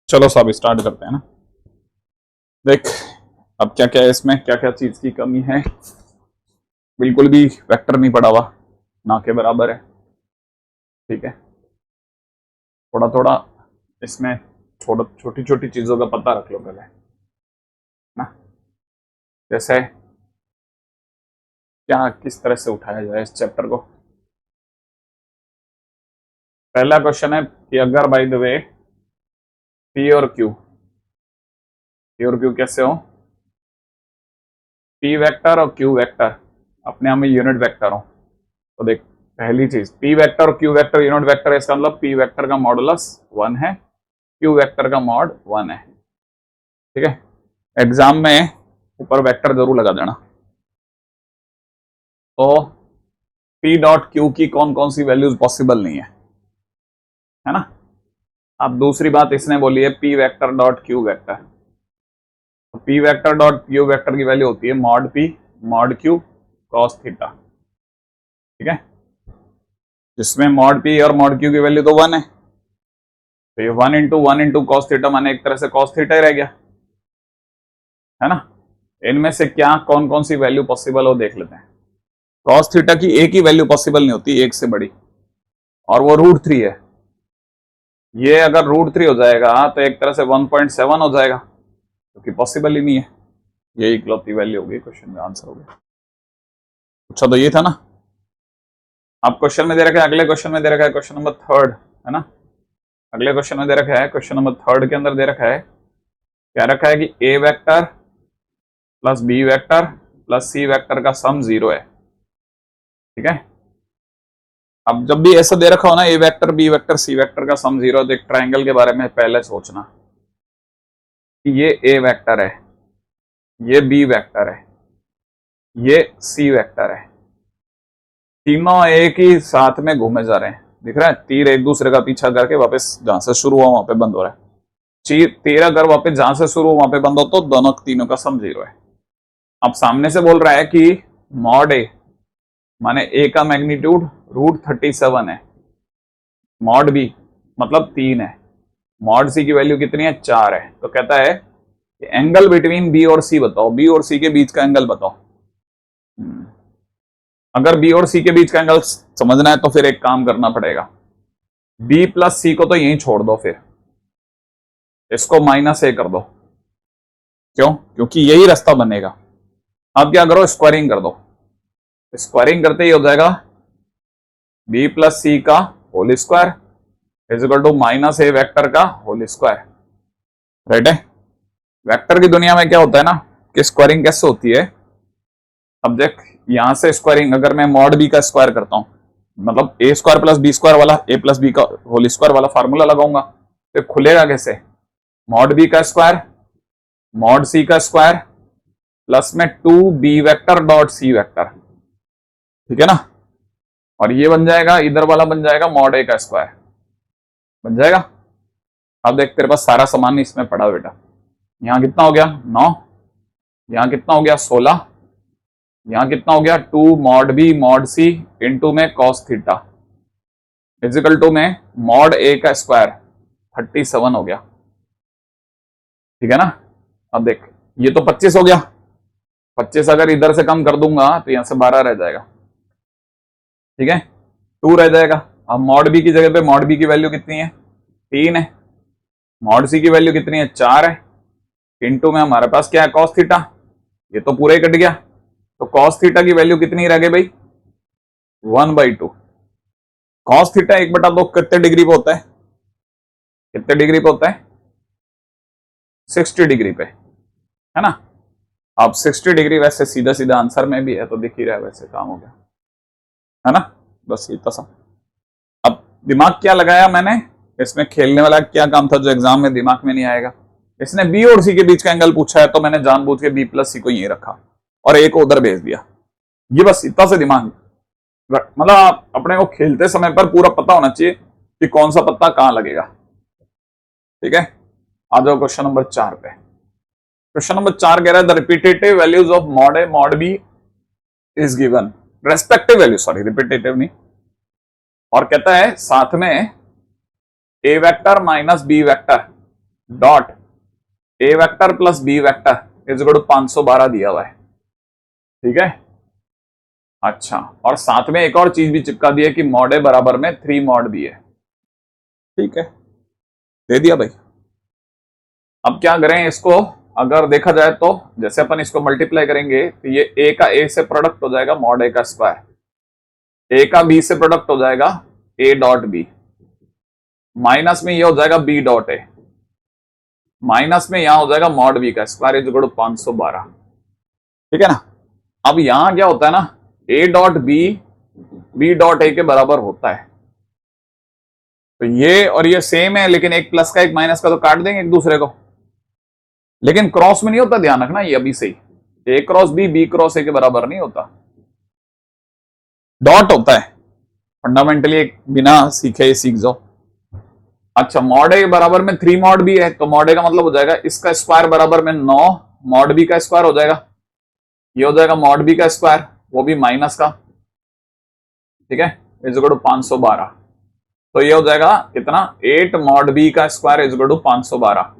चलो सब स्टार्ट करते हैं ना। देख, अब क्या क्या है इसमें, क्या क्या चीज की कमी है। बिल्कुल भी वेक्टर नहीं पड़ा हुआ, ना के बराबर है। ठीक है, थोड़ा थोड़ा इसमें छोटी छोटी चीजों का पता रख लो पहले ना। जैसे क्या किस तरह से उठाया जाए इस चैप्टर को। पहला क्वेश्चन है कि अगर बाय द वे पी और क्यू, पी और क्यू कैसे हो, पी वेक्टर और क्यू वेक्टर अपने आप में यूनिट वेक्टर हो, तो देख पहली चीज पी वेक्टर और क्यू वेक्टर यूनिट वेक्टर है, इसका मतलब पी वेक्टर का मॉडुलस 1 है, क्यू वेक्टर का मॉड 1 है। ठीक है, एग्जाम में ऊपर वेक्टर जरूर लगा देना। तो पी डॉट क्यू की कौन कौन सी वैल्यूज पॉसिबल नहीं है ना। अब दूसरी बात इसने बोली है P vector dot Q vector, तो P vector dot Q vector की वैल्यू होती है mod P mod Q cos theta. ठीक है, जिसमें मॉड पी और मॉड क्यू की वैल्यू तो 1 है, तो ये 1 इंटू कॉस थीटा माने एक तरह से कॉस थीटा ही रह गया, है ना। इनमें से क्या कौन कौन सी वैल्यू पॉसिबल हो देख लेते हैं। कॉस थीटा की एक ही वैल्यू पॉसिबल नहीं होती, एक से बड़ी, और वो √3 है। ये अगर √3 हो जाएगा तो एक तरह से 1.7 हो जाएगा, क्योंकि पॉसिबल ही नहीं है। यही इकलौती वैल्यू होगी, क्वेश्चन में आंसर हो गया। अच्छा तो ये था ना। अब क्वेश्चन में दे रखा है, अगले क्वेश्चन में दे रखा है क्वेश्चन नंबर 3 है ना। अगले क्वेश्चन में दे रखा है, क्वेश्चन नंबर 3 के अंदर दे रखा है, क्या रखा है कि A vector plus B vector plus C vector का सम 0 है। ठीक है, अब जब भी ऐसा दे रखा हो ना A vector B vector C vector का सम 0, तो एक ट्राइंगल के बारे में पहले सोचना कि ये ए वेक्टर है, ये बी वेक्टर है, ये सी वेक्टर है, तीनों एक ही साथ में घूमे जा रहे हैं। दिख रहा है, तीर एक दूसरे का पीछा करके वापस जहां से शुरू हुआ वहां पे बंद हो रहा है। तीर अगर वापस जहां से शुरू हुआ वहां पे बंद हो तो दोनों तीनों का सम 0 है। अब सामने से बोल रहा है कि मॉड ए माने ए का मैग्नीट्यूड √37 है, मॉड बी मतलब 3 है, मॉड सी की वैल्यू कितनी है 4 है। तो कहता है कि एंगल बिटवीन बी और सी बताओ, बी और सी के बीच का एंगल बताओ। अगर बी और सी के बीच का एंगल समझना है तो फिर एक काम करना पड़ेगा, बी प्लस सी को तो यहीं छोड़ दो, फिर इसको -a कर दो। क्यों? क्योंकि यही रास्ता बनेगा। अब क्या करो, स्क्वायरिंग कर दो। स्क्वायरिंग करते ही हो जाएगा बी प्लस सी का whole square is equal to -a vector का होल स्क्वायर। राइट है। वेक्टर की दुनिया में क्या होता है ना कि स्क्वायरिंग कैसे होती है। अब देख, यहां से स्क्वायरिंग अगर मैं मॉड बी का स्क्वायर करता हूं, मतलब ए स्क्वायर प्लस बी स्क्वायर वाला, ए प्लस बी का होल स्क्वायर वाला फार्मूला लगाऊंगा, तो खुलेगा कैसे, मॉड बी का स्क्वायर मॉड सी का स्क्वायर प्लस में 2b vector dot C vector. ठीक है ना, और ये बन जाएगा, इधर वाला बन जाएगा मॉड ए का स्क्वायर बन जाएगा। अब देख, तेरे पास सारा सामान इसमें पड़ा बेटा। यहां कितना हो गया 9, यहां कितना हो गया 16, यहां कितना हो गया 2 mod B mod C into में कॉस थीटा इजिकल टू में मॉड ए का स्क्वायर 37 हो गया। ठीक है ना। अब देख, ये तो 25 हो गया, 25 अगर इधर से कम कर दूंगा तो यहां से 12 रह जाएगा। ठीक है, 2 रह जाएगा। अब मॉड बी की जगह पे मॉड बी की वैल्यू कितनी है 3 है, मॉड सी की वैल्यू कितनी है 4 है, इंटू में हमारे पास क्या है कॉस थीटा, ये तो पूरा ही कट गया। तो कॉस थीटा की वैल्यू कितनी रह गई भाई 1/2। कॉस थीटा 1/2 कितने डिग्री पे होता है, कितने डिग्री पे होता है 60 डिग्री पे, है ना। अब 60 डिग्री वैसे सीधा सीधा आंसर में भी है तो दिख ही रहा है, वैसे काम हो गया, है ना। बस इतना सा। अब दिमाग क्या लगाया मैंने इसमें, खेलने वाला क्या काम था जो एग्जाम में दिमाग में नहीं आएगा। इसने बी और सी के बीच का एंगल पूछा है तो मैंने जानबूझ के बी प्लस सी को यहीं रखा और ए को उधर भेज दिया। ये बस इतना से दिमाग, मतलब अपने को खेलते समय पर पूरा पता होना चाहिए कि कौन सा पत्ता कहां लगेगा। ठीक है, आ जाओ क्वेश्चन नंबर 4 पे। क्वेश्चन नंबर 4 कह रहा है the repetitive values of mod A mod B is given, respective value, sorry repetitive नहीं, और कहता है साथ में A vector minus B vector dot A vector plus B vector is equal to 512 दिया हुआ है। ठीक है, अच्छा, और साथ में एक और चीज भी चिपका दी है कि मॉड ए बराबर में 3 मॉड बी है। ठीक है, दे दिया भाई। अब क्या करें इसको, अगर देखा जाए तो जैसे अपन इसको मल्टीप्लाई करेंगे तो ये ए का ए से प्रोडक्ट हो जाएगा मॉड ए का स्क्वायर, ए का बी से प्रोडक्ट हो जाएगा ए डॉट बी, माइनस में ये हो जाएगा बी डॉट ए, माइनस में यहां हो जाएगा मॉड बी का स्क्वायर इज इक्वल टू 512। ठीक है ना। अब यहां क्या होता है ना, ए dot B B dot A के बराबर होता है, तो ये और ये सेम है, लेकिन एक प्लस का एक माइनस का तो काट देंगे एक दूसरे को, लेकिन क्रॉस में नहीं होता, ध्यान रखना ये अभी से ही A cross B B cross A के बराबर नहीं होता, डॉट होता है। फंडामेंटली एक बिना सीखे सीख जाओ। अच्छा, मॉड ए बराबर में 3 मॉड बी है, तो मॉड ए का मतलब हो जाएगा इसका स्क्वायर बराबर में 9 मॉड बी का स्क्वायर हो जाएगा, ये हो जाएगा मॉड बी का स्क्वायर वो भी माइनस का। ठीक है, इज इक्वल टू 512, तो ये हो जाएगा कितना 8 मॉड बी का स्क्वायर इज इक्वल टू 512।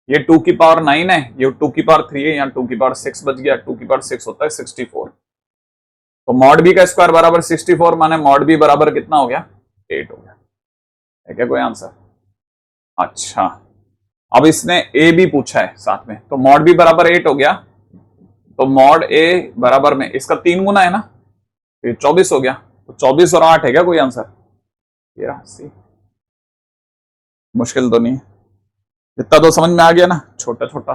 ये 2 की पावर 9 है, ये 2 की पावर 3 है, यहाँ 2 की पावर 6 बच गया, 2 की पावर 6 होता है 64, तो मॉड बी का स्क्वायर बराबर 64 माने मॉड बी बराबर कितना हो गया 8 हो गया। है क्या कोई आंसर? अच्छा, अब इसने ए भी पूछा है साथ में, तो मॉड बी बराबर 8 हो गया, तो मॉड ए बराबर में इसका 3 गुना है ना, ये 24 हो गया, तो 24 और 8 है क्या कोई आंसर? 83। मुश्किल तो नहीं है, इतना तो समझ में आ गया ना, छोटा छोटा।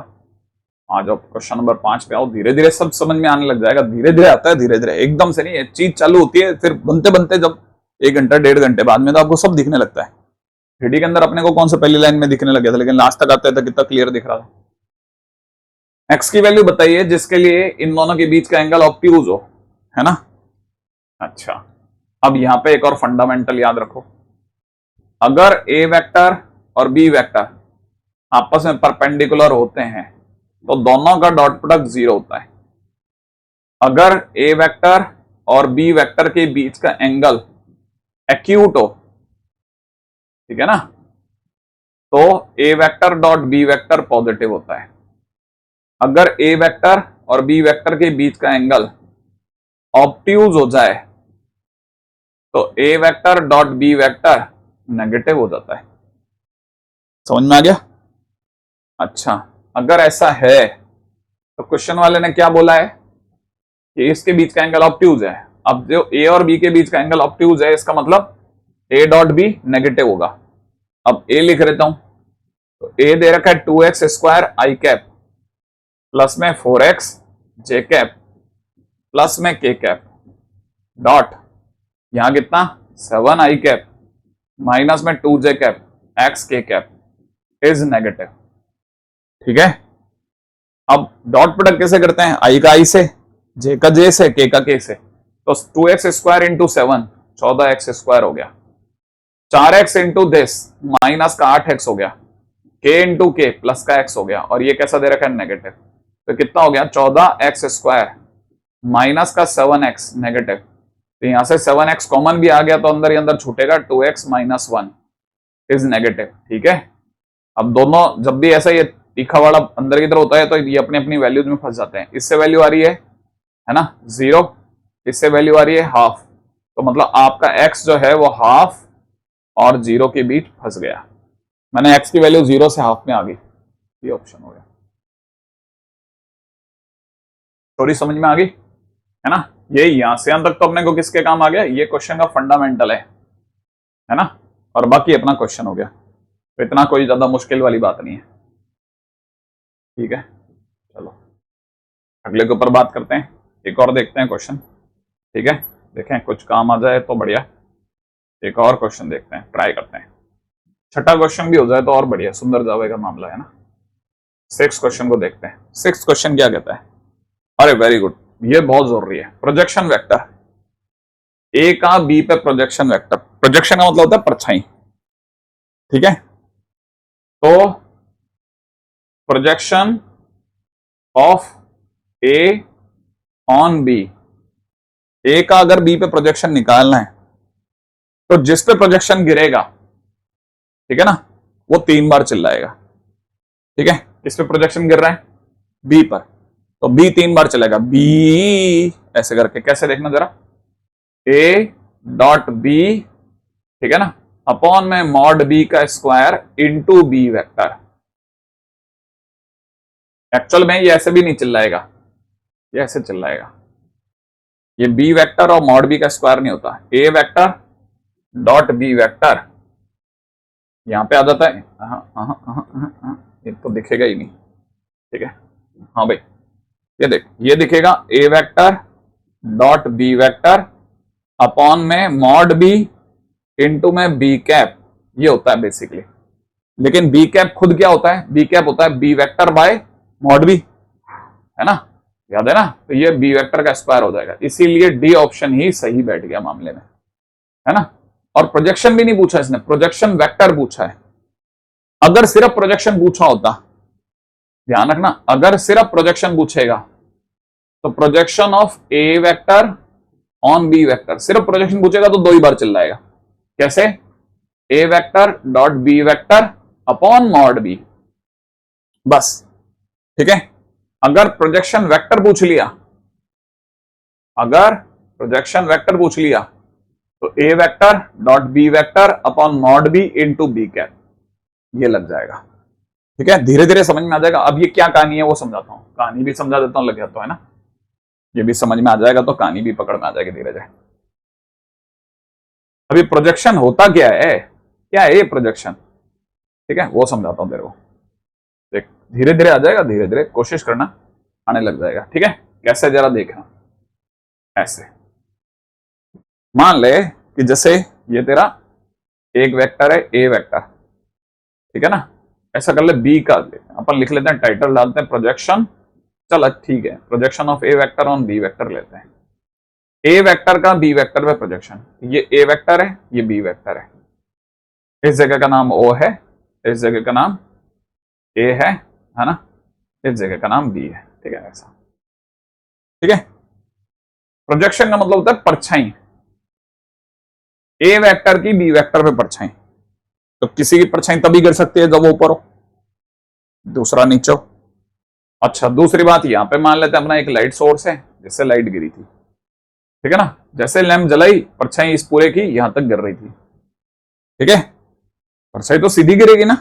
आ जाओ क्वेश्चन नंबर 5 पे आओ, धीरे धीरे सब समझ में आने लग जाएगा, धीरे धीरे आता है, धीरे धीरे, एकदम से नहीं। चीज चालू होती है फिर बनते बनते जब 1 घंटा 1.5 घंटे बाद में तो आपको सब दिखने लगता है। थ्रीडी के अंदर अपने को कौन सा पहली लाइन में दिखने लग गया था, लेकिन लास्ट तक आते तो कितना क्लियर दिख रहा था। एक्स की वैल्यू बताइए जिसके लिए इन दोनों के बीच का एंगल ऑब्ट्यूज हो, है ना। अच्छा, अब यहां पे एक और फंडामेंटल याद रखो, अगर ए वेक्टर और बी वेक्टर आपस में परपेंडिकुलर होते हैं तो दोनों का डॉट प्रोडक्ट 0 होता है। अगर ए वेक्टर और बी वेक्टर के बीच का एंगल एक्यूट हो, ठीक है ना, तो A vector dot B vector positive होता है। अगर ए वेक्टर और बी वेक्टर के बीच का एंगल ऑब्ट्यूज हो जाए तो A vector dot B vector negative हो जाता है। समझ में आ गया? अच्छा, अगर ऐसा है तो क्वेश्चन वाले ने क्या बोला है कि इसके बीच का एंगल ऑब्ट्यूज है। अब जो ए और बी के बीच का एंगल ऑब्ट्यूज है, इसका मतलब ए डॉट बी नेगेटिव होगा। अब ए लिख देता हूं, तो ए दे रखा है 2x स्क्वायर आई कैप प्लस में 4x जे कैप प्लस में के कैप डॉट यहां कितना 7 आई कैप माइनस में 2 जे कैप एक्स के कैप इज नेगेटिव। ठीक है, अब डॉट प्रोडक्ट कैसे करते हैं, आई का आई से, जे का जे से, के का के से, तो 2x square into 7 14x square हो गया, 4x इंटू दिस माइनस का 8x हो गया, k इंटू के प्लस का x हो गया, और ये कैसा दे रखा है नेगेटिव, तो कितना हो गया 14x स्क्वायर माइनस का 7x नेगेटिव, तो यहां से 7x कॉमन भी आ गया तो अंदर ही अंदर छूटेगा 2x माइनस 1 इज नेगेटिव। ठीक है, अब दोनों जब भी ऐसा ये तीखा वाला अंदर की तरफ होता है तो ये अपनी अपनी वैल्यूज में फंस जाते हैं। इससे वैल्यू आ रही है ना 0, इससे वैल्यू आ रही है हाफ, तो मतलब आपका x जो है वो हाफ और 0 के बीच फंस गया। मैंने x की वैल्यू 0 से हाफ में आ गई, ये ऑप्शन हो गया। थोड़ी समझ में आ गई है ना। ये यहां से अंत तक तो अपने को किसके काम आ गया, ये क्वेश्चन का फंडामेंटल है ना, और बाकी अपना क्वेश्चन हो गया, तो इतना कोई ज्यादा मुश्किल वाली बात नहीं है। ठीक है, चलो अगले के ऊपर बात करते हैं, एक और देखते हैं क्वेश्चन। ठीक है, देखें कुछ काम आ जाए तो बढ़िया, एक और क्वेश्चन देखते हैं, ट्राई करते हैं, छठा क्वेश्चन भी हो जाए तो और बढ़िया, सुंदर जावे का मामला है ना। 6 क्वेश्चन को देखते हैं। 6 क्वेश्चन क्या कहता है, अरे वेरी गुड, ये बहुत जरूरी है। प्रोजेक्शन वेक्टर ए का बी पे प्रोजेक्शन वेक्टर, प्रोजेक्शन का मतलब होता है परछाई। ठीक है, तो projection of A on B, A का अगर बी पे प्रोजेक्शन निकालना है तो जिस पे प्रोजेक्शन गिरेगा, ठीक है ना, वो 3 बार चिल्लाएगा। ठीक है, किस पे प्रोजेक्शन गिर रहा है? बी पर। तो बी 3 बार चलेगा, बी ऐसे करके, कैसे देखना जरा, ए डॉट बी, ठीक है ना, अपॉन में मॉड बी का square into B vector. Actual में ये ऐसे भी नहीं चिल्लाएगा, ये ऐसे चिल्लाएगा, ये बी वेक्टर और मॉड बी का स्क्वायर नहीं होता, ए वेक्टर डॉट बी वेक्टर, यहां पे आ जाता है, ये तो दिखेगा ही नहीं, ठीक है, हाँ भाई ये देख, ये दिखेगा A vector dot B vector upon में मॉड बी इंटू में बी कैप, ये होता है बेसिकली। लेकिन बी कैप खुद क्या होता है? बी कैप होता है B vector by mod B, है ना, याद है ना, तो ये बी वेक्टर का स्क्वायर हो जाएगा, इसीलिए डी ऑप्शन ही सही बैठ गया मामले में, है ना। और प्रोजेक्शन भी नहीं पूछा इसने, प्रोजेक्शन वेक्टर पूछा है। अगर सिर्फ प्रोजेक्शन पूछा होता, ध्यान रखना, अगर सिर्फ प्रोजेक्शन पूछेगा तो projection of A vector on B vector, सिर्फ प्रोजेक्शन पूछेगा तो 2 ही बार चिल्लाएगा। कैसे? A vector dot B vector upon mod B, बस, ठीक है। अगर प्रोजेक्शन वेक्टर पूछ लिया, अगर प्रोजेक्शन वेक्टर पूछ लिया तो A vector dot B vector upon mod B into B cap, ये लग जाएगा, ठीक है। धीरे धीरे समझ में आ जाएगा। अब ये क्या कहानी है वो समझाता हूं, कहानी भी समझा देता हूं, लग जाता है ना, ये भी समझ में आ जाएगा तो कहानी भी पकड़ में आ जाएगी धीरे धीरे। अभी प्रोजेक्शन होता क्या है, क्या है ये प्रोजेक्शन, ठीक है, वो समझाता हूं तेरे को, देख धीरे धीरे आ जाएगा, धीरे धीरे कोशिश करना, आने लग जाएगा, ठीक है। कैसे जरा देखना, ऐसे मान ले कि जैसे ये तेरा एक वेक्टर है ए वेक्टर, ठीक है ना, ऐसा कर ले बी का, अपन लिख लेते हैं, टाइटल डालते हैं प्रोजेक्शन, चल ठीक है, projection of A vector on B vector लेते हैं, ए वेक्टर का बी वेक्टर पे प्रोजेक्शन, ये ए वेक्टर है, ये बी वेक्टर है, इस जगह का नाम ओ है, इस जगह का नाम ए है ना, इस जगह का नाम बी है, ठीक है, ऐसा, ठीक है। प्रोजेक्शन का मतलब होता है परछाई, ए वेक्टर की बी वेक्टर पे परछाई, तो किसी की परछाई तभी गिर सकती है जब वो ऊपर हो, दूसरा नीचे हो। अच्छा, दूसरी बात, यहां पे मान लेते हैं अपना एक लाइट सोर्स है, जिससे लाइट गिरी थी, ठीक है ना, जैसे लैंप जलाई, परछाई इस पूरे की यहां तक गिर रही थी, ठीक है, परछाई तो सीधी गिरेगी ना,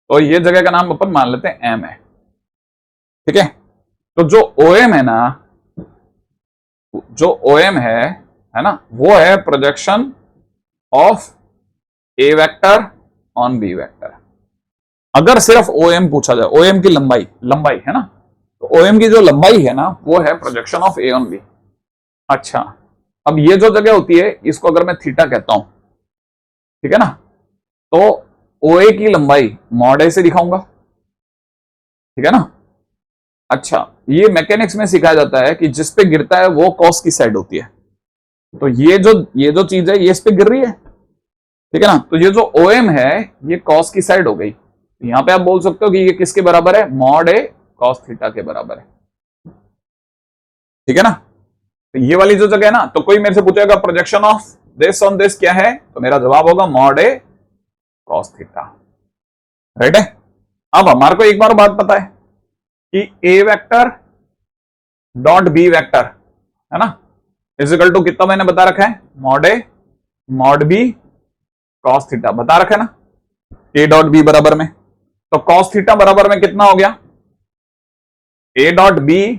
तो ये जगह का नाम अपन मान लेते हैं एम है, ठीक है। तो जो ओ एम है ना, जो ओ एम है ना, वो है projection of A vector on B vector. अगर सिर्फ ओ एम पूछा जाए, ओ एम की लंबाई, लंबाई है ना, तो ओ एम की जो लंबाई है ना, वो है projection of A on b. अच्छा, अब ये जो जगह होती है, इसको अगर मैं थीटा कहता हूं, ठीक है ना, तो ओ ए की लंबाई मॉड ए से दिखाऊंगा, ठीक है ना। अच्छा, ये मैकेनिक्स में सिखाया जाता है कि जिस पे गिरता है वो कॉस की साइड होती है, तो ये जो चीज है ये इस पे गिर रही है, ठीक है ना, तो ये जो ओ एम है ये कॉस की साइड हो गई, यहां पे आप बोल सकते हो कि ये किसके बराबर है, मॉड ए कॉस थीटा के बराबर है, ठीक है ना। तो ये वाली जो जगह है ना, तो कोई मेरे से पूछेगा projection of this on this क्या है, तो मेरा जवाब होगा मॉड ए कॉस थीटा, राइट है। अब हमारे को एक बार बात पता है कि A vector dot B vector, है ना, इजिकल टू कितना मैंने बता रखा है, मॉड ए मॉड बी कॉस थीटा बता रखा है ना, ए डॉट बी बराबर में, तो कॉस थीटा बराबर में कितना हो गया, ए डॉट बी,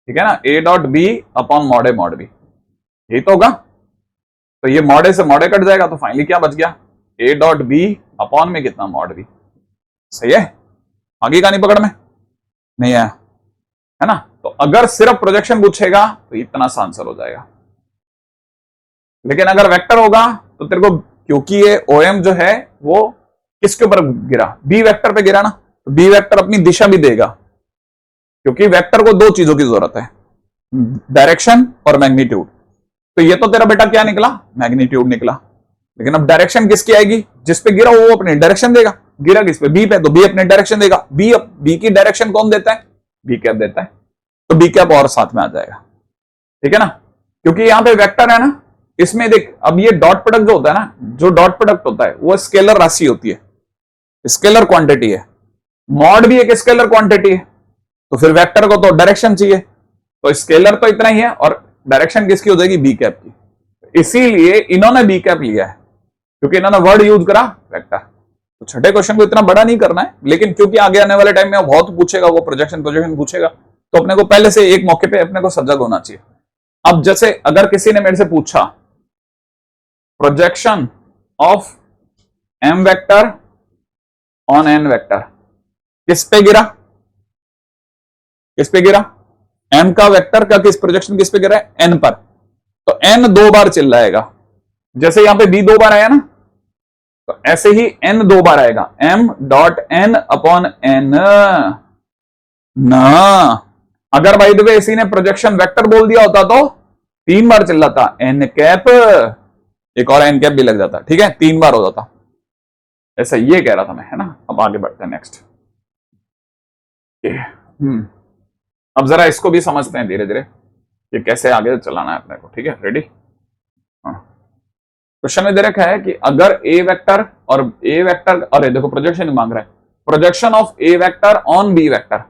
ठीक है ना, ए dot b upon mod b, यही तो होगा। तो ये मॉड ए से मॉड ए कट जाएगा, तो फाइनली क्या बच गया, ए डॉट बी अपॉन में कितना, मॉड बी, सही है। आगे का नहीं पकड़ में नहीं आया, है ना। तो अगर सिर्फ प्रोजेक्शन पूछेगा तो इतना सा आंसर हो जाएगा, लेकिन अगर वेक्टर होगा तो तेरे को, क्योंकि ये ओ एम जो है वो किसके ऊपर गिरा, बी वेक्टर पे गिरा ना, तो बी वेक्टर अपनी दिशा भी देगा, क्योंकि वेक्टर को 2 चीजों की जरूरत है, डायरेक्शन और मैग्नीट्यूड। तो ये तो तेरा बेटा क्या निकला, मैग्नीट्यूड निकला, लेकिन अब डायरेक्शन किसकी आएगी, जिस पे गिरा वो अपनी डायरेक्शन देगा, गिरा किस पे, बी पे, तो बी अपने डायरेक्शन देगा, बी की डायरेक्शन कौन देता है, बी कैप देता है, तो बी कैप और साथ में आ जाएगा, ठीक है ना। क्योंकि यहां पे वेक्टर है ना, इसमें देख, अब ये डॉट प्रोडक्ट जो होता है ना, जो डॉट प्रोडक्ट होता है वो स्केलर राशि होती है, स्केलर क्वांटिटी है, मॉड भी एक स्केलर क्वांटिटी है, तो फिर वेक्टर को तो डायरेक्शन चाहिए, तो स्केलर तो इतना ही है और डायरेक्शन किसकी हो जाएगी, बी कैप की। इसीलिए इन्होंने बी कैप लिया है क्योंकि इन्होंने वर्ड यूज करा वेक्टर। तो छठे क्वेश्चन को इतना बड़ा नहीं करना है, लेकिन क्योंकि आगे आने वाले टाइम में बहुत पूछेगा, वो प्रोजेक्शन पूछेगा, तो अपने को पहले से एक मौके पे अपने को सजग होना चाहिए। अब जैसे अगर किसी ने मेरे से पूछा projection of m vector on n vector, किस पे गिरा, किस पे गिरा, एम का वेक्टर का किस प्रोजेक्शन किस पे गिरा है, एन पर, तो एन 2 बार चिल्लाएगा। जैसे यहां पे बी 2 बार आया ना, तो ऐसे ही एन 2 बार आएगा, m dot n upon n ना। अगर भाई द वे इसी ने प्रोजेक्शन वेक्टर बोल दिया होता तो 3 बार चिल्लाता, एन कैप, एक और एन कैप भी लग जाता, ठीक है, 3 बार हो जाता। ऐसा ये कह रहा था मैं, है ना। अब आगे बढ़ते हैं नेक्स्ट। अब जरा इसको भी समझते हैं धीरे धीरे कि कैसे आगे चलाना है अपने को, ठीक है, रेडी। क्वेश्चन में दे रखा है कि अगर ए वेक्टर और ए वेक्टर, अरे देखो प्रोजेक्शन मांग रहा है, projection of A vector on B vector,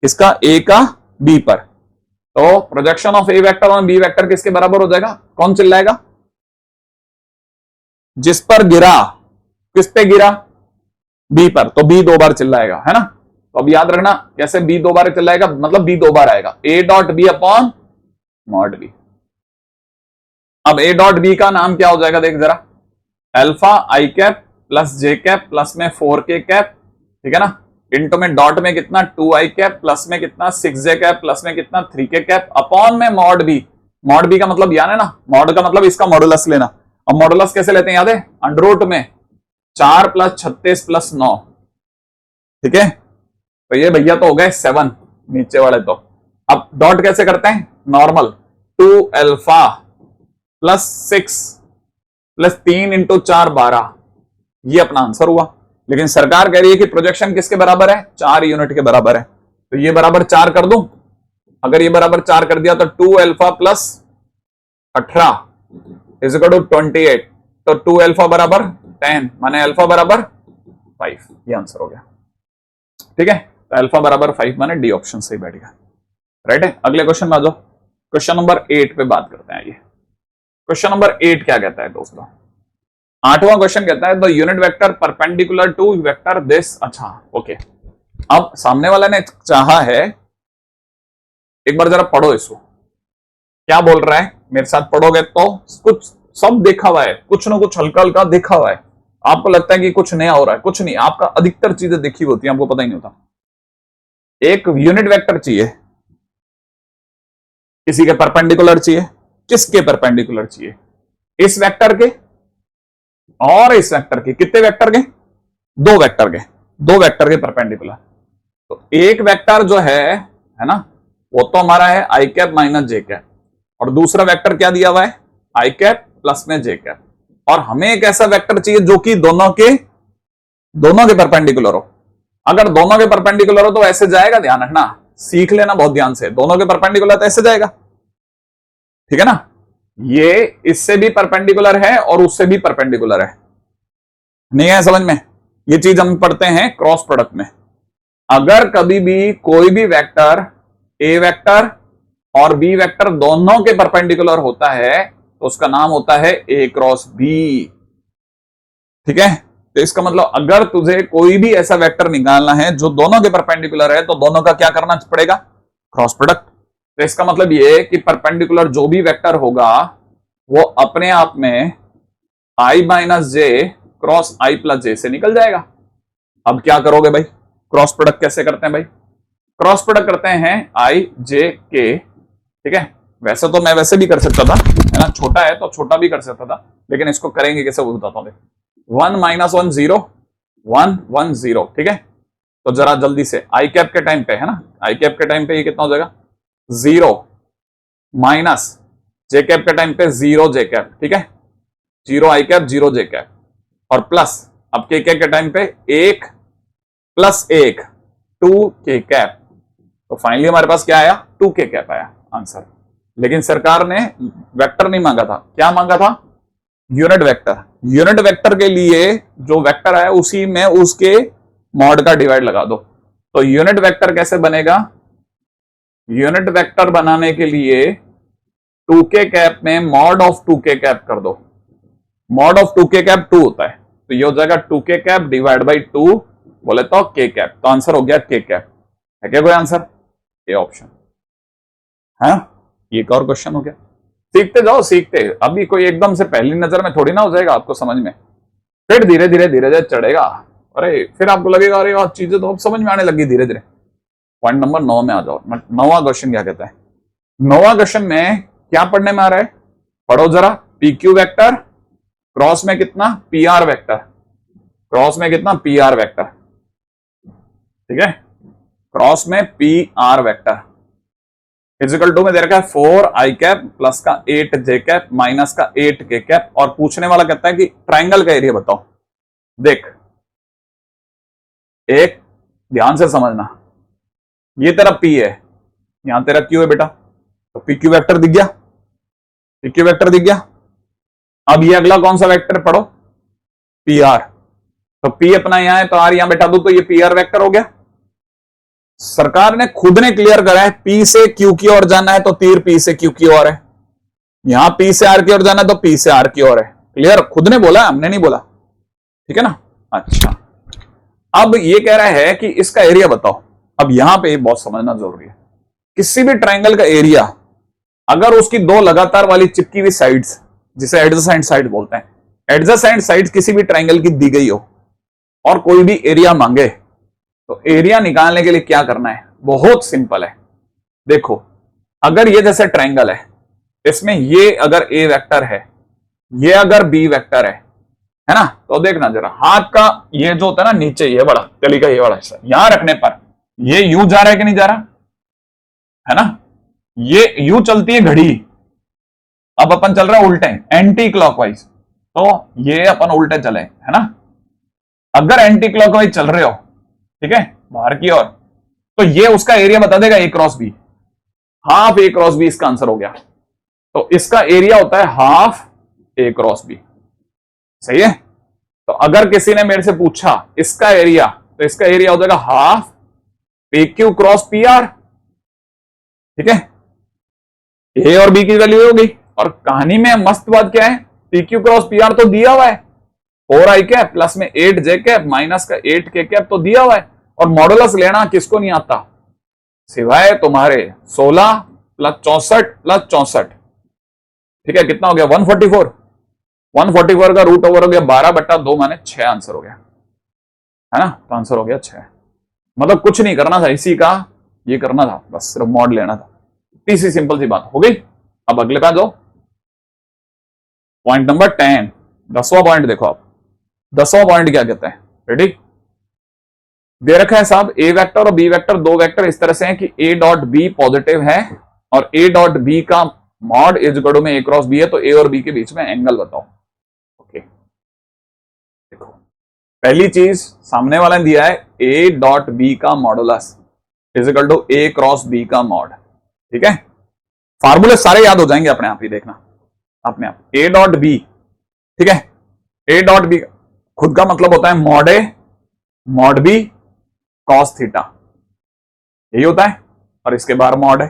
इसका ए का बी पर, तो projection of A vector on B vector किसके बराबर हो जाएगा, कौन चिल्लाएगा, जिस पर गिरा, किस पे गिरा, बी पर, तो बी 2 बार चिल्लाएगा, है ना। तो अब याद रखना कैसे बी 2 बार चिल्लाएगा, मतलब बी 2 बार आएगा, a dot b upon mod b. अब ए डॉट बी का नाम क्या हो जाएगा, देख जरा, अल्फा आई कैप प्लस जे कैप प्लस में 4k कैप, ठीक है ना, इंटू में डॉट में कितना 2i कैप प्लस में कितना 6j कैप प्लस में कितना 3k कैप अपॉन में मॉड बी। मॉड बी का मतलब याद है ना, मॉड का मतलब इसका मॉडुलस लेना। अब मॉडुलस कैसे लेते हैं याद है, अंडर रूट में 4 प्लस 36 प्लस 9, ठीक है, तो ये भैया तो हो गए 7 नीचे वाले। तो अब डॉट कैसे करते हैं, normal 2 alpha plus 6 plus 3 into 4 12, ये अपना आंसर हुआ। लेकिन सरकार कह रही है कि प्रोजेक्शन किसके बराबर है, 4 यूनिट के बराबर है, तो ये बराबर 4 कर दूं। अगर ये बराबर 4 कर दिया तो 2 alpha plus 18 is equal to 28, तो 2 अल्फा बराबर 10, माने अल्फा बराबर 5, ये आंसर हो गया, ठीक है। तो अल्फा बराबर 5 माने डी ऑप्शन सही बैठ गया, राइट है। अगले क्वेश्चन में आ जाओ, क्वेश्चन नंबर 8 पे बात करते हैं। ये क्वेश्चन नंबर 8 क्या कहता है दोस्तों, 8वां क्वेश्चन कहता है the unit vector perpendicular to vector this, अच्छा ओके। अब सामने वाला ने चाहा है, एक बार जरा पढ़ो इसको, क्या बोल रहा है, मेरे साथ पढ़ोगे तो कुछ सब देखा हुआ है, कुछ ना कुछ हल्का हल्का देखा हुआ है, आपको लगता है कि कुछ नया हो रहा है, कुछ नहीं, आपका अधिकतर चीजें देखी होती है, आपको पता ही नहीं होता। एक यूनिट वेक्टर चाहिए, किसी के परपेंडिकुलर चाहिए, किसके परपेंडिकुलर चाहिए, इस वेक्टर के और इस वेक्टर के, कितने वेक्टर के, 2 वेक्टर के, 2 वेक्टर के परपेंडिकुलर। तो एक वेक्टर जो है ना, वो तो हमारा है आई कैप माइनस जे कैप, और दूसरा वेक्टर क्या दिया हुआ है, आई कैप प्लस में जे कैप, और हमें एक ऐसा वेक्टर चाहिए जो कि दोनों के परपेंडिकुलर हो। अगर दोनों के परपेंडिकुलर हो तो ऐसे जाएगा, ध्यान रखना, सीख लेना बहुत ध्यान से, दोनों के परपेंडिकुलर तो ऐसे जाएगा, ठीक है ना, ये इससे भी परपेंडिकुलर है और उससे भी परपेंडिकुलर है, नहीं है समझ में। ये चीज हम पढ़ते हैं क्रॉस प्रोडक्ट में। अगर कभी भी कोई भी वेक्टर ए वेक्टर और बी वेक्टर दोनों के परपेंडिकुलर होता है तो उसका नाम होता है ए क्रॉस बी, ठीक है। तो इसका मतलब अगर तुझे कोई भी ऐसा वेक्टर निकालना है जो दोनों के परपेंडिकुलर है तो दोनों का क्या करना पड़ेगा, क्रॉस प्रोडक्ट। तो इसका मतलब ये कि परपेंडिकुलर जो भी वेक्टर होगा वो अपने आप में आई माइनस जे क्रॉस आई प्लस जे से निकल जाएगा। अब क्या करोगे भाई, क्रॉस प्रोडक्ट कैसे करते हैं भाई, क्रॉस प्रोडक्ट करते हैं आई जे के, ठीक है। वैसे तो मैं वैसे भी कर सकता था, है ना, छोटा है तो छोटा भी कर सकता था, लेकिन इसको करेंगे कैसे वो बताता हूं। 1 माइनस 1 0 1 1 0, ठीक है। तो जरा जल्दी से आई कैप के टाइम पे, है ना, आई कैप के टाइम पे ये कितना हो जाएगा 0 माइनस जे कैप के टाइम पे 0 जे कैप, ठीक है, 0 आई कैप 0 जे कैप, और प्लस अब के कैप के टाइम पे 1 प्लस 1 2 के कैप। तो फाइनली हमारे पास क्या आया, 2 के कैप आया आंसर। लेकिन सरकार ने वेक्टर नहीं मांगा था, क्या मांगा था, यूनिट वेक्टर। यूनिट वेक्टर के लिए जो वेक्टर है उसी में उसके मॉड का डिवाइड लगा दो। तो यूनिट वेक्टर कैसे बनेगा? यूनिट वेक्टर बनाने के लिए 2k कैप में मॉड ऑफ 2k कैप कर दो। मॉड ऑफ 2k कैप 2 होता है, तो ये हो जाएगा 2k कैप डिवाइड बाई 2, बोले तो k कैप। तो आंसर हो गया k कैप। है क्या कोई आंसर? ये ऑप्शन है। ये एक और क्वेश्चन हो गया। सीखते जाओ, सीखते। अभी कोई एकदम से पहली नजर में थोड़ी ना हो जाएगा आपको समझ में, फिर धीरे धीरे धीरे धीरे चढ़ेगा। अरे फिर आपको लगेगा अरे यार चीजें तो अब समझ में आने लगी धीरे धीरे। पॉइंट नंबर 9 में आ जाओ। 9वां क्वेश्चन क्या कहता है? 9वां क्वेश्चन में क्या पढ़ने में आ रहा है? पढ़ो जरा। पी क्यू वेक्टर क्रॉस में कितना? P r vector. क्रॉस में कितना? P r vector. ठीक है, क्रॉस में p r vector is equal to में दे रखा है 4i कैप प्लस का 8j कैप माइनस का 8k कैप। और पूछने वाला कहता है कि ट्राइंगल का एरिया बताओ। देख, एक ध्यान से समझना, ये तेरा P है, यहां तेरा Q है बेटा, तो PQ वेक्टर दिख गया, PQ वेक्टर दिख गया। अब ये अगला कौन सा वेक्टर पढ़ो? PR। तो P अपना यहां है तो R यहां बैठा दो, तो ये PR वेक्टर हो गया। सरकार ने खुद ने क्लियर करा है P से Q की ओर जाना है तो तीर P से Q की ओर है, यहां P से R की ओर जाना है तो P से R की ओर है। क्लियर, खुद ने बोला, हमने नहीं बोला। ठीक है ना? अच्छा, अब ये कह रहा है कि इसका एरिया बताओ। अब यहां पे बहुत समझना जरूरी है, किसी भी ट्राइंगल का एरिया अगर उसकी दो लगातार वाली चिपकी हुई साइड्स, जिसे एडजेसेंट साइड बोलते हैं, एडजेसेंट साइड्स किसी भी ट्राइंगल की दी गई हो और कोई भी एरिया मांगे, तो एरिया निकालने के लिए क्या करना है? बहुत सिंपल है। देखो, अगर ये जैसे ट्राइंगल है, इसमें ये अगर ए वेक्टर है, ये अगर बी वेक्टर है ना, तो देखना जरा हाथ का ये जो होता है ना नीचे, ये बड़ा गली का ये बड़ा हिस्सा यहां रखने पर ये यू जा रहा है कि नहीं जा रहा है ना? ये यू चलती है घड़ी, अब अपन चल रहा है उल्टे एंटी क्लॉकवाइज, तो ये अपन उल्टे चले, है ना? अगर एंटी क्लॉकवाइज चल रहे हो, ठीक है, बाहर की ओर, तो ये उसका एरिया बता देगा ए क्रॉस बी। हाफ ए क्रॉस बी इसका आंसर हो गया। तो इसका एरिया होता है हाफ ए क्रॉस बी। सही है? तो अगर किसी ने मेरे से पूछा इसका एरिया, तो इसका एरिया हो जाएगा half P Q cross P R. ठीक है, ए और बी की वैल्यू हो गई। और कहानी में मस्त बात क्या है? P Q cross P R तो दिया हुआ है, 4i कैप प्लस में 8j कैप माइनस का 8k कैप तो दिया हुआ है। और मॉडुलस लेना किसको नहीं आता सिवाय तुम्हारे 16 प्लस 64 प्लस 64। ठीक है, कितना हो गया? 144। 144 का रूट ओवर हो गया 12/2 माने 6 आंसर हो गया, है ना? तो आंसर हो गया 6। मतलब कुछ नहीं करना था, इसी का ये करना था, बस सिर्फ मॉड लेना था। इतनी सी सिंपल सी बात हो गई। अब अगले पे आ जाओ। पॉइंट नंबर 10, 10वां पॉइंट देखो आप। 10वां पॉइंट क्या कहता है? रेडी? दे रखा है साहब ए वेक्टर और बी वेक्टर, दो वेक्टर इस तरह से हैं कि ए डॉट बी पॉजिटिव है और ए डॉट बी का मॉड इज इक्वल टू में ए क्रॉस बी है, तो ए और बी के बीच में एंगल बताओ। ओके, देखो पहली चीज सामने वाला ने दिया है ए डॉट बी का modulus is equal to a cross b का मॉड। ठीक है, फार्मूले सारे याद हो जाएंगे अपने आप ही, देखना अपने आप। ए डॉट बी, ठीक है, ए डॉट बी खुद का मतलब होता है मॉड ए मॉड बी कॉस थीटा, यही होता है। और इसके बाहर मॉड है।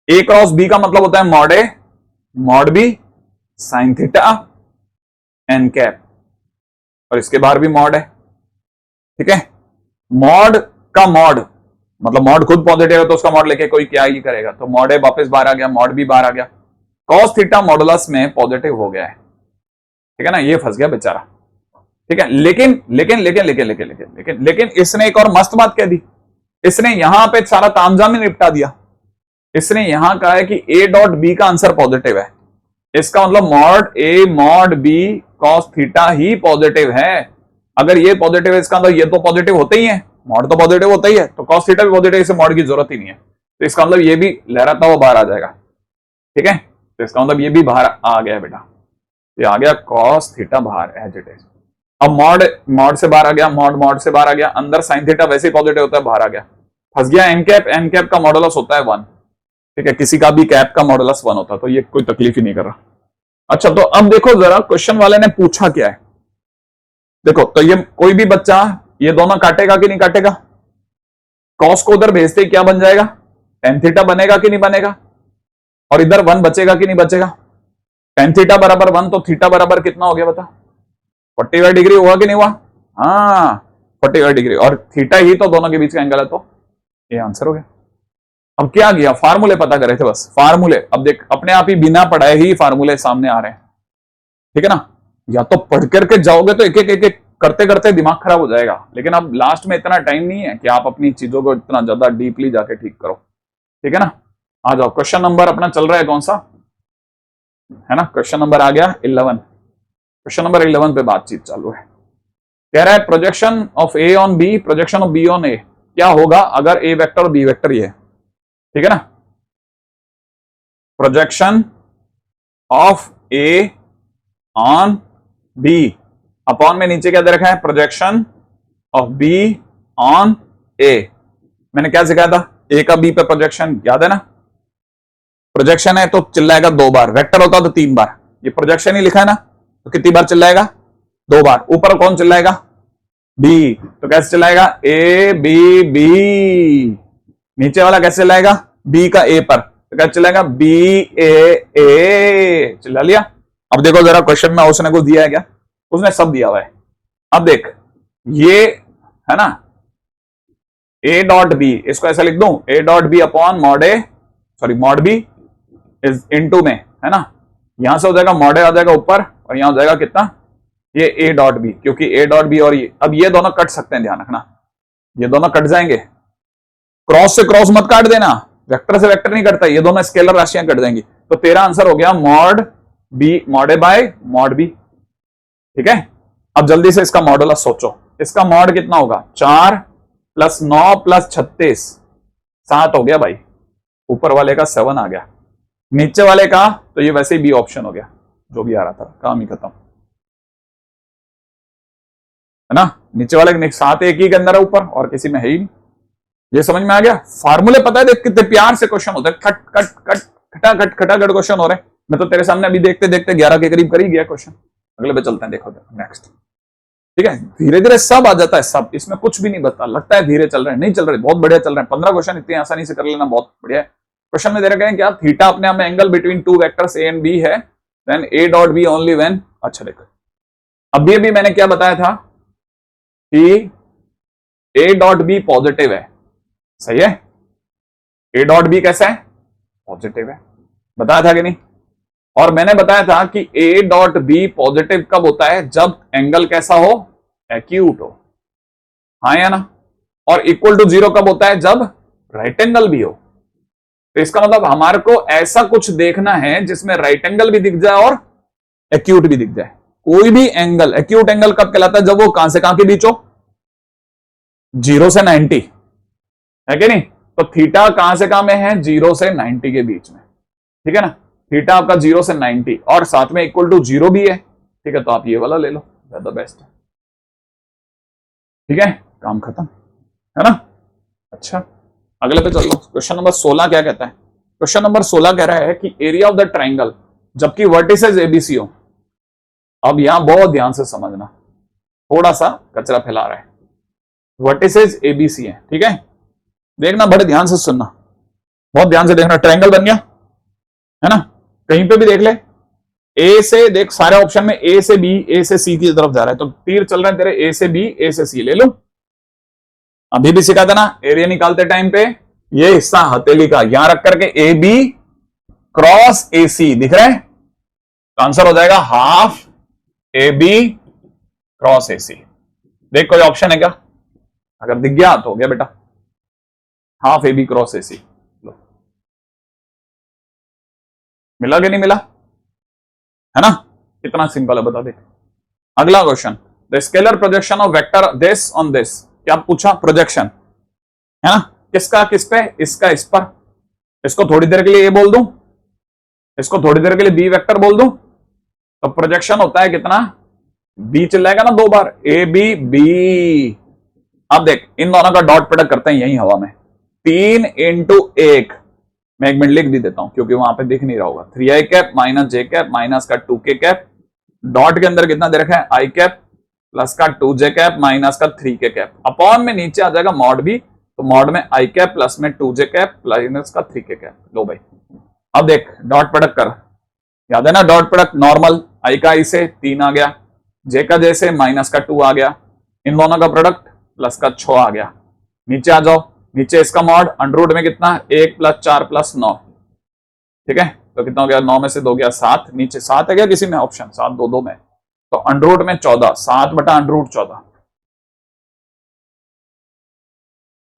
ए क्रॉस बी का मतलब होता है मॉड ए mod B sine theta N cap, और इसके बाहर भी मॉड है। ठीक है, मॉड का मॉड मतलब मॉड खुद पॉजिटिव है तो उसका मॉड लेके कोई क्या ही करेगा, तो मॉड ए वापस बाहर आ गया, मॉड भी बाहर आ गया। कॉस थीटा मॉडुलस में पॉजिटिव हो गया है। ठीक है ना, ये फंस गया बेचारा। ठीक है, लेकिन लेकिन लेकिन लेकिन लेकिन लेकिन लेकिन लेकिन इसने एक और मस्त बात कह दी। इसने यहां पे सारा तामझाम ही निपटा दिया। इसने यहां कहा है कि ए डॉट बी का आंसर पॉजिटिव है, इसका मतलब मॉड ए मॉड बी कॉस थीटा ही पॉजिटिव है। अगर ये पॉजिटिव है इसका मतलब ये तो पॉजिटिव होते ही है, मॉड तो पॉजिटिव होता ही है, तो कॉस थीटा भी पॉजिटिव, इसे मॉड की जरूरत ही नहीं है। तो इसका मतलब ये भी लहराता हुआ बाहर आ जाएगा। ठीक है, तो इसका मतलब ये भी बाहर आ गया बेटा, ये आ गया कॉस थीटा बाहर एज इट इज। अब मॉड मॉड से बाहर आ गया, मॉड मॉड से बाहर आ गया, अंदर साइन थीटा वैसे ही पॉजिटिव होता है, बाहर आ गया, फंस गया। एन कैप का मॉडुलस होता है 1। ठीक है, किसी का भी कैप का मॉडुलस 1 होता है, तो ये कोई तकलीफ ही नहीं कर रहा। अच्छा, तो अब देखो जरा क्वेश्चन वाले ने पूछा क्या है। देखो, तो ये कोई भी बच्चा ये दोनों काटेगा कि नहीं काटेगा? कॉस को उधर भेजते ही क्या बन जाएगा? टेन थीटा बनेगा कि नहीं बनेगा? और इधर 1 बचेगा कि नहीं बचेगा? टेन थीटा बराबर 1, तो थीटा बराबर कितना हो गया बता? 45 डिग्री हुआ कि नहीं हुआ? हाँ 45 डिग्री, और थीटा ही तो दोनों के बीच का एंगल है, तो ये आंसर हो गया। अब क्या किया? फार्मूले पता करे थे बस, फार्मूले। अब देख अपने आप ही बिना पढ़ाए ही फार्मूले सामने आ रहे हैं, ठीक है ना? या तो पढ़ करके जाओगे तो एक एक करते करते दिमाग खराब हो जाएगा, लेकिन अब लास्ट में इतना टाइम नहीं है कि आप अपनी चीजों को इतना ज्यादा डीपली जाके ठीक करो, ठीक है ना? आ जाओ, क्वेश्चन नंबर अपना चल रहा है कौन सा है ना? क्वेश्चन नंबर आ गया 11। क्वेश्चन नंबर 11 पे बातचीत चालू है। कह रहा है projection of A on B, projection of B on A क्या होगा अगर ए वेक्टर और बी वेक्टर ये है, ठीक है ना? Projection of A on B, upon में नीचे क्या दे रखा है? Projection of B on A. मैंने क्या सिखाया था? ए का बी पे प्रोजेक्शन याद है ना? प्रोजेक्शन है तो चिल्लाएगा 2 बार, वेक्टर होता तो 3 बार। ये प्रोजेक्शन ही लिखा है ना, तो कितनी बार चिल्लाएगा? 2 बार। ऊपर कौन चिल्लाएगा? बी, तो कैसे चिल्लाएगा? A B B. नीचे वाला कैसे चिल्लाएगा? बी का ए पर, तो कैसे चिल्लाएगा? बी ए ए। चिल्ला लिया? अब देखो जरा क्वेश्चन में उसने कुछ दिया है क्या? उसने सब दिया हुआ है। अब देख ये है ना, ए डॉट बी, इसको ऐसा लिख दूं, a dot b upon mod a, sorry mod B is into में, है ना? यहां से हो जाएगा मॉड ए आ जाएगा ऊपर, और यहां हो जाएगा कितना? ये ए डॉट बी, क्योंकि ए डॉट बी और ये, अब ये दोनों कट सकते हैं, ध्यान रखना ये दोनों कट जाएंगे। क्रॉस से क्रॉस मत काट देना, वेक्टर से वेक्टर नहीं कटता, ये दोनों स्केलर राशियां कट जाएंगी। तो तेरा आंसर हो गया mod B, mod a by mod b, ठीक है? अब जल्दी से इसका मॉडुलस सोचो, इसका मॉड कितना होगा? 4 + 9 + 36, 7 हो गया भाई। ऊपर वाले का 7 आ गया, नीचे वाले का तो ये वैसे ही बी ऑप्शन हो गया, जो भी आ रहा था काम ही खत्म, है ना? नीचे वाले के 7 एक ही के अंदर है, ऊपर और किसी में है ही नहीं। ये समझ में आ गया? फार्मूले पता है, देख कितने प्यार से क्वेश्चन होते हैं, खट खट खट खटाखट खटाखट क्वेश्चन हो रहे हैं। मैं तो तेरे सामने अभी देखते देखते 11 के करीब कर ही गया क्वेश्चन। अगले पे चलते हैं, देखो नेक्स्ट, ठीक है? धीरे धीरे सब आ जाता है, सब, इसमें कुछ भी नहीं बता, लगता है धीरे चल रहे हैं, नहीं चल रहे, बहुत बढ़िया चल रहे हैं। 15 क्वेश्चन इतनी आसानी से कर लेना बहुत बढ़िया है। क्वेश्चन में दे रखे हैं क्या? थीटा अपने आप में angle between 2 vectors A and B है, then A dot B only when, अच्छा देखो अभी अभी मैंने क्या बताया था कि ए डॉट बी पॉजिटिव है, सही है? ए डॉट बी कैसा है? पॉजिटिव है, बताया था कि नहीं? और मैंने बताया था कि ए डॉट बी पॉजिटिव कब होता है? जब एंगल कैसा हो? एक्यूट हो, हाँ या ना? और इक्वल टू 0 कब होता है? जब राइट एंगल भी हो। तो इसका मतलब हमारे को ऐसा कुछ देखना है जिसमें राइट एंगल भी दिख जाए और एक्यूट भी दिख जाए। कोई भी एंगल एक्यूट एंगल कब कहलाता है? जब वो कहां से कहां के बीच हो? 0 से 90, है कि नहीं? तो थीटा कहां से कहां में है? 0 से 90 के बीच में, ठीक है ना? थीटा आपका 0 से 90 और साथ में इक्वल टू 0 भी है, ठीक है? तो आप ये वाला ले लो, ज्यादा बेस्ट है, ठीक है? काम खत्म, है ना? अच्छा अगले पे चलो। क्वेश्चन नंबर 16 क्या कहता है? क्वेश्चन नंबर 16 कह रहा है कि एरिया ऑफ द ट्राइंगल, जबकि वर्टिसेस एबीसी हो। अब यहां बहुत ध्यान से समझना, थोड़ा सा कचरा फैला रहा है। वर्टिसेस एबीसी है, ठीक है? देखना, बड़े ध्यान से सुनना, बहुत ध्यान से देखना। ट्राइंगल बन गया, है ना? कहीं पे भी देख ले, ए से देख, सारे ऑप्शन में ए से बी, ए से सी की तरफ जा रहा है, तो तीर चल रहे हैं तेरे ए से बी, ए से सी, ले लो। अभी भी सिखा था ना, एरिया निकालते टाइम पे ये हिस्सा हथेली का यहां रख करके ए बी क्रॉस ए सी दिख रहा है, तो आंसर हो जाएगा half A B cross A C. देख कोई ऑप्शन है क्या? अगर दिख गया तो हो गया बेटा, half A B cross A C. लो, मिला कि नहीं मिला? है ना? कितना सिंपल है, बता दे। अगला question, the scalar projection of vector this on this. क्या पूछा? प्रोजेक्शन, है ना? किसका किस पे? इसका इस पर। इसको थोड़ी देर के लिए ए बोल दूं, इसको थोड़ी देर के लिए बी वेक्टर बोल दूं, तो प्रोजेक्शन होता है कितना? बी चिल्लाएगा ना 2 बार, ए बी बी। अब देख इन दोनों का डॉट प्रोडक्ट करते हैं यही हवा में, 3 × 1। मैं 1 मिनट लिख भी देता हूं क्योंकि वहां पे दिख नहीं रहा होगा। 3i cap minus J cap minus का 2k कैप, डॉट के अंदर कितना दे रखा है? i कैप प्लस का 2j कैप माइनस का 3k कैप, अपॉन में नीचे आ जाएगा मॉड बी, तो मॉड में i कैप प्लस में 2j कैप माइनस का 3k कैप। लो भाई अब देख डॉट प्रोडक्ट कर, याद है ना डॉट प्रोडक्ट नॉर्मल, i का i से 3 आ गया, j का j से माइनस का 2 आ गया, इन दोनों का प्रोडक्ट प्लस का 6 आ गया। नीचे आ जाओ, नीचे इसका मॉड अंडररूट में कितना 1 + 4 + 9, ठीक है, तो कितना हो गया 9 में से 2 गया 7, नीचे 7 है क्या किसी में ऑप्शन, 7 2 में, तो अंडररूट में 14, 7 बटा अंडररूट 14,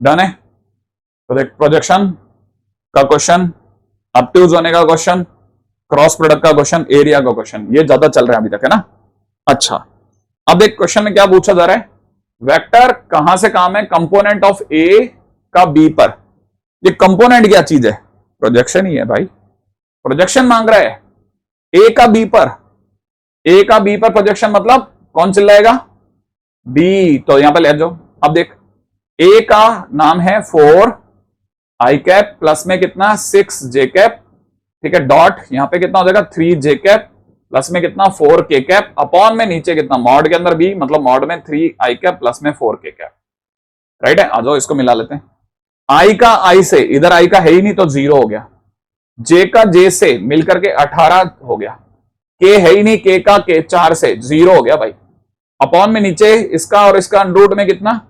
डन है। तो देख प्रोजेक्शन का क्वेश्चन, ऑब्ट्यूज होने का क्वेश्चन, क्रॉस प्रोडक्ट का क्वेश्चन, एरिया का क्वेश्चन, ये ज्यादा चल रहा है अभी तक, है ना। अच्छा अब एक क्वेश्चन में क्या पूछा जा रहा है, वेक्टर कहां से काम है, कंपोनेंट ऑफ ए का बी पर। ये कंपोनेंट क्या चीज है, प्रोजेक्शन ही है भाई, प्रोजेक्शन मांग रहा है ए का बी पर, ए का बी पर प्रोजेक्शन मतलब कौन चिल्लाएगा, बी, तो यहां पर ले जाओ। अब देख ए का नाम है 4 i कैप प्लस में कितना 6 j कैप, ठीक है, डॉट यहां पे कितना हो जाएगा 3 j कैप प्लस में कितना 4 k कैप, अपॉन में नीचे कितना मॉड के अंदर बी, मतलब मॉड में 3 i कैप प्लस में 4 k कैप, राइट है। आ जाओ इसको मिला लेते हैं, i का i से, इधर i का है ही नहीं तो 0 हो गया, j का j से मिलकर के 18 हो गया, k है ही नहीं, k का k 4 से 0 हो गया भाई, अपॉन में नीचे इसका और इसका अंडररूट में कितना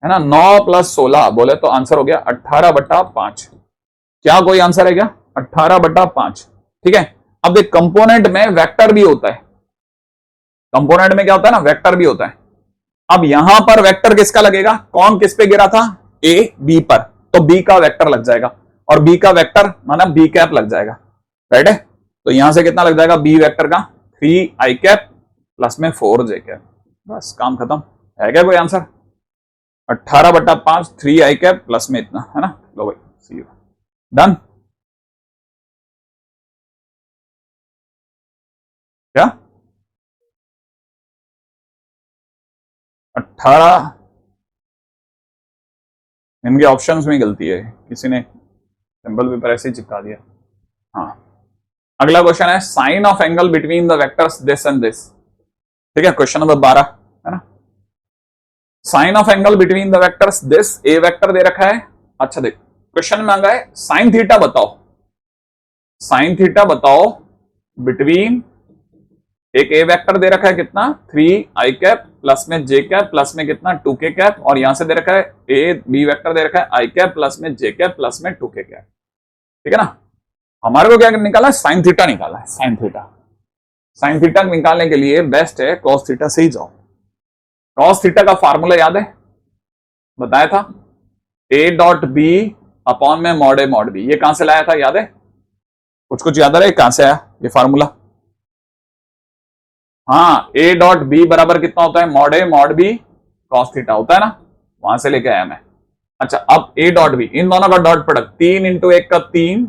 है ना 9 + 16, बोले तो आंसर हो गया 18/5। क्या कोई आंसर है क्या, 18/5, ठीक है। अब देख कंपोनेंट में वेक्टर भी होता है, कंपोनेंट में क्या होता है ना वेक्टर भी होता है। अब यहां पर वेक्टर किसका लगेगा, कौन किस पे गिरा था, ए बी पर, तो बी का वेक्टर लग जाएगा, और बी का वेक्टर माना बी कैप लग जाएगा, राइट है। तो यहां से कितना लग जाएगा बी वेक्टर का 3 i कैप प्लस में 4 j कैप, बस काम खत्म। है क्या कोई आंसर, 18/5 3 i कैप प्लस में इतना, है ना। लो भाई सी यू, डन। क्या 18, इनके ऑप्शंस में गलती है, किसी ने सिंपल पेपर ऐसे ही चिपका दिया। हाँ अगला क्वेश्चन है sine of angle between the vectors this and this, ठीक है, क्वेश्चन नंबर 12, है ना। Sine of angle between the vectors this, A vector दे रखा है, अच्छा देख क्वेश्चन मांगा है साइन थीटा बताओ, साइन थीटा बताओ बिटवीन, एक ए वेक्टर दे रखा है कितना 3 i कैप प्लस में j कैप प्लस में कितना 2k कैप, और यहां से दे रखा है ए बी वेक्टर दे रखा है i कैप प्लस में j कैप प्लस में 2k कैप, ठीक है ना। हमारे को क्या निकाला है, साइन थीटा निकाला है, साइन थीटा। साइन थीटा निकालने के लिए बेस्ट है कॉस थीटा से ही जाओ। कॉस थीटा का फार्मूला याद है, बताया था, ए डॉट बी अपॉन में मॉड ए मॉड बी, ये कहां से लाया था याद है, कुछ कुछ याद है कहां से आया ये फार्मूला, हाँ ए डॉट बी बराबर कितना होता है मॉड ए मॉड बी कॉस थीटा होता है ना, वहां से लेके आया मैं। अच्छा अब ए डॉट बी, इन दोनों का डॉट प्रोडक्ट 3 × 1 का 3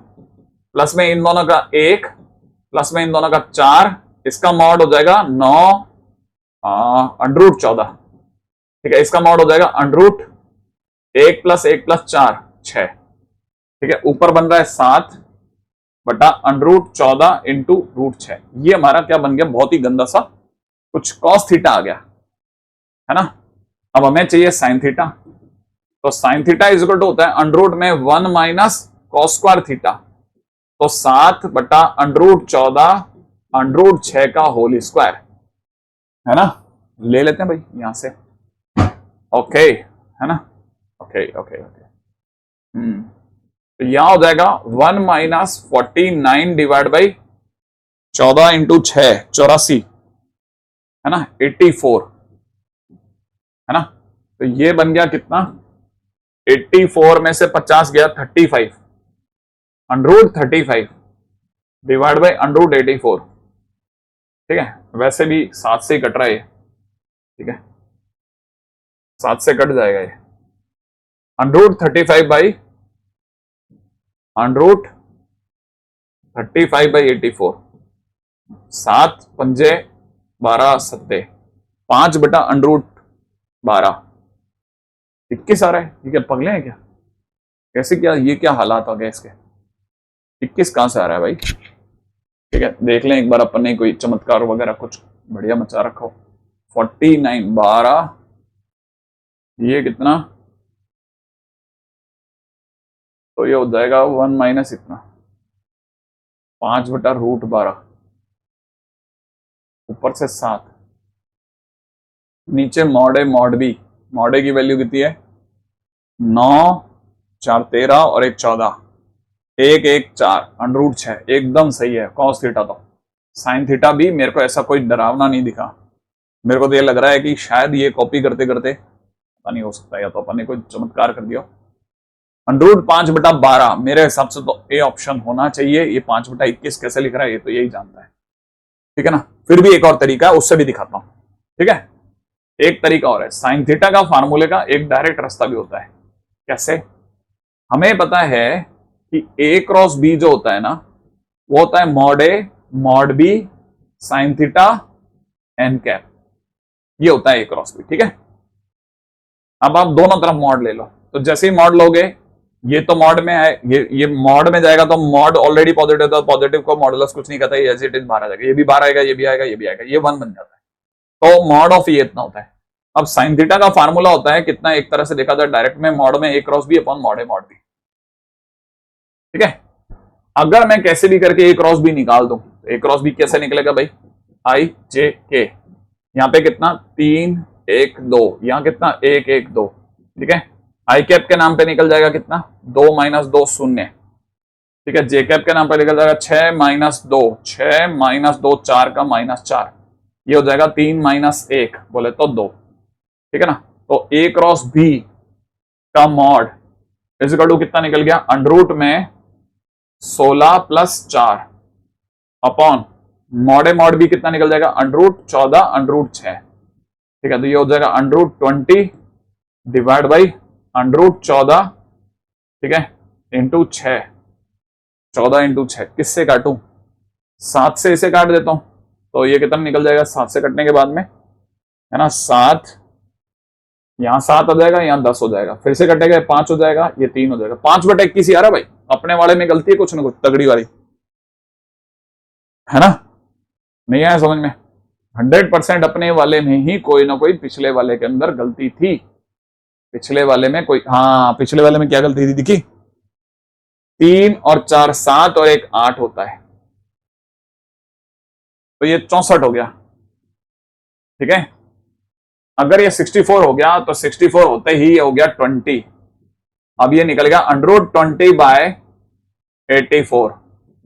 प्लस में इन दोनों का 1 प्लस में इन दोनों का 4, इसका मॉड हो जाएगा 9 अंडररूट 14, ठीक है, इसका मॉड हो जाएगा अंडररूट 1 + 1 + 4 6, ठीक है, ऊपर बन रहा है 7 बटा अंडररूट 14 × √6, ये हमारा क्या बन गया बहुत ही गंदा सा कुछ कॉस थीटा आ गया, है ना। अब हमें चाहिए साइन थीटा, तो sine theta is equal to होता है अंडररूट में 1 - cos स्क्वायर थीटा, तो 7 बटा अंडररूट 14 अंडररूट 6 का होल स्क्वायर, है ना। ले लेते हैं भाई यहां से, ओके, है ना, ओके ओके ओके, तो यहां हो जाएगा 1 - 49 डिवाइड बाई 14 × 6 84, है ना, 84, है ना। तो ये बन गया कितना 84 में से 50 गया 35, अंडररूट 35 डिवाइड बाई अंडररूट 84, ठीक है, वैसे भी 7 से ही कट रहा है ये, ठीक है, 7 से कट जाएगा ये, अंडररूट 35 बाई अंडररूट 35 बाई 84, 7 पंजे 12 सत्ते 5 बटा अंडररूट 12, 21 आ रहा है, ये क्या पगले हैं क्या, कैसे क्या ये क्या हालात हो गए इसके, 21 कहां से आ रहा है भाई, ठीक है, देख लें एक बार अपन ने कोई चमत्कार वगैरह कुछ बढ़िया मचा रखा हो। 49 12, ये कितना, तो ये हो जाएगा 1 माइनस इतना 5/√12, ऊपर से 7, नीचे मॉड ए मॉड बी। मॉड ए की वैल्यू कितनी है 9, 4 13 और 1 14, 1 1 4 √6, एकदम सही है कॉस थीटा। तो साइन थीटा भी मेरे को ऐसा कोई डरावना नहीं दिखा, मेरे को तो ये लग रहा है कि शायद ये कॉपी करते करते पता नहीं हो सकता, या तो अपन ने कोई चमत्कार कर दिया। √5/12 मेरे हिसाब से तो ए ऑप्शन होना चाहिए। ये 5/21 कैसे लिख रहा है ये तो यही जानता है, ठीक है ना। फिर भी एक और तरीका है, उससे भी दिखाता हूं, ठीक है। एक तरीका और है, साइन थीटा का फार्मूले का एक डायरेक्ट रास्ता भी होता है। कैसे, हमें पता है कि ए क्रॉस बी जो होता है ना, वो होता है मॉड ए mod B sine theta N cap, ये होता है ए क्रॉस बी, ठीक है। अब आप दोनों तरफ मॉड ले लो, तो जैसे ही मॉड लोगे, ये तो मॉड में है, ये मॉड में जाएगा तो मॉड ऑलरेडी पॉजिटिव था, पॉजिटिव को मॉडुलस कुछ नहीं कहता, ये एज इट इज बाहर आ जाएगा, ये भी बाहर आएगा, ये भी आएगा, ये भी आएगा, ये 1 बन जाता है। तो मॉड ऑफ ये इतना होता है। अब साइन थीटा का फार्मूला होता है कितना, एक तरह से देखा जाए डायरेक्ट में मॉड में ए क्रॉस बी अपॉन मॉड ए मॉड बी, ठीक है। अगर मैं कैसे भी करके ए क्रॉस बी निकाल दूं, ए क्रॉस बी कैसे निकलेगा भाई, आई जे के, यहां पे कितना 3 1 2, यहां कितना 1 1 2, ठीक है। आई कैप के नाम पे निकल जाएगा कितना 2 - 2 0, ठीक है। जे कैप के नाम पे निकल जाएगा 6 - 2 6 - 2 4 का -4, ये हो जाएगा 3 - 1 बोले तो 2, ठीक है ना। तो ए क्रॉस बी का मॉड इज इक्वल टू कितना निकल गया, अंडरूट में 16 + 4 अपॉन मॉड ए मॉड बी कितना निकल जाएगा, अंडरूट 14 अंडरूट 6, ठीक है। तो ये हो जाएगा अंडरूट 20 डिवाइड बाई अंडरूट 14, ठीक है, इंटू 6, 14 इंटू 6, किससे काटूं 7 से, इसे काट देता हूं, तो ये कितना निकल जाएगा 7 से कटने के बाद में, है ना, 7, यहां 7 आ जाएगा, यहां 10 हो जाएगा, फिर से कटेगा 5 हो जाएगा, ये 3 हो जाएगा। 5/21 ही आ रहा भाई, अपने वाले में गलती है कुछ ना कुछ तगड़ी वाली, है ना, नहीं आया समझ में। 100% अपने वाले में ही कोई ना कोई पिछले वाले के अंदर गलती थी, पिछले वाले में कोई, हाँ पिछले वाले में क्या गलती थी दिखी, 3 और 4 7 और 1 8 होता है, तो ये 64 हो गया, ठीक है। अगर ये 64 हो गया तो 64 होते ही हो गया 20, अब ये निकल गया अंडरूट 20/84,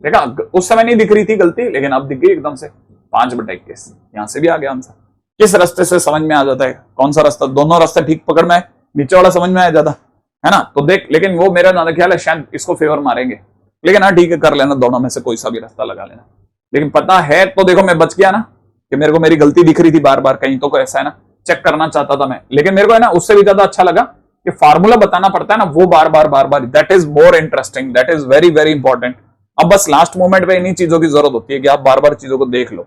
देखा उस समय नहीं दिख रही थी गलती, लेकिन अब दिख गई एकदम से 5/21, यहां से भी आ गया आंसर। किस रास्ते से समझ में आ जाता है, कौन सा रास्ता, दोनों रास्ते ठीक पकड़ में है, नीचे वाला समझ में आ जाता है ना। तो देख, लेकिन वो मेरा ज्यादा ख्याल है शायद इसको फेवर मारेंगे, लेकिन हाँ ठीक है कर लेना, दोनों में से कोई सा भी रास्ता लगा लेना। लेकिन पता है तो देखो मैं बच गया ना, कि मेरे को मेरी गलती दिख रही थी बार बार, कहीं तो कोई ऐसा है ना, चेक करना चाहता था मैं, लेकिन मेरे को है ना उससे भी ज्यादा अच्छा लगा कि फार्मूला बताना पड़ता है ना, वो बार बार, that is more interesting, that is very very important. अब बस लास्ट मोमेंट पे इन्हीं चीजों की जरूरत होती है कि आप बार बार चीजों को देख लो।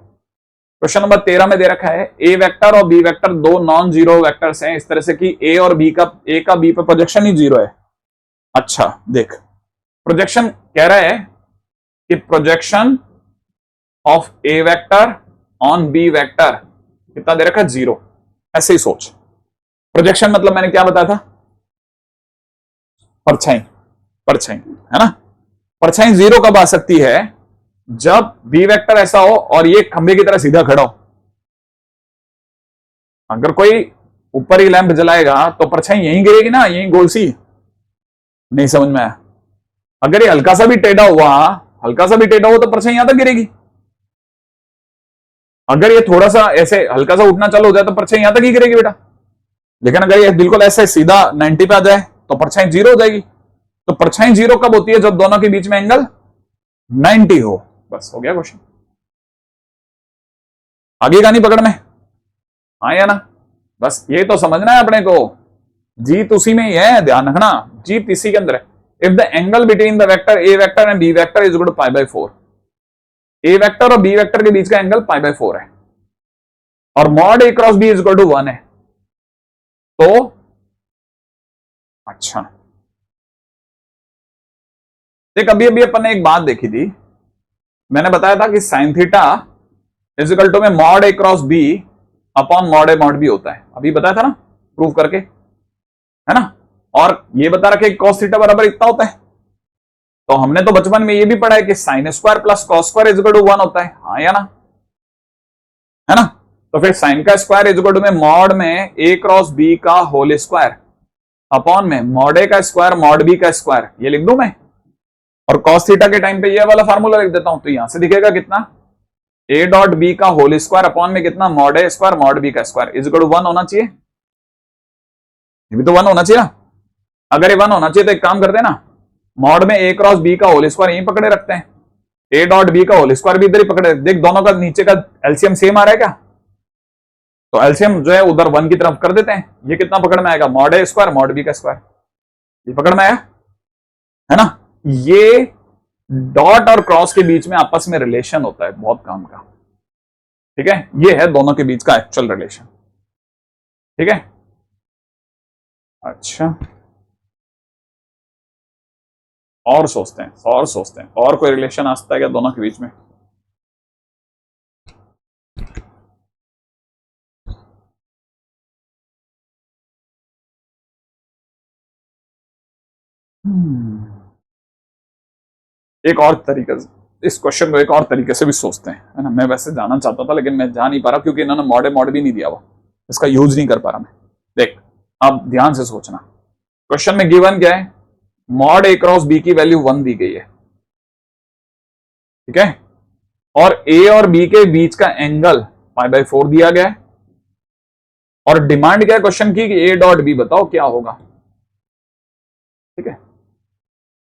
क्वेश्चन नंबर 13 में दे रखा है ए वेक्टर और बी वेक्टर दो नॉन जीरो वेक्टर्स हैं, इस तरह से कि ए और बी का, ए का बी पे प्रोजेक्शन ही जीरो है। अच्छा देख, प्रोजेक्शन कह रहा है कि projection of A vector on B vector कितना दे रखा है, 0। ऐसे ही सोच, प्रोजेक्शन मतलब मैंने क्या बताया था, परछाई, परछाई है ना। परछाई 0 कब आ सकती है, जब बी वेक्टर ऐसा हो और ये खंबे की तरह सीधा खड़ा हो। अगर कोई ऊपर ही लैंप जलाएगा तो परछाई यहीं गिरेगी ना, यहीं गोल सी, नहीं समझ में आया। अगर ये हल्का सा भी टेढ़ा हुआ, हल्का सा भी टेढ़ा हो तो परछाई यहां तक गिरेगी। अगर ये थोड़ा सा ऐसे हल्का सा उठना चालू हो जाए तो परछाई यहां तक ही गिरेगी बेटा। लेकिन अगर ये बिल्कुल ऐसे सीधा 90 पे आ जाए तो परछाई 0 हो जाएगी। तो परछाई 0 कब होती है, जब दोनों के बीच में एंगल 90 हो। बस हो गया क्वेश्चन, आगे का नहीं पकड़ में, हाँ या ना। बस ये तो समझना है अपने को, जीत उसी में ही है, ध्यान रखना, जीत इसी के अंदर है। If the angle between the vector A vector and B vector is equal to π/4, A vector और बी वेक्टर के बीच का एंगल π/4 है, और mod A cross B is equal to 1 है। तो अच्छा देख, अभी अभी अपन ने एक बात देखी थी, मैंने बताया था कि sine theta is equal to में मॉड ए क्रॉस बी अपॉन मॉड ए मॉड बी होता है, अभी बताया था ना प्रूव करके, है ना। और ये बता रखा है कॉस थीटा बराबर इतना होता है, तो हमने तो बचपन में ये भी पढ़ा है कि sine square plus cos square is equal to 1 होता है, हाँ या ना, है ना। तो फिर साइन का स्क्वायर इज इक्वल टू में मॉड में ए क्रॉस बी का होल स्क्वायर अपॉन में मॉड ए का स्क्वायर मॉड बी का स्क्वायर, ये लिख दूं मैं। और कॉस थीटा के टाइम पे ये वाला फार्मूला लिख देता हूं, तो यहां से दिखेगा कितना, ए डॉट बी का होल स्क्वायर अपॉन में कितना mod a square mod B का स्क्वायर इज इक्वल टू 1 होना चाहिए, ये भी तो 1 होना चाहिए ना। अगर ये 1 होना चाहिए तो एक काम करते हैं ना, मॉड में ए क्रॉस बी का होल स्क्वायर यहीं पकड़े रखते हैं, ए डॉट बी का होल स्क्वायर भी इधर ही पकड़े, देख दोनों का नीचे का एलसीएम सेम आ रहा है क्या, तो एलसीएम जो है उधर 1 की तरफ कर देते हैं, ये कितना पकड़ में आएगा, mod a square mod B का स्क्वायर, ये पकड़ में आया, है ना। ये डॉट और क्रॉस के बीच में आपस में रिलेशन होता है बहुत काम का, ठीक है, ये है दोनों के बीच का एक्चुअल रिलेशन, ठीक है। अच्छा और सोचते हैं और कोई रिलेशन आ सकता है क्या दोनों के बीच में, एक और तरीके से इस क्वेश्चन को एक और तरीके से भी सोचते हैं, है ना। मैं वैसे जाना चाहता था लेकिन मैं जा नहीं पा रहा क्योंकि इन्होंने मॉड भी नहीं दिया हुआ, इसका यूज नहीं कर पा रहा मैं। देख अब ध्यान से सोचना, क्वेश्चन में गिवन क्या है, मॉड ए क्रॉस बी की वैल्यू 1 दी गई है, ठीक है, और ए और बी के बीच का एंगल π/4 दिया गया है, और डिमांड क्या है क्वेश्चन की कि ए डॉट बी बताओ क्या होगा, ठीक है।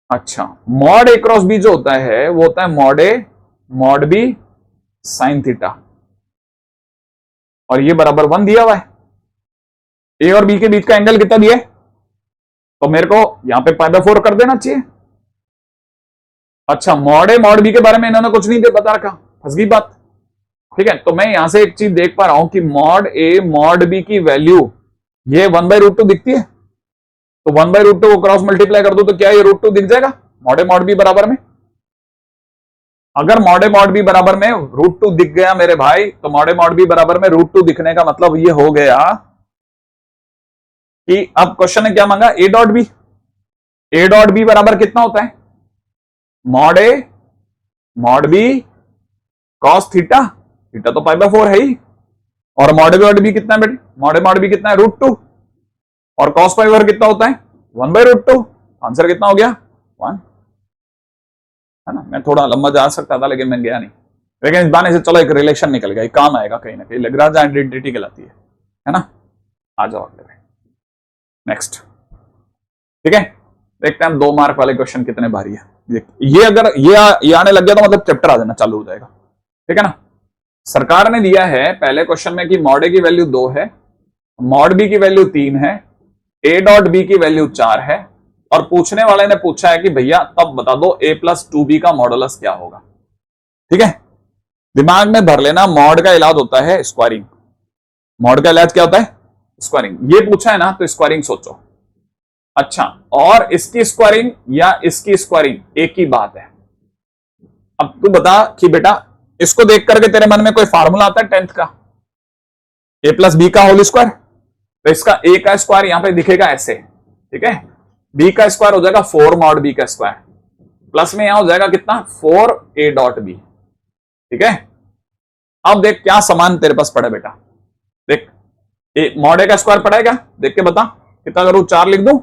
अच्छा मॉड ए क्रॉस बी जो होता है वो होता है मॉड ए मॉड बी साइन थीटा, और ये बराबर 1 दिया हुआ है, ए और बी के बीच का एंगल कितना दिया है, तो मेरे को यहां पे π/4 कर देना चाहिए। अच्छा मॉड ए मॉड बी के बारे में इन्होंने कुछ नहीं बता रखा, फंस गई बात, ठीक है। तो मैं यहां से एक चीज देख पा रहा हूं कि मॉड ए मॉड बी की वैल्यू ये 1/√2 दिखती है, तो 1/√2 को क्रॉस मल्टीप्लाई कर दो तो क्या ये √2 दिख जाएगा मॉड ए मॉड बी बराबर में। अगर मॉड ए मॉड बी बराबर में √2 दिख गया मेरे भाई, तो मॉड ए मॉड बी बराबर में √2 दिखने का मतलब ये हो गया कि अब क्वेश्चन ने क्या मांगा, ए डॉट बी बराबर कितना होता है, मॉड ए mod B cos theta, theta तो π/4 है ही, और मॉड बी कितना है बेटे, मॉड ए मॉड बी कितना है √2, और कॉस π/4 कितना होता है 1/√2, आंसर कितना हो गया 1, है ना। मैं थोड़ा लंबा जा सकता था लेकिन मैं गया नहीं, लेकिन इस बहाने से चलो एक रिलेशन निकल गया, काम आएगा कहीं ना कहीं, लैग्रांज आइडेंटिटी कहलाती है ना। आ जाओ अगले नेक्स्ट, ठीक है। देखते हैं 2 मार्क वाले क्वेश्चन कितने भारी है, ये अगर ये आने लग गया तो मतलब चैप्टर आ जाना चालू हो जाएगा, ठीक है ना। सरकार ने दिया है पहले क्वेश्चन में कि मॉड ए की वैल्यू 2 है, मॉड बी की वैल्यू 3 है, ए डॉट बी की वैल्यू 4 है, और पूछने वाले ने पूछा है कि भैया तब बता दो a + 2b का मॉडुलस क्या होगा, ठीक है। दिमाग में भर लेना, मॉड का इलाज होता है स्क्वायरिंग, मॉड का इलाज क्या होता है स्क्वायरिंग, ये पूछा है ना तो स्क्वायरिंग सोचो। अच्छा और इसकी स्क्वायरिंग या इसकी स्क्वायरिंग एक ही बात है। अब तू बता कि बेटा इसको देख करके तेरे मन में कोई फार्मूला आता है 10th का, a + b का होल स्क्वायर, तो इसका a का स्क्वायर यहां पे दिखेगा ऐसे, ठीक है, b का स्क्वायर हो जाएगा 4 मॉड b का स्क्वायर, प्लस में यहां हो जाएगा कितना 4 a डॉट b, ठीक है। अब देख क्या समान तेरे पास पड़ा बेटा, देख मॉड ए का स्क्वायर पड़ा है क्या, देख के बता कितना करूं, 4 लिख दूं,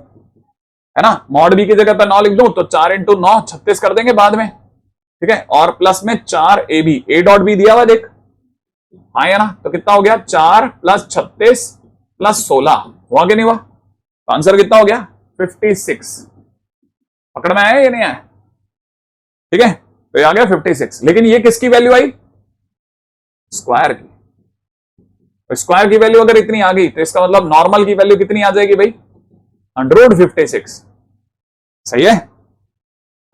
है ना, मॉड बी की जगह पर 9 लिख दूं तो 4 × 9 36 कर देंगे बाद में, ठीक है, और प्लस में 4 a डॉट बी दिया हुआ देख, हाँ या ना, तो कितना हो गया 4 + 36 + 16 हुआ कि नहीं हुआ, तो आंसर कितना हो गया 56, पकड़ में आया या नहीं आया, ठीक है, तो ये आ गया 56। लेकिन ये किसकी वैल्यू आई, स्क्वायर की, तो स्क्वायर की वैल्यू अगर इतनी आ गई तो इसका मतलब नॉर्मल की वैल्यू कितनी आ जाएगी भाई, √56, सही है।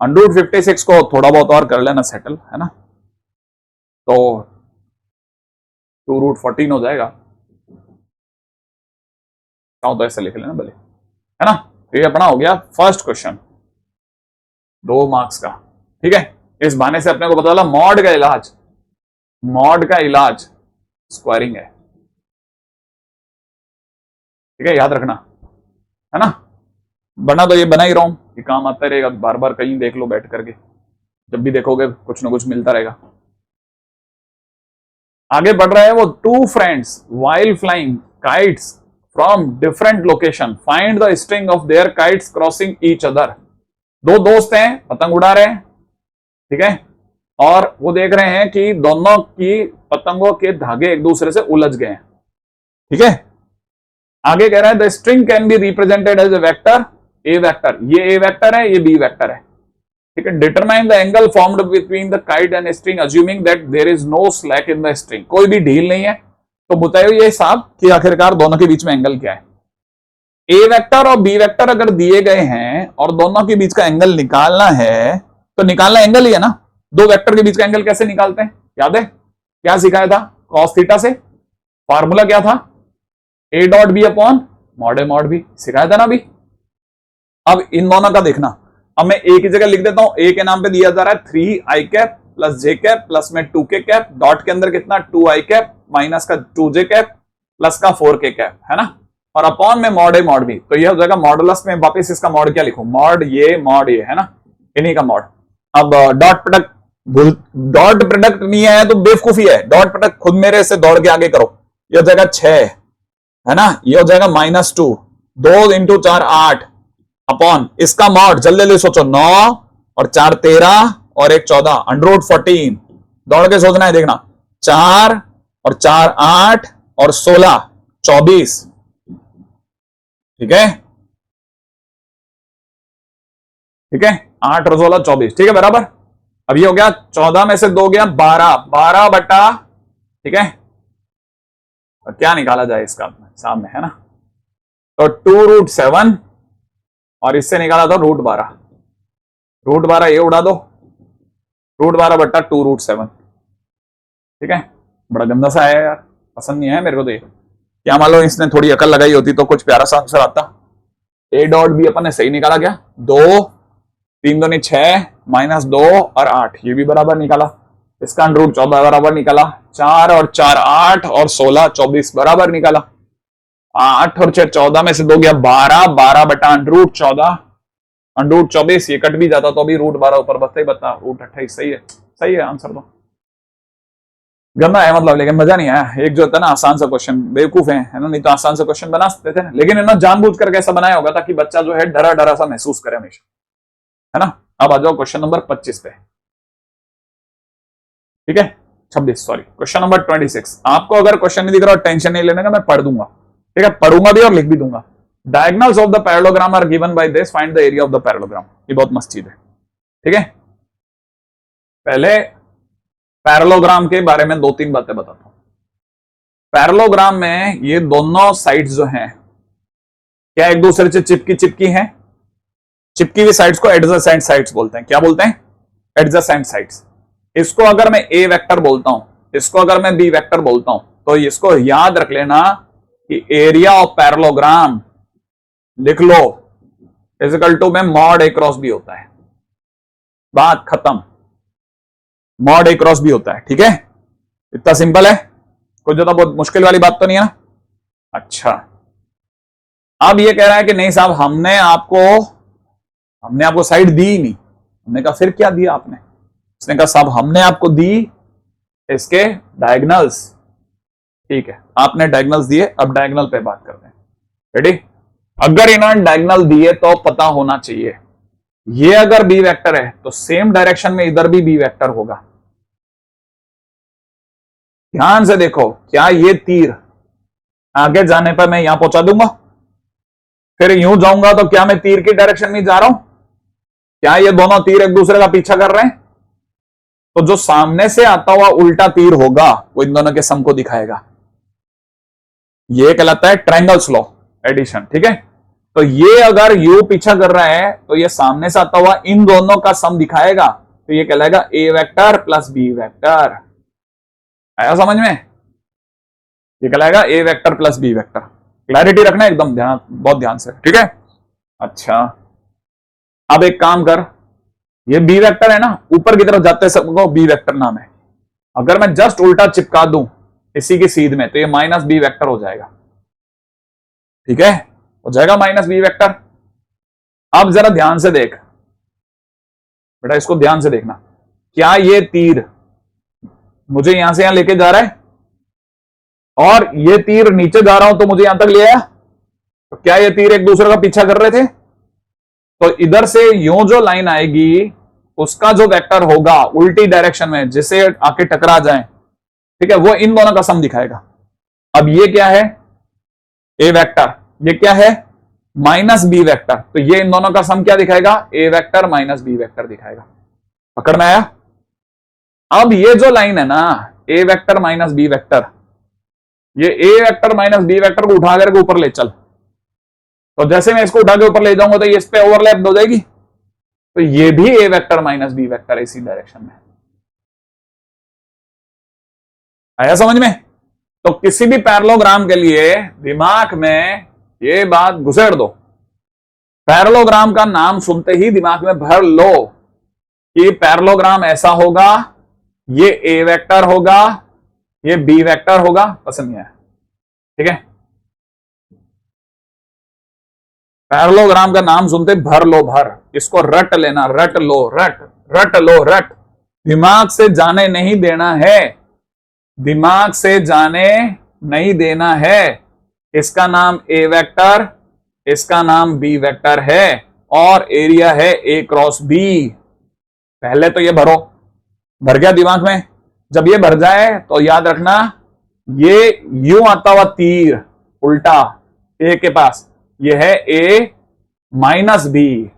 √56 को थोड़ा बहुत और कर लेना सेटल, है ना, तो 2√14 हो जाएगा, तो ऐसे लिख लेना भले, है ना। तो ये अपना हो गया फर्स्ट क्वेश्चन 2 मार्क्स का, ठीक है। इस बहाने से अपने को पता चला मॉड का इलाज स्क्वायरिंग है। ठीक है, याद रखना, है ना। बना तो ये बना ही रहा हूं, ये काम आता रहेगा, बार बार कहीं देख लो बैठ करके, जब भी देखोगे कुछ ना कुछ मिलता रहेगा। आगे बढ़ रहा है वो, two friends while flying kites from different location find the string of their kites crossing each other. दो दोस्त हैं, पतंग उड़ा रहे हैं, ठीक है, और वो देख रहे हैं कि दोनों की पतंगों के धागे एक दूसरे से उलझ गए हैं, ठीक है। आगे कह रहा है the string can be represented as a vector, A vector, ये ए वेक्टर है, ये बी वेक्टर है, ठीक है। Determine the angle formed between the kite and string assuming that there is no slack in the string, कोई भी ढील नहीं है, तो बताओ ये साहब कि आखिरकार दोनों के बीच में एंगल क्या है। ए वेक्टर और बी वेक्टर अगर दिए गए हैं और दोनों के बीच का एंगल निकालना है, तो निकालना एंगल ही है ना। दो वेक्टर के बीच का एंगल कैसे निकालते हैं, याद है क्या सिखाया था, कॉस थीटा से। फार्मूला क्या था, a dot b upon mod A mod b, सिखाया था ना अभी। अब इन दोनों का देखना, अब मैं ए की जगह लिख देता हूं, ए के नाम पे दिया जा रहा है 3i कैप प्लस जे कैप प्लस में 2k कैप, डॉट के अंदर कितना 2i कैप माइनस का 2j कैप प्लस का 4k कैप, है ना, और अपॉन में मॉड ए मॉड बी, तो ये हो जाएगा मॉडुलस में वापस इसका मॉड क्या लिखूं, मॉड ये है ना, इन्हीं का मॉड। अब डॉट प्रोडक्ट, डॉट प्रोडक्ट नहीं है तो बेवकूफी है, डॉट प्रोडक्ट खुद मेरे से दौड़ के आगे करो, ये हो जाएगा 6, है ना, ये हो जाएगा -2, 2 इंटू 4 8 अपॉन इसका मॉड, जल्दी जल्दी सोचो, 9 और 4 13 और 1 14 √14, दौड़ के सोचना है, देखना, 4 और 4 8 और 16 24, ठीक है, ठीक है, 8 और 16 24, ठीक है, बराबर। अब ये हो गया 14 में से 2 गया 12, 12 बटा, ठीक है, और क्या निकाला जाए इसका सामने, है ना, तो 2√7 और इससे निकाला था √12, √12 ये उड़ा दो, √12 बट्टा 2√7, ठीक है। बड़ा गंदा सा आया यार, पसंद नहीं है मेरे को तो ये, क्या मान लो इसने थोड़ी अकल लगाई होती तो कुछ प्यारा सा आंसर आता। ए डॉट बी अपन ने सही निकाला, क्या 2 3 2 6 -2 और 8, ये भी बराबर निकाला, इसका √14 बराबर निकाला, 4 और 4 8 और 16 24 बराबर निकाला, 8 और 6 14 में से 2 गया 12, 12 बटा √14, √24 ये कट भी जाता तो अभी √12 ऊपर बचता ही बचता, √28, सही है, सही है आंसर तो। गंदा है मतलब, लेकिन मजा नहीं आया। एक जो होता है ना आसान सा क्वेश्चन, बेवकूफ है ना, नहीं तो आसान सा क्वेश्चन बना सकते थे, लेकिन इन्होंने जानबूझ करके ऐसा बनाया होगा ताकि बच्चा जो है डरा डरा सा महसूस करे हमेशा, है ना। अब आ जाओ क्वेश्चन नंबर 25 पे, ठीक है, 26 सॉरी, क्वेश्चन नंबर 26। आपको अगर क्वेश्चन नहीं दिख रहा, टेंशन नहीं लेने का, मैं पढ़ दूंगा, ठीक है, पढ़ूंगा भी और लिख भी दूंगा। Diagonals of the parallelogram are given by this, find the area of the parallelogram, ये बहुत मस्त चीज है, ठीक है। पहले पैरेललोग्राम के बारे में 2-3 बातें बताता हूं। पैरेललोग्राम में ये दोनों साइड्स जो हैं क्या एक दूसरे से चिपकी हैं, चिपकी हुई साइड्स को एडजेसेंट साइड्स बोलते हैं, क्या बोलते हैं, एडजेसेंट साइड्स। इसको अगर मैं ए वेक्टर बोलता हूं, इसको अगर मैं बी वेक्टर बोलता हूं, तो इसको याद रख लेना कि एरिया ऑफ पैरेललोग्राम लिख लो इक्वल टू में मॉड ए क्रॉस बी होता है, बात खत्म, मॉड ए क्रॉस बी होता है, ठीक है, इतना सिंपल है, कोई ज्यादा बहुत मुश्किल वाली बात तो नहीं है ना। अच्छा, अब ये कह रहा है कि नहीं साहब हमने आपको साइड दी ही नहीं। हमने कहा फिर क्या दिया आपने, उसने कहा साहब हमने आपको दी इसके डायगोनल्स, ठीक है, आपने डायगोनल्स दिए, अब डायगोनल पे बात करते हैं, रेडी। अगर इन्होंने डायगोनल दिए तो पता होना चाहिए ये अगर बी वेक्टर है तो सेम डायरेक्शन में इधर भी बी वेक्टर होगा। ध्यान से देखो, क्या ये तीर आगे जाने पर मैं यहां पहुंचा दूंगा, फिर यूं जाऊंगा तो क्या मैं तीर की डायरेक्शन में जा रहा हूं, क्या ये दोनों तीर एक दूसरे का पीछा कर रहे हैं, तो जो सामने से आता हुआ उल्टा तीर होगा वो इन दोनों के सम को दिखाएगा, ये कहलाता है ट्रायंगल्स लॉ एडिशन, ठीक है। तो ये अगर यू पीछा कर रहा है तो ये सामने से आता हुआ इन दोनों का सम दिखाएगा, तो ये कहलाएगा A vector plus B vector, आया समझ में, ये कहलाएगा A vector plus B vector. Clarity रखना एकदम ध्यान, बहुत ध्यान से, ठीक है। अच्छा, अब एक काम कर, ये बी वेक्टर है ना, ऊपर की तरफ जाते सबको बी वेक्टर नाम है, अगर मैं जस्ट उल्टा चिपका दूं इसी की सीध में तो ये -b वेक्टर हो जाएगा, ठीक है, हो जाएगा माइनस बी वेक्टर। अब जरा ध्यान से देख बेटा, इसको ध्यान से देखना, क्या ये तीर मुझे यहां से यहां लेके जा रहा है और ये तीर नीचे जा रहा हूं तो मुझे यहां तक ले आया, तो क्या ये तीर एक दूसरे का पीछा कर रहे थे? तो इधर से यूं जो लाइन आएगी उसका जो वेक्टर होगा उल्टी डायरेक्शन में जिसे आके टकरा जाए, ठीक है, वो इन दोनों का सम दिखाएगा। अब ये क्या है? ए वेक्टर, ये क्या है? माइनस बी वेक्टर, तो ये इन दोनों का सम क्या दिखाएगा? ए वेक्टर माइनस बी वेक्टर दिखाएगा। पकड़ में आया? अब ये जो लाइन है ना, A vector minus B vector, ये ए वेक्टर माइनस बी वेक्टर को उठा करके ऊपर ले चल, तो जैसे मैं इसको उठा के ऊपर ले जाऊंगा तो ये इस पे ओवरलैप हो जाएगी, तो ये भी ए वेक्टर माइनस बी वेक्टर इसी डायरेक्शन में। आया समझ में? तो किसी भी पैरेललोग्राम के लिए दिमाग में ये बात घुसेड़ दो, पैरेललोग्राम का नाम सुनते ही दिमाग में भर लो कि पैरेललोग्राम ऐसा होगा, ये ए वेक्टर होगा, ये बी वेक्टर होगा। पसंद नहीं आया? ठीक है, पैरेललोग्राम का नाम सुनते भर लो, भर, इसको रट लेना, रट लो, रट लो, रट, दिमाग से जाने नहीं देना है, दिमाग से जाने नहीं देना है। इसका नाम ए वेक्टर, इसका नाम बी वेक्टर है और एरिया है ए क्रॉस बी। पहले तो ये भरो, भर गया दिमाग में? जब ये भर जाए तो याद रखना, ये यूं आता हुआ तीर उल्टा ए के पास, ये है ए माइनस बी,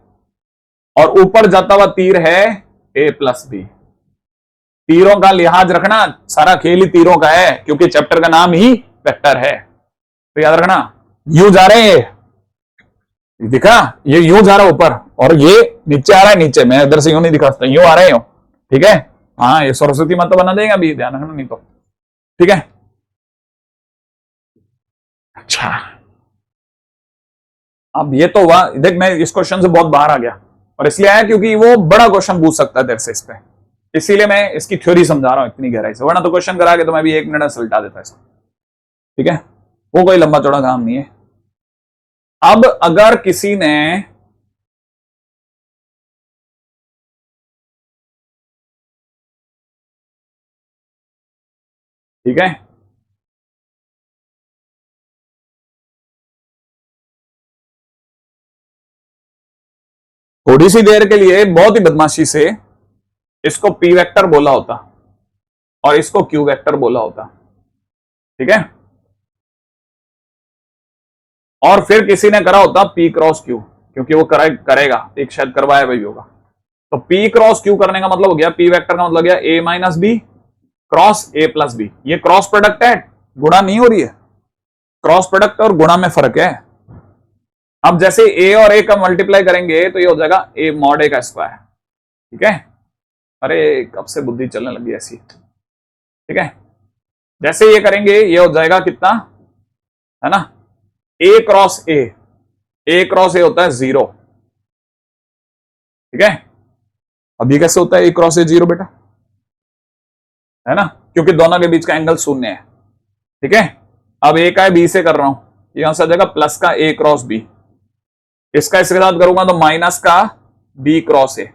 और ऊपर जाता हुआ तीर है ए प्लस बी। तीरों का लिहाज रखना, सारा खेल ही तीरों का है क्योंकि चैप्टर का नाम ही वेक्टर है। तो याद रखना, यूं जा रहे हैं, दिखा, ये यूं जा रहा है ऊपर और ये नीचे आ रहा है नीचे, मैं इधर से यूं नहीं दिखा सकता, यूं आ रहे हो, ठीक है। हाँ, ये सरस्वती माता बना देगा अभी, ध्यान रखना नहीं तो, ठीक है। अच्छा, अब ये तो हुआ, देख मैं इस क्वेश्चन से बहुत बाहर आ गया और इसलिए आया क्योंकि वो बड़ा क्वेश्चन पूछ सकता है देर से इस पे, इसीलिए मैं इसकी थ्योरी समझा रहा हूं इतनी गहराई से, वरना तो क्वेश्चन करा के तो मैं भी 1 मिनट में सुलटा देता इसको, ठीक है, वो कोई लंबा चौड़ा काम नहीं है। अब अगर किसी ने ठीक है, थोड़ी सी देर के लिए बहुत ही बदमाशी से इसको पी वेक्टर बोला होता और इसको क्यू वेक्टर बोला होता, ठीक है, और फिर किसी ने करा होता पी क्रॉस क्यू, क्योंकि वो करेगा, एक शायद करवाया वही होगा। तो पी क्रॉस क्यू करने का मतलब हो गया, पी वेक्टर का मतलब हो गया A minus B cross A plus B. ये क्रॉस प्रोडक्ट है, गुणा नहीं हो रही है, क्रॉस प्रोडक्ट और गुणा में फर्क है। अब जैसे ए और ए का मल्टीप्लाई करेंगे तो ये हो जाएगा ए मॉड ए का स्क्वायर, ठीक है। अरे कब से बुद्धि चलने लगी ऐसी, ठीक है। जैसे ये करेंगे ये हो जाएगा कितना, है ना, ए क्रॉस ए, ए क्रॉस ए होता है 0, ठीक है। अब ये कैसे होता है ए क्रॉस ए 0 बेटा, है ना, क्योंकि दोनों के बीच का एंगल 0 है, ठीक है। अब ए का बी से कर रहा हूं, यहां से आ जाएगा प्लस का ए क्रॉस बी, इसका इसके साथ करूंगा तो माइनस का बी क्रॉस ए,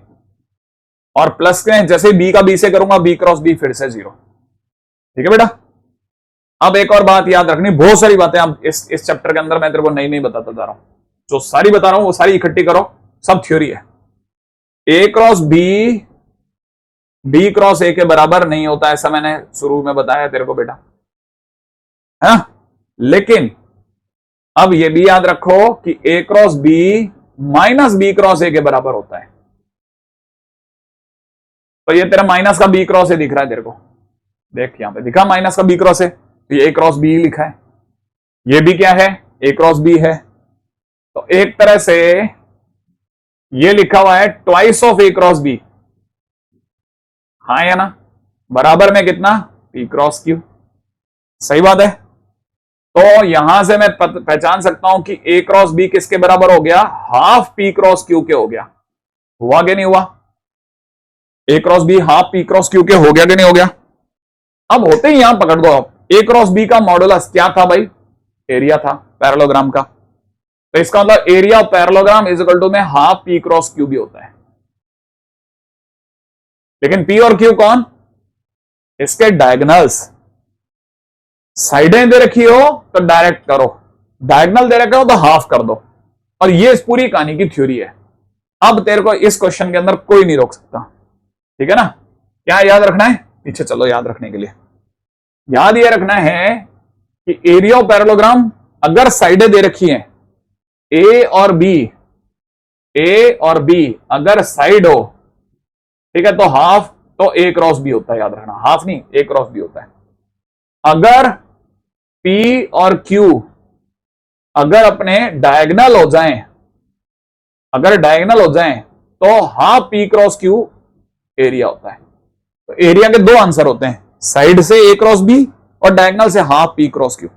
और प्लस के जैसे बी का बी से करूंगा बी क्रॉस बी फिर से 0, ठीक है बेटा। अब एक और बात याद रखनी, बहुत सारी बातें अब इस चैप्टर के अंदर मैं तेरे को नहीं बताता जा रहा हूं, जो सारी बता रहा हूं वो सारी इकट्ठी करो, सब थ्योरी है। A cross B B cross A के बराबर नहीं होता, ऐसा मैंने शुरू में बताया तेरे को बेटा, है ना। लेकिन अब ये भी याद रखो कि A cross B minus B cross A के बराबर होता है। तो ये तेरा माइनस का बी क्रॉस ए दिख रहा है तेरे को, देख यहां पे दिखा माइनस का बी क्रॉस ए, तो ये ए क्रॉस बी लिखा है, ये भी क्या है, ए क्रॉस बी है। तो एक तरह से ये लिखा हुआ है twice of a cross b, हाँ या ना, बराबर में कितना, पी क्रॉस क्यू, सही बात है। तो यहां से मैं पहचान सकता हूं कि ए क्रॉस बी किसके बराबर हो गया, हाफ पी क्रॉस क्यू के हो गया, हुआ कि नहीं हुआ, A cross B half P cross Q के हो गया कि नहीं हो गया। अब होते ही यहां पकड़ दो आप, ए क्रॉस बी का मॉडुलस क्या था भाई, एरिया था पैरेललोग्राम का, तो इसका मतलब area of parallelogram is equal to में हाफ पी क्रॉस क्यू भी होता है। लेकिन पी और क्यू कौन? इसके डायगोनल्स। साइडें दे रखी हो तो डायरेक्ट करो, डायगोनल दे रखे हो तो हाफ कर दो। और ये इस पूरी कहानी की थ्योरी है। अब तेरे को इस क्वेश्चन के अंदर कोई नहीं रोक सकता, ठीक है ना? क्या याद रखना है? पीछे चलो याद रखने के लिए। याद ये रखना है कि एरिया ऑफ पैरेललोग्राम अगर साइडें दे रखी हैं ए और बी अगर साइड हो, ठीक है, तो हाफ तो ए क्रॉस बी होता है। याद रखना, हाफ नहीं ए क्रॉस बी होता है। अगर पी और क्यू अगर अपने डायगोनल हो जाएं, अगर डायगोनल हो जाएं तो half P cross Q area होता है। तो एरिया के दो आंसर होते हैं, साइड से ए क्रॉस बी और डायगोनल से हाफ पी क्रॉस क्यू।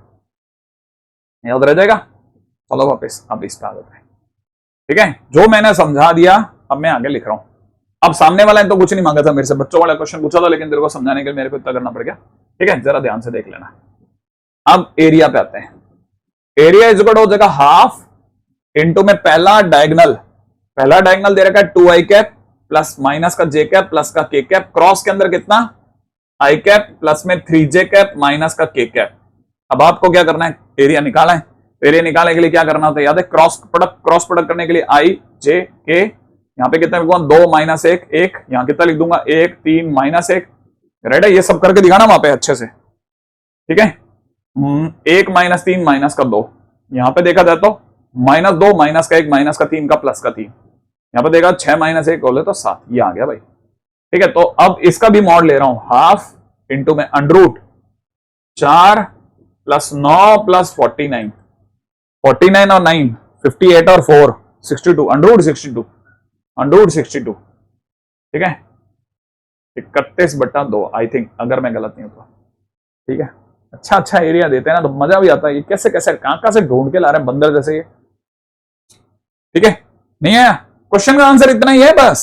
याद रह जाएगा? चलो वापस अब इस पे आ जाते हैं, ठीक है? जो मैंने समझा दिया अब मैं आगे लिख रहा हूं। अब सामने वाला ने तो कुछ नहीं मांगा था मेरे से, बच्चों वाला क्वेश्चन पूछा था, लेकिन तेरे को समझाने के लिए मेरे को इतना करना पड़ गया, ठीक है? जरा ध्यान से देख लेना। अब एरिया पे आते हैं। एरिया इज इक्वल हो जाएगा हाफ इंटू में पहला डायगोनल दे रखा है 2i कैप प्लस माइनस का j कैप प्लस का k कैप, क्रॉस के अंदर कितना i कैप प्लस में 3j कैप माइनस का k कैप। अब आपको क्या करना है? एरिया निकालना है। एरिया निकालने के लिए क्या करना होता है? याद है? क्रॉस प्रोडक्ट करने के लिए i j k, यहां पे कितना लिखूंगा 2 माइनस 1 1, यहां कितना लिख दूंगा 1 3 माइनस 1। राइट है? ये सब करके दिखाना वहां पे अच्छे से, ठीक है? 1 माइनस 3 माइनस का 2, यहां पे देखा जाए तो माइनस 2 माइनस का 1 माइनस का 3 का प्लस का 3, यहां पे देखा 6 माइनस 1 बोले तो 7, ये आ गया भाई, ठीक है? तो अब इसका भी मॉड ले रहा हूं, हाफ इंटू में अंडरूट 4 प्लस 9 प्लस 49 और 9 58 और 4 62 अंडरूट 62, ठीक है? 31/2 आई थिंक, अगर मैं गलत नहीं हूं तो, ठीक है? अच्छा एरिया देते हैं ना तो मजा भी आता है। ये कैसे कहां से ढूंढ के ला रहे हैं बंदर जैसे ये, ठीक है? नहीं आया? क्वेश्चन का आंसर इतना ही है बस।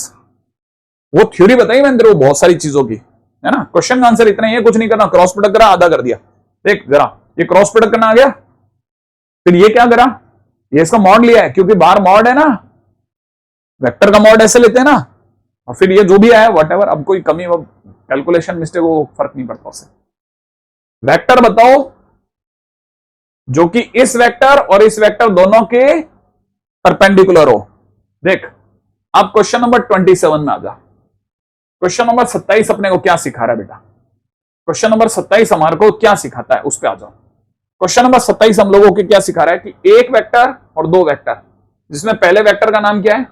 वो थ्योरी बताई मैंने तेरे को बहुत सारी चीजों की, है ना? क्वेश्चन का आंसर इतना ही है, कुछ नहीं करना। क्रॉस प्रोडक्ट करा, आधा कर दिया। देख जरा, ये क्रॉस प्रोडक्ट करना आ गया, फिर ये क्या करा, ये इसका मॉड लिया है, क्योंकि बाहर मॉड है ना, वेक्टर का मॉड ऐसे लेते हैं ना, और फिर ये जो भी आया व्हाटएवर। अब कोई कमी कैलकुलेशन मिस्टेक हो फर्क नहीं पड़ता उससे। वेक्टर बताओ जो कि इस वेक्टर और इस वेक्टर दोनों के परपेंडिकुलर हो। देख अब क्वेश्चन नंबर 27 में आ जा। क्वेश्चन नंबर 27 अपने को क्या सिखा रहा है बेटा? क्वेश्चन नंबर 27 हमारे को क्या सिखाता है उस पर आ जाओ। क्वेश्चन नंबर 27 हम लोगों को क्या सिखा रहा है कि एक वेक्टर और दो वेक्टर, जिसमें पहले वेक्टर का नाम क्या है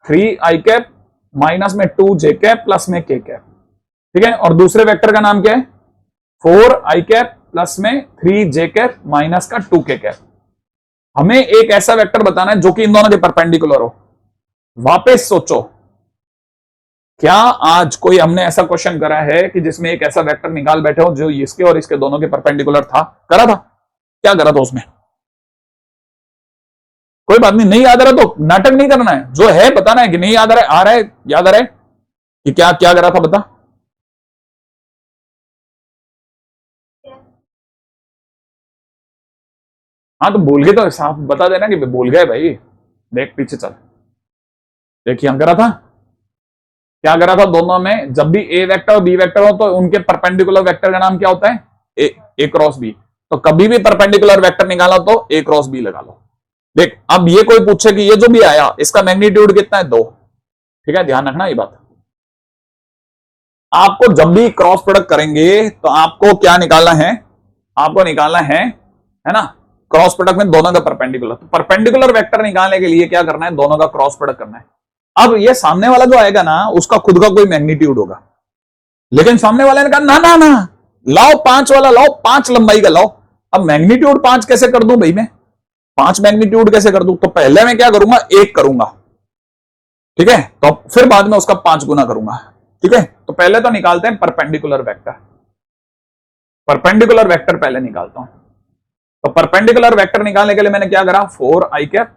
3i कैप माइनस में 2j कैप प्लस में k कैप, ठीक है? और दूसरे वेक्टर का नाम क्या है 4i कैप प्लस में 3j कैप माइनस का 2k कैप। हमें एक ऐसा वेक्टर बताना है जो कि इन दोनों के परपेंडिकुलर हो। वापस सोचो, क्या आज कोई हमने ऐसा क्वेश्चन करा है कि जिसमें एक ऐसा वेक्टर निकाल बैठे हो जो इसके और इसके दोनों के परपेंडिकुलर था? करा था? क्या करा था उसमें? कोई बात नहीं याद आ रहा तो नाटक नहीं करना है, जो है बताना है कि नहीं याद आ रहा है, याद आ रहा है कि क्या क्या करा था बता। हाँ तो भूल गए तो साफ बता देना कि भूल गए भाई। देख पीछे चल, देखिए हम करा था, क्या करा था दोनों में, जब भी ए वेक्टर और बी वेक्टर हो तो उनके परपेंडिकुलर वेक्टर का नाम क्या होता है ए क्रॉस बी। तो कभी भी परपेंडिकुलर वेक्टर निकाला तो ए क्रॉस बी लगा लो। देख अब ये कोई पूछे कि ये जो भी आया इसका मैग्नीट्यूड कितना है 2, ठीक है? ध्यान रखना ये बात। आपको जब भी क्रॉस प्रोडक्ट करेंगे तो आपको क्या निकालना है? आपको निकालना है ना, क्रॉस प्रोडक्ट में दोनों का परपेंडिकुलर। तो परपेंडिकुलर वेक्टर निकालने के लिए क्या करना है? दोनों का क्रॉस प्रोडक्ट करना है। अब ये सामने वाला जो आएगा ना उसका खुद का कोई मैग्नीट्यूड होगा, लेकिन सामने वाले ने कहा ना ना ना लाओ 5 वाला लाओ, 5 लंबाई का लाओ। अब मैग्नीट्यूड 5 कैसे कर दूं भाई? मैं 5 मैग्नीट्यूड कैसे कर दूं? तो पहले मैं क्या करूंगा 1 करूंगा, ठीक है? तो फिर बाद में उसका 5 गुना करूंगा, ठीक है? तो पहले तो निकालते हैं परपेंडिकुलर वेक्टर। परपेंडिकुलर वेक्टर पहले निकालता हूं। तो परपेंडिकुलर वेक्टर निकालने के लिए मैंने क्या करा 4i कैप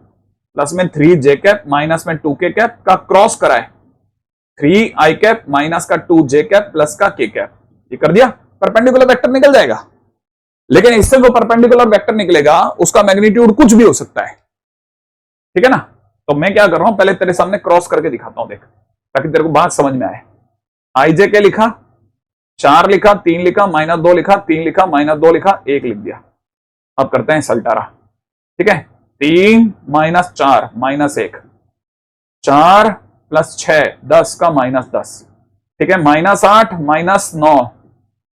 प्लस में 3j कैप माइनस में 2k कैप का क्रॉस करा है 3i कैप माइनस का 2j कैप प्लस का k कैप। ये कर दिया, परपेंडिकुलर वेक्टर निकल जाएगा। लेकिन इससे जो परपेंडिकुलर वेक्टर निकलेगा उसका मैग्नीट्यूड कुछ भी हो सकता है। ठीक है ना। तो मैं क्या कर रहा हूं, पहले तेरे सामने क्रॉस करके दिखाता हूं, देख, ताकि तेरे को बात समझ में आए। आईजे के लिखा, 4 लिखा, 3 लिखा, -2 लिखा, 3 लिखा, -2 लिखा, 1 लिख दिया। अब करते हैं सल्टारा, ठीक है। 3 - 4 -1, 4 + 6 10 का -10, ठीक है। -8 -9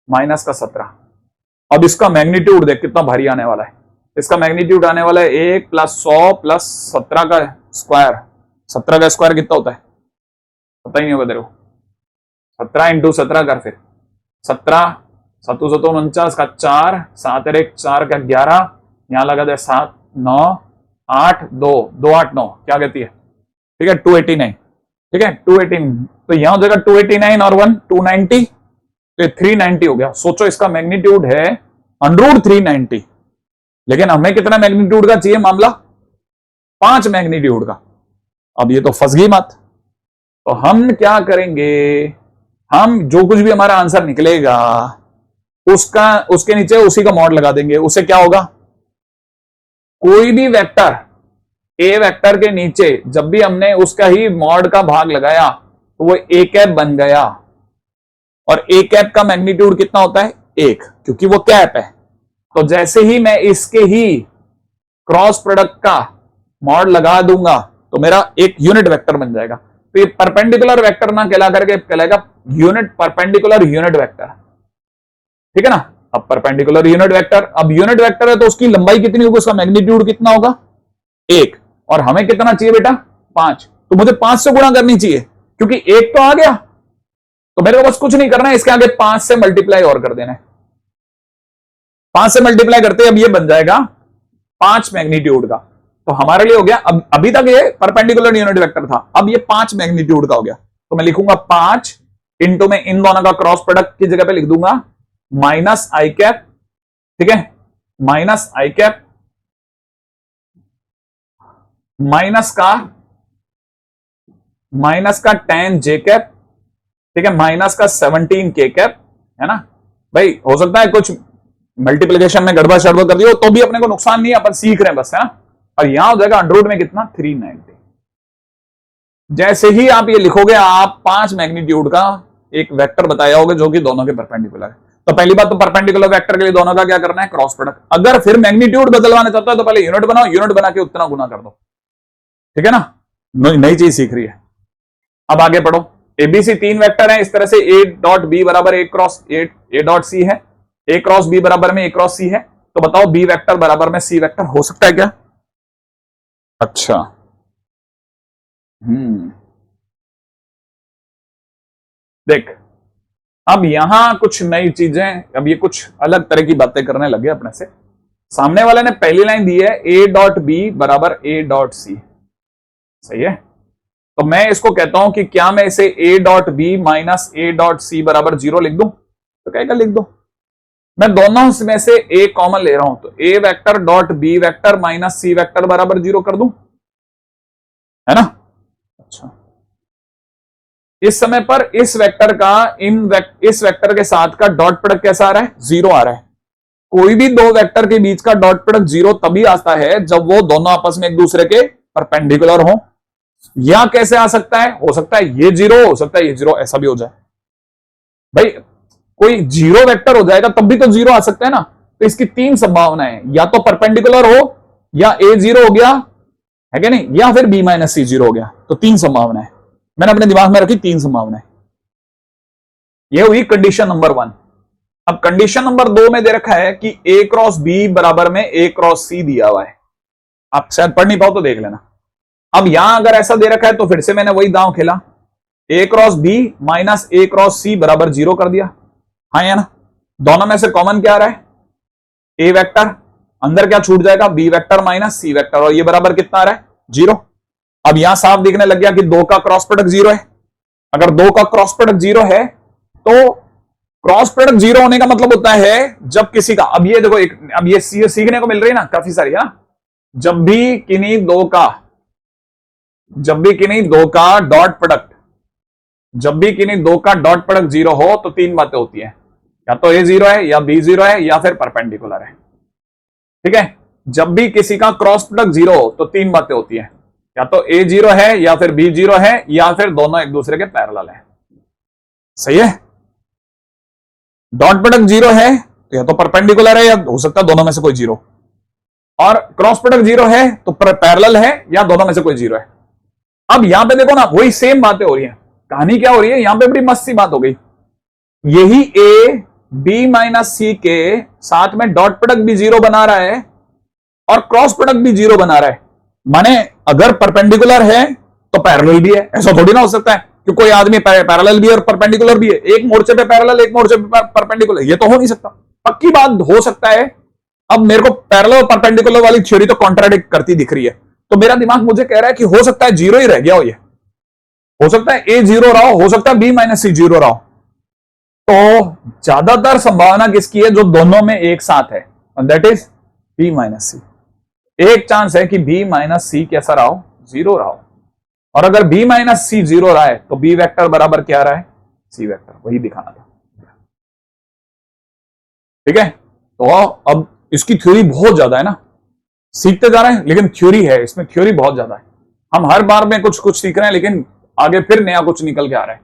-17। अब इसका मैग्नीट्यूड देख कितना भारी आने वाला है। इसका मैग्नीट्यूड आने वाला है 1 + 100 + 17 का स्क्वायर। 17 का स्क्वायर कितना होता है, पता ही नहीं होगा तेरे को। 17 × 17 कर, फिर 17 7 7 49 का 4, 7 1 4 का 11, यहां लगा दे 7 9 8 2 2 8 9, क्या कहती है, ठीक है 289, ठीक है 218। तो यहां हो जाएगा 289 और 1 290, तो 390 हो गया। सोचो इसका मैग्नीट्यूड है √390, लेकिन हमें कितना मैग्नीट्यूड का चाहिए मामला, 5 मैग्नीट्यूड का। अब ये तो फंस गई बात। तो हम क्या करेंगे, हम जो कुछ भी हमारा आंसर निकलेगा उसके नीचे उसी का मॉड लगा देंगे। उससे क्या होगा, कोई भी वेक्टर ए वेक्टर के नीचे जब भी हमने उसका ही मॉड का भाग लगाया तो वो ए कैप बन गया। और ए कैप का मैग्नीट्यूड कितना होता है, 1, क्योंकि वो कैप है। तो जैसे ही मैं इसके ही क्रॉस प्रोडक्ट का मॉड लगा दूंगा तो मेरा एक यूनिट वेक्टर बन जाएगा। तो ये परपेंडिकुलर वेक्टर ना कहला करके कहलाएगा यूनिट परपेंडिकुलर यूनिट वेक्टर, ठीक है ना। अब परपेंडिकुलर यूनिट वेक्टर, अब यूनिट वेक्टर है तो उसकी लंबाई कितनी होगी, उसका मैग्नीट्यूड कितना होगा, 1। और हमें कितना चाहिए बेटा, 5। तो मुझे 5 से गुणा करनी चाहिए, क्योंकि 1 तो आ गया। तो मेरे को बस कुछ नहीं करना है, इसके आगे 5 से मल्टीप्लाई और कर देना है। 5 से मल्टीप्लाई करते अब ये बन जाएगा 5 मैग्नीट्यूड का। तो हमारे लिए हो गया, अब अभी तक ये परपेंडिकुलर यूनिट वेक्टर था, अब ये 5 मैग्नीट्यूड का हो गया। तो मैं लिखूंगा 5 इंटू में इन दोनों का क्रॉस प्रोडक्ट की जगह पे लिख दूंगा -i कैप, ठीक है, -i कैप माइनस का tan j कैप, ठीक है, माइनस का 17 k कैप, है ना भाई। हो सकता है कुछ मल्टीप्लिकेशन में गड़बड़ शड़बड़ कर दियो तो भी अपने को नुकसान नहीं है, अपन सीख रहे हैं बस, है ना। और यहां हो जाएगा अंडर में कितना, 390। जैसे ही आप ये लिखोगे आप 5 मैग्नीट्यूड का एक वेक्टर बताया होगा जो कि दोनों के परपेंडिकुलर है। तो पहली बात तो परपेंडिकुलर वेक्टर के लिए दोनों का क्या करना है, क्रॉस प्रोडक्ट। अगर फिर मैग्नीट्यूड बदलवाना चाहता है तो पहले यूनिट बनाओ, यूनिट बना के उतना गुना कर दो, ठीक है ना। नई चीज सीख रही है। अब आगे पढ़ो। एबीसी 3 वेक्टर है, इस तरह से A.B बराबर A क्रॉस A.C है, A क्रॉस B बराबर में A क्रॉस C है। तो बताओ B वेक्टर बराबर में C वेक्टर हो सकता है क्या? अच्छा, देख अब यहां कुछ नई चीजें, अब ये कुछ अलग तरह की बातें करने लगे अपने से। सामने वाले ने पहली लाइन दी है A.B बराबर A.C, सही है। तो मैं इसको कहता हूं कि क्या मैं इसे A.B माइनस A.C बराबर 0 लिख दूं? तो कहेगा लिख दो। मैं दोनों में से A कॉमन ले रहा हूं, तो A vector dot B vector minus C vector बराबर 0 कर दूं, है ना। अच्छा, इस समय पर इस वेक्टर का इस वेक्टर के साथ का डॉट प्रोडक्ट कैसा आ रहा है, 0 आ रहा है। कोई भी दो वेक्टर के बीच का डॉट प्रोडक्ट 0 तभी आता है जब वो दोनों आपस में एक दूसरे के परपेंडिकुलर हो। या कैसे आ सकता है, हो सकता है ये 0, हो सकता है ये 0, ऐसा भी हो जाए। भाई कोई 0 वेक्टर हो जाएगा तब भी तो 0 आ सकता है ना। तो इसकी 3 संभावनाएं, या तो परपेंडिकुलर हो, या A 0 हो गया, है क्या नहीं, या फिर B माइनस C 0 हो गया। तो 3 संभावनाएं मैंने अपने दिमाग में रखी, 3 संभावनाएं। यह हुई कंडीशन नंबर 1। अब कंडीशन नंबर 2 में दे रखा है कि A क्रॉस B बराबर में A क्रॉस C दिया हुआ है। आप शायद पढ़ नहीं पाओ तो देख लेना। अब यहां अगर ऐसा दे रखा है तो फिर से मैंने वही दांव खेला, A cross B minus A cross C बराबर 0 कर दिया, हाँ या ना। दोनों में से कॉमन क्या आ रहा है, A वेक्टर, अंदर क्या छूट जाएगा, B vector minus C vector, और ये बराबर कितना आ रहा है, 0। अब यहां साफ दिखने लग गया कि 2 का क्रॉस प्रोडक्ट 0 है। अगर 2 का क्रॉस प्रोडक्ट 0 है तो क्रॉस प्रोडक्ट 0 होने का मतलब होता है जब किसी का, अब ये देखो अब ये सीखने को मिल रही है ना काफी सारी, है ना। जब भी किन्हीं दो का डॉट प्रोडक्ट, जब भी किन्हीं दो का डॉट प्रोडक्ट 0 हो तो 3 बातें होती है, या तो A 0 है, या B 0 है, या फिर परपेंडिकुलर है, ठीक है। जब भी किसी का क्रॉस प्रोडक्ट 0 हो तो 3 बातें होती है, या तो ए जीरो है या फिर बी जीरो है या फिर दोनों एक दूसरे के पैरेलल है। सही है। डॉट प्रोडक्ट जीरो है तो या तो परपेंडिकुलर है या हो सकता है दोनों में से कोई जीरो, और क्रॉस प्रोडक्ट जीरो है तो पैरेलल है या दोनों में से कोई जीरो है। अब यहां पे देखो ना, वही सेम बातें हो रही हैं। कहानी क्या हो रही है यहां पे, बड़ी मस्त सी बात हो गई। यही ए बी माइनस सी के साथ में डॉट प्रोडक्ट भी जीरो बना रहा है और क्रॉस प्रोडक्ट भी जीरो बना रहा है। माने अगर परपेंडिकुलर है तो पैरेलल भी है। ऐसा थोड़ी ना हो सकता है कि कोई आदमी पैरेलल भी है और परपेंडिकुलर भी है, एक मोर्चे पे पैरेलल एक मोर्चे पे परपेंडिकुलर, ये तो हो नहीं सकता। पक्की बात हो सकता है। अब मेरे को पैरेलल और परपेंडिकुलर वाली थ्योरी तो कॉन्ट्राडिक्ट करती दिख रही है, तो मेरा दिमाग मुझे कह रहा है कि हो सकता है जीरो ही रह गया हो, ये हो सकता है ए जीरो रहा हो सकता है बी माइनस सी जीरो रहा हो। तो ज्यादातर संभावना किसकी है, जो दोनों में एक साथ है, दैट इज बी माइनस सी। एक चांस है कि बी माइनस सी कैसा रहा हो, जीरो रहा हो। और अगर बी माइनस सी जीरो रहा है तो बी वेक्टर बराबर क्या रहा है, सी वेक्टर। वही दिखाना था। ठीक है। तो अब इसकी थ्योरी बहुत ज्यादा है ना, सीखते जा रहे हैं लेकिन थ्योरी है इसमें, थ्योरी बहुत ज्यादा है। हम हर बार में कुछ कुछ सीख रहे हैं लेकिन आगे फिर नया कुछ निकल के आ रहा है।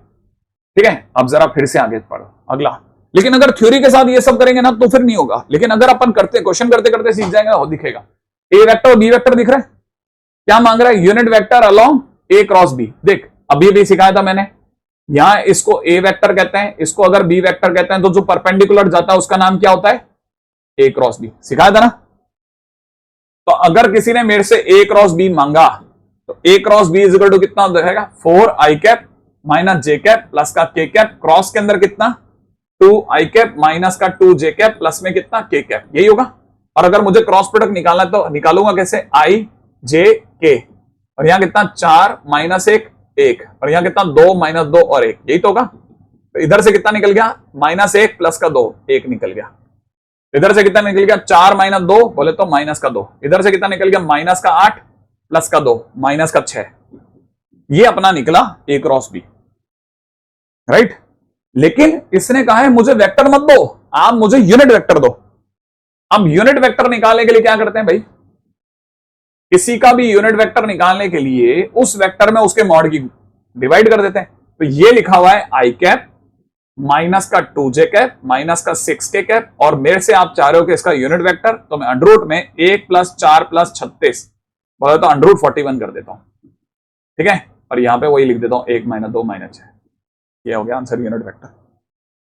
ठीक है। अब जरा फिर से आगे पढ़ो अगला। लेकिन अगर थ्योरी के साथ ये सब करेंगे ना तो फिर नहीं होगा, लेकिन अगर अपन करते क्वेश्चन करते करते सीख जाएंगे ना, दिखेगा। ए वेक्टर और बी वेक्टर दिख रहा है, क्या मांग रहा है, यूनिट वेक्टर अलोंग ए क्रॉस बी। देख अभी भी सिखाया था मैंने, यहां इसको ए वेक्टर कहते हैं, इसको अगर बी वेक्टर कहते हैं, तो जो परपेंडिकुलर जाता है उसका नाम क्या होता है, ए क्रॉस बी। सिखाया था ना। तो अगर किसी ने मेरे से ए क्रॉस बी मांगा तो A cross B is equal to कितना रहेगा, 4 I cap minus J cap plus का के कैप, क्रॉस के अंदर कितना 2 आई कैप माइनस का 2 जे कैप प्लस में कितना के कैप, यही होगा। और अगर मुझे क्रॉस प्रोडक्ट निकालना है तो निकालूंगा कैसे, आई जे के, और यहां कितना 4 माइनस 1 1, और यहां कितना 2 माइनस 2 और 1, यही तो होगा। तो इधर से कितना निकल गया, माइनस 1 प्लस का 2 1 निकल गया। इधर से कितना निकल गया, 4 माइनस 2 बोले तो माइनस का 2। इधर से कितना निकल गया, माइनस का 8 प्लस का 2 माइनस का 6। ये अपना निकला ए क्रॉस बी, राइट। लेकिन इसने कहा है मुझे वेक्टर मत दो, आप मुझे यूनिट वेक्टर दो। अब यूनिट वेक्टर निकालने के लिए क्या करते हैं भाई, किसी का भी यूनिट वेक्टर निकालने के लिए उस वेक्टर में उसके मॉड की डिवाइड कर देते हैं। तो ये लिखा हुआ है आई कैप माइनस का 2 जे कैप माइनस का 6 के कैप, और मेरे से आप चाह रहे हो कि इसका यूनिट वेक्टर, तो मैं अंडर रूट में 1 प्लस 4 प्लस 36 बोला तो अंडर रूट 41 कर देता हूं। ठीक है। और यहां पे वही लिख देता हूं 1 माइनस 2 माइनस 6, ये हो गया आंसर यूनिट वेक्टर।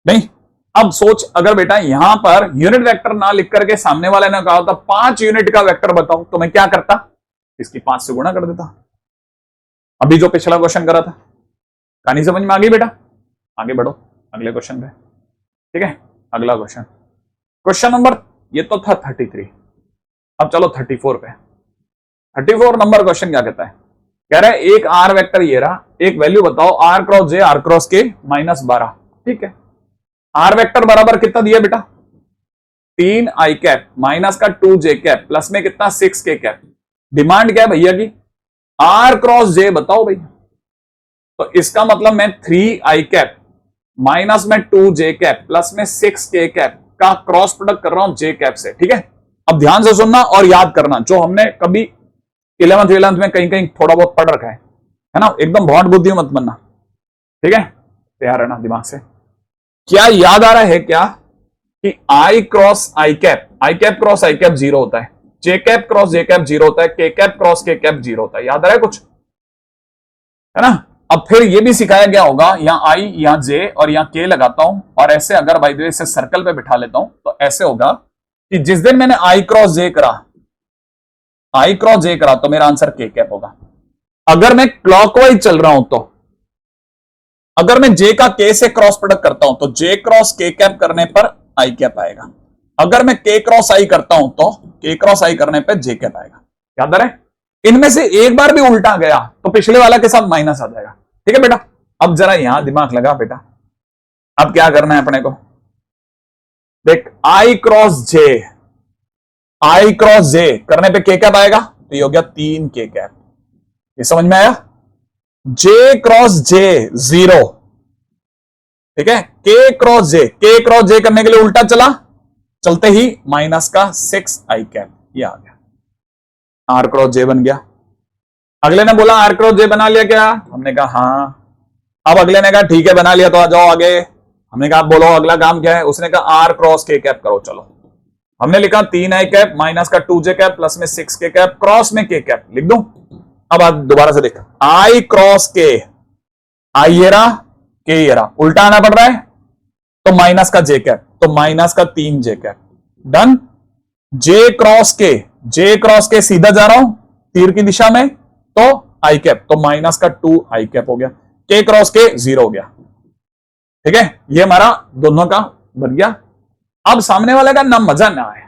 नहीं, अब सोच, अगर बेटा यहां पर यूनिट वेक्टर ना लिख करके सामने वाले ने कहा था 5 यूनिट का वेक्टर बताओ, तो मैं क्या करता, इसकी 5 से गुणा कर देता। अभी जो पिछला क्वेश्चन करा था, कहानी समझ में आ गई बेटा। आगे बढ़ो अगले क्वेश्चन पे। ठीक है। अगला क्वेश्चन, क्वेश्चन नंबर, ये तो था 33, अब चलो 34 पे। 34 नंबर क्वेश्चन क्या कहता है, कह रहा है एक आर वेक्टर ये रहा, एक वैल्यू बताओ r cross j r cross k minus 12। ठीक है। आर वेक्टर बराबर कितना दिया बेटा, 3 आई कैप माइनस का 2 जे कैप प्लस में कितना 6 के कैप। डिमांड क्या है भैया की, आर क्रॉस जे बताओ भैया। तो इसका मतलब मैं 3 आई कैप माइनस में 2 जे कैप प्लस में 6 के कैप का क्रॉस प्रोडक्ट कर रहा हूं जे कैप से। ठीक है। अब ध्यान से सुनना और याद करना, जो हमने कभी 11th में कहीं कहीं थोड़ा बहुत पढ़ रखा है ना, एकदम बहुत बुद्धि मत बनना। ठीक है। तैयार रहना दिमाग से। क्या याद आ रहा है क्या कि आई क्रॉस आई कैप क्रॉस आई कैप 0 होता है, जे कैप क्रॉस जे कैप 0 होता है, के कैप क्रॉस के कैप 0 होता है। याद आ रहा है कुछ, है ना। अब फिर ये भी सिखाया गया होगा, यहां आई यहां जे और यहां के लगाता हूं, और ऐसे अगर बाय द वे से सर्कल पे बिठा लेता हूं तो ऐसे होगा कि जिस दिन मैंने आई क्रॉस जे करा तो मेरा आंसर के कैप होगा। अगर मैं क्लॉकवाइज चल रहा हूं तो, अगर मैं जे का के से क्रॉस प्रोडक्ट करता हूं तो जे क्रॉस के कैप करने पर आई कैप आएगा। अगर मैं के क्रॉस आई करता हूं तो के क्रॉस आई करने पर जे कैप आएगा। याद रहे, इनमें से एक बार भी उल्टा गया तो पिछले वाला के साथ माइनस आ जाएगा। ठीक है बेटा। अब जरा यहां दिमाग लगा बेटा, अब क्या करना है अपने को, देख आई क्रॉस जे करने पे के कैप आएगा, तो ये हो गया 3 के कैप। ये समझ में आया। जे क्रॉस जे 0, ठीक है। के क्रॉस जे करने के लिए उल्टा चलते ही माइनस का 6 आई कैप, ये आ गया, आर क्रॉस जे बन गया। अगले ने बोला आर क्रॉस जे बना लिया क्या? हमने कहा हाँ। अब अगले ने कहा ठीक है बना लिया तो आ जाओ आगे। हमने कहा आप बोलो अगला काम क्या है? उसने कहा आर क्रॉस के कैप करो। चलो हमने लिखा 3 आई कैप माइनस का 2 जे कैप प्लस में 6 के कैप क्रॉस में के कैप लिख दूं। अब आप दोबारा से देखो आई क्रॉस के, आई ये रहा के ये रहा, उल्टा आना पड़ रहा है तो माइनस का जे कैप, तो माइनस का 3 जे कैप डन। जे क्रॉस के सीधा जा रहा हूं तीर की दिशा में तो आई कैप, तो माइनस का 2 आई कैप हो गया। के क्रॉस के 0 हो गया। ठीक है, ये हमारा दोनों का बन गया। अब सामने वाले का ना मजा ना आए,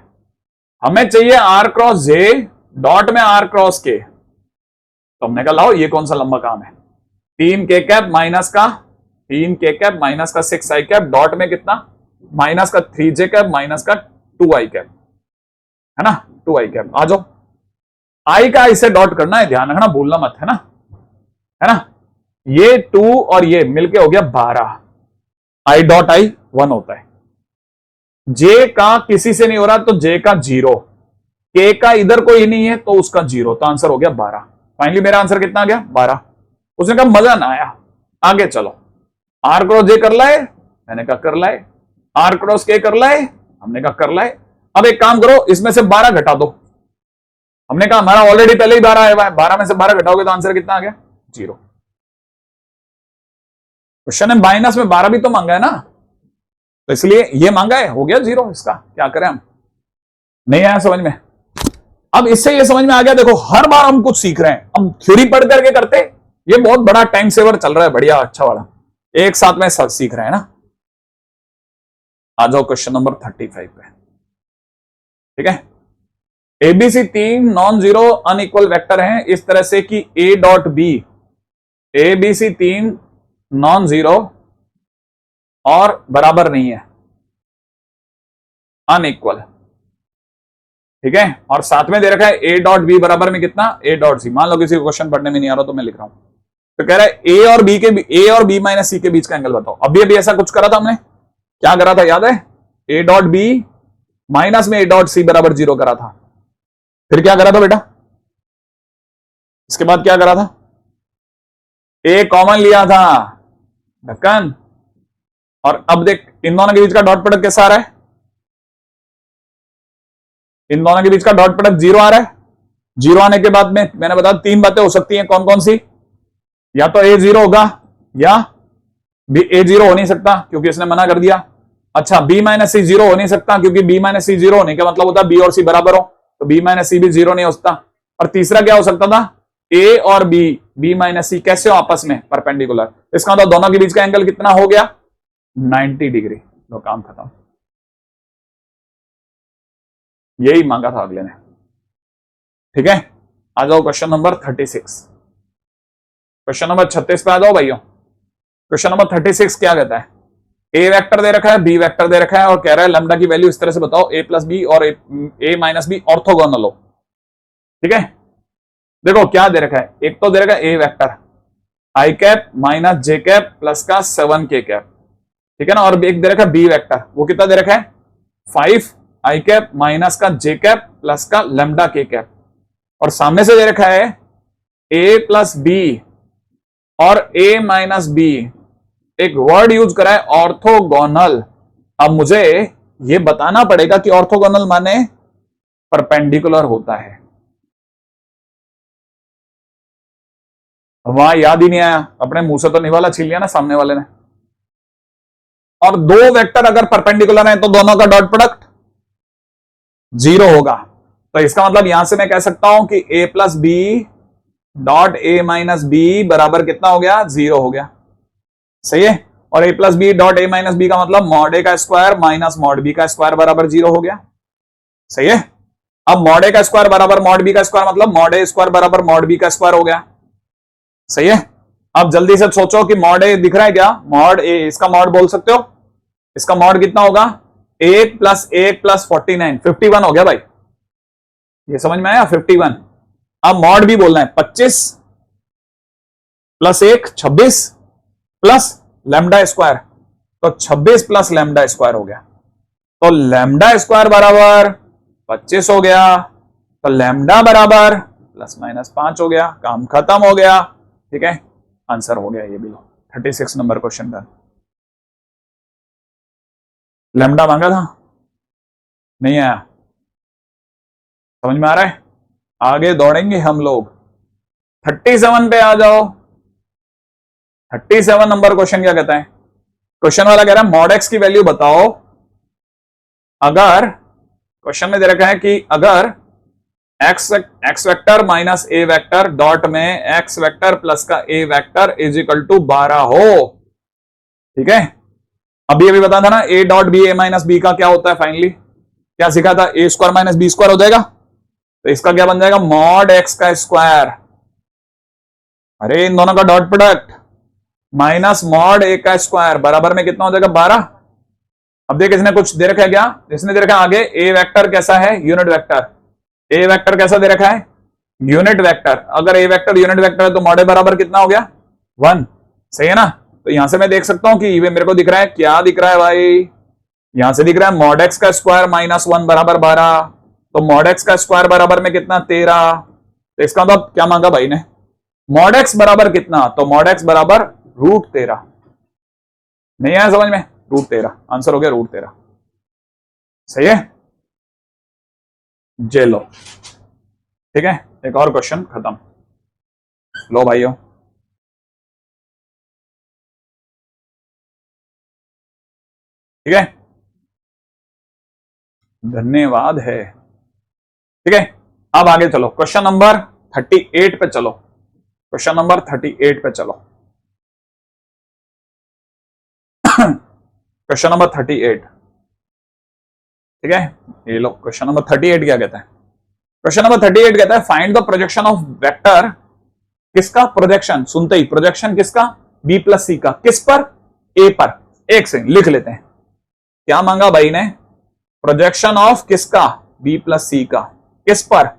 हमें चाहिए आर क्रॉस जे डॉट में आर क्रॉस के। तो हमने कहा लाओ ये कौन सा लंबा काम है, 3 के कैप माइनस का 6 आई कैप डॉट में कितना माइनस का 3 जे कैप माइनस का 2 आई कैप, है ना 2 आई कैप। आ जाओ आई का इसे डॉट करना है, ध्यान रखना भूलना मत, है ना। ये 2 और ये मिलके हो गया 12, आई डॉट आई 1 होता है। जे का किसी से नहीं हो रहा तो जे का 0, के का इधर कोई नहीं है तो उसका 0, तो आंसर हो गया 12। फाइनली मेरा आंसर कितना आ गया 12। उसने कहा मजा ना आया, आगे चलो आर क्रॉस जे कर लाए, मैंने कहा कर लाए। आर क्रॉस के कर लाए, हमने कहा कर लाए। अब एक काम करो इसमें से 12 घटा दो। हमने कहा हमारा ऑलरेडी पहले ही 12 आया हुआ है, 12 में से 12 घटाओगे तो आंसर कितना आ गया 0। क्वेश्चन है माइनस में 12 भी तो मांगा है ना, तो इसलिए ये मांगा है, हो गया 0। इसका क्या करें हम, नहीं आया समझ में। अब इससे ये समझ में आ गया, देखो हर बार हम कुछ सीख रहे हैं, हम थ्योरी पढ़ करके करते, ये बहुत बड़ा टाइम सेवर चल रहा है, बढ़िया अच्छा वाला, एक साथ में सब सीख रहे हैं ना। आ जाओ क्वेश्चन नंबर 35 पे। ठीक है, a b c 3 non zero unequal vector हैं इस तरह से कि a dot b, a b c 3 non zero और बराबर नहीं है, अनइक्वल। ठीक है, और साथ में दे रखा है ए डॉट बी बराबर में कितना, ए डॉट सी। मान लो किसी को क्वेश्चन पढ़ने में नहीं आ रहा तो मैं लिख रहा हूं, तो कह रहा है ए और बी माइनस सी के बीच का एंगल बताओ। अभी अभी ऐसा कुछ करा था हमने, क्या करा था याद है, ए डॉट बी माइनस में ए डॉट सी बराबर 0 करा था। फिर क्या करा था बेटा, इसके बाद क्या करा था, ए कॉमन लिया था ढक्कन, और अब देख इन दोनों के बीच का डॉट प्रोडक्ट कैसा आ रहा है, इन दोनों के बीच का डॉट प्रोडक्ट 0 आ रहा है। 0 आने के बाद में मैंने बताया 3 बातें हो सकती हैं, कौन कौन सी, या तो ए 0 होगा या बी, ए 0 हो नहीं सकता क्योंकि इसने मना कर दिया। अच्छा बी माइनस सी 0 हो नहीं सकता क्योंकि बी माइनस सी 0 होने का मतलब होता है बी और सी बराबर हो, तो बी माइनस सी भी 0 नहीं हो सकता। और तीसरा क्या हो सकता था, ए और बी माइनस सी कैसे हो आपस में परपेंडिकुलर, इसका मतलब दोनों के बीच का एंगल कितना हो गया 90 डिग्री। लो काम खत्म, यही मांगा था अगले ने। ठीक है, आ जाओ क्वेश्चन नंबर 36। क्वेश्चन नंबर 36 पे आ जाओ भाइयों। क्वेश्चन नंबर 36 क्या कहता है, ए वेक्टर दे रखा है, बी वेक्टर दे रखा है और कह रहा है लैम्डा की वैल्यू इस तरह से बताओ, ए प्लस बी और ए माइनस बी ऑर्थोगोनल हो। ठीक है, देखो क्या दे रखा है, एक तो दे रखा है A vector I cap minus J cap plus का 7 के कैप, ठीक है ना, और एक दे रखा है बी वेक्टर, वो कितना दे रखा है 5 आई कैप माइनस का जे कैप प्लस का लैम्डा के कैप, और सामने से दे रखा है ए प्लस बी और ए माइनस बी, एक वर्ड यूज करा है ऑर्थोगोनल। अब मुझे यह बताना पड़ेगा कि ऑर्थोगोनल माने परपेंडिकुलर होता है, वहां याद ही नहीं आया, अपने मुंह से तो निवाला छीन लिया ना सामने वाले ने। और दो वेक्टर अगर परपेंडिकुलर हैं तो दोनों का डॉट प्रोडक्ट 0 होगा, तो इसका मतलब यहां से मैं कह सकता हूं कि a plus b dot a minus b बराबर कितना हो गया 0 हो गया, सही है। और a plus b dot a minus b का मतलब मॉड ए का स्क्वायर माइनस मॉड बी का स्क्वायर बराबर 0 हो गया, सही है। अब मॉड ए का स्क्वायर बराबर मॉड बी का स्क्वायर मतलब मॉड ए स्क्वायर बराबर मॉड बी का स्क्वायर हो गया, सही है। अब जल्दी से सोचो कि मॉड ए दिख रहा है क्या, मॉड ए, इसका मॉड बोल सकते हो, इसका मॉड कितना होगा 1 प्लस 1 प्लस 49 51 हो गया भाई, ये समझ में आया 51। अब मॉड भी बोलना है 25 प्लस 1 26 प्लस लैम्डा स्क्वायर, तो 26 प्लस लैम्डा स्क्वायर हो गया, तो लैम्डा स्क्वायर बराबर 25 हो गया, तो लैम्डा बराबर प्लस माइनस 5 हो गया, काम खत्म हो गया। ठीक है, आंसर हो गया ये भी लो। 36 नंबर क्वेश्चन का लैम्डा मांगा था, नहीं आया, समझ में आ रहा है? आगे दौड़ेंगे हम लोग। 37 पे आ जाओ। 37 नंबर क्वेश्चन क्या कहता है? क्वेश्चन वाला कह रहा है मॉड एक्स की वैल्यू बताओ अगर, क्वेश्चन में दे रखा है कि अगर x vector minus a vector dot में एक्स वेक्टर प्लस का a vector is equal to 12 हो। ठीक है, अभी बता था ना ए dot b, a minus b का क्या होता है फाइनली, क्या सीखा था? A square minus b square हो जाएगा, तो इसका क्या बन जाएगा? मॉड एक्स का स्क्वायर, अरे इन दोनों का डॉट प्रोडक्ट, माइनस मॉड ए का स्क्वायर बराबर में कितना हो जाएगा? 12। अब देख इसने कुछ दे रखा है क्या? इसने दे रखा है आगे ए वेक्टर कैसा है? Unit vector. ए वेक्टर कैसा दे रखा है? Unit vector. अगर ए वेक्टर यूनिट वेक्टर है तो मॉड ए बराबर कितना हो गया? 1। सही है ना? तो यहां से मैं देख सकता हूं कि ये मेरे को दिख रहा है, क्या दिख रहा है भाई? यहां से दिख रहा है मॉड एक्स का स्क्वायर माइनस 1 बराबर 12। तो मॉड एक्स का स्क्वायर बराबर में कितना? 13। तो इसका मतलब क्या मांगा भाई ने? मॉड एक्स बराबर कितना? तो मॉड एक्स बराबर √13। नहीं आया समझ में? √13 आंसर हो गया, √13। सही है, जे लो। ठीक है, एक और क्वेश्चन खत्म। लो भाइयों, ठीक है, धन्यवाद है। ठीक है, अब आगे चलो, क्वेश्चन नंबर 38 पे चलो। क्वेश्चन नंबर 38 पे चलो। Question number 38। ठीक है, ये लो क्वेश्चन नंबर 38 क्या कहता है? क्वेश्चन नंबर 38 कहता है find the projection of vector. किसका प्रोजेक्शन? सुनते ही प्रोजेक्शन किसका? बी प्लस सी का। किस पर? ए पर। एक से लिख लेते हैं, क्या मांगा भाई ने? प्रोजेक्शन ऑफ किसका? बी प्लस सी का। किस पर?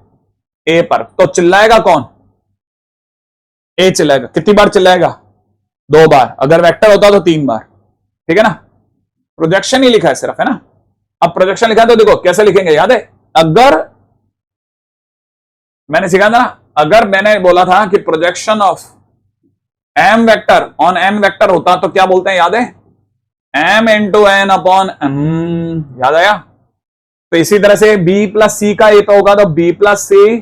ए पर। तो चिल्लाएगा कौन? ए चिल्लाएगा। कितनी बार चिल्लाएगा? 2 बार। अगर वेक्टर होता तो 3 बार। ठीक है ना? प्रोजेक्शन ही लिखा है सिर्फ, है ना? अब प्रोजेक्शन लिखा है तो देखो कैसे लिखेंगे, याद है? अगर मैंने सिखाया था ना, अगर मैंने बोला था कि projection of m vector on n vector होता तो क्या बोलते हैं, याद है? M into n upon m. याद आया? तो इसी तरह से बी प्लस सी का ए पे होगा तो B plus C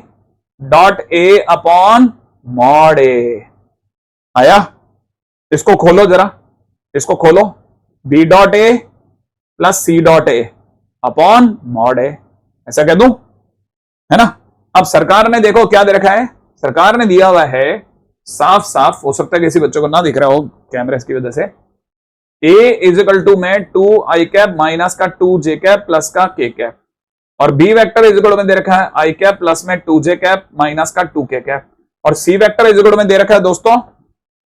dot A upon mod A. आया? इसको खोलो जरा, इसको खोलो, B dot A plus C dot A upon mod A, ऐसा कह दूं, है ना? अब सरकार ने देखो क्या दे रखा है, सरकार ने दिया हुआ है साफ साफ, हो सकता है किसी बच्चों को ना दिख रहा हो कैमरे की वजह से, ए इज इक्वल टू में 2 आई कैप माइनस का 2 जे कैप प्लस का के कैप, और बी वेक्टर इज इक्वल में दे रखा है आई कैप प्लस में 2 जे कैप माइनस का 2 के कैप, और सी वेक्टर इज इक्वल में दे रखा है दोस्तों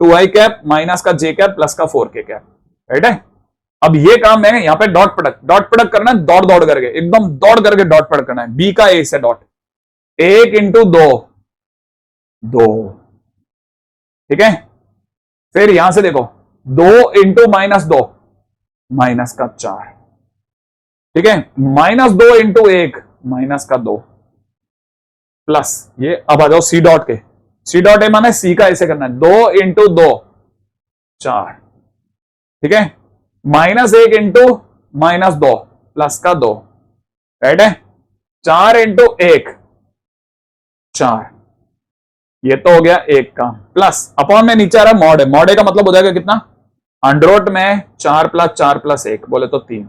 2 आई कैप माइनस का जे कैप प्लस का 4 के कैप। राइट है? अब ये काम है यहां पे डॉट प्रोडक्ट करना है, दौड़ दौड़ करके, एकदम दौड़ करके डॉट प्रोडक्ट करना है। बी का ए से डॉट 1 इंटू 2 2। ठीक है, फिर यहां से देखो 2 इंटू माइनस 2 माइनस का 4। ठीक है, माइनस 2 इंटू 1 माइनस का 2 प्लस ये, अब आ जाओ सी डॉट के, सी डॉट ए माने सी का ऐसे करना है 2 इंटू 2 4। ठीक है, माइनस 1 इंटू माइनस 2 प्लस का 2। राइट है? 4 इंटू 1 4, ये तो हो गया एक काम, प्लस अपॉन में नीचे आ रहा है मॉड है, मॉड का मतलब हो जाएगा कितना? अंडररूट में 4 प्लस 4 प्लस 1 बोले तो 3।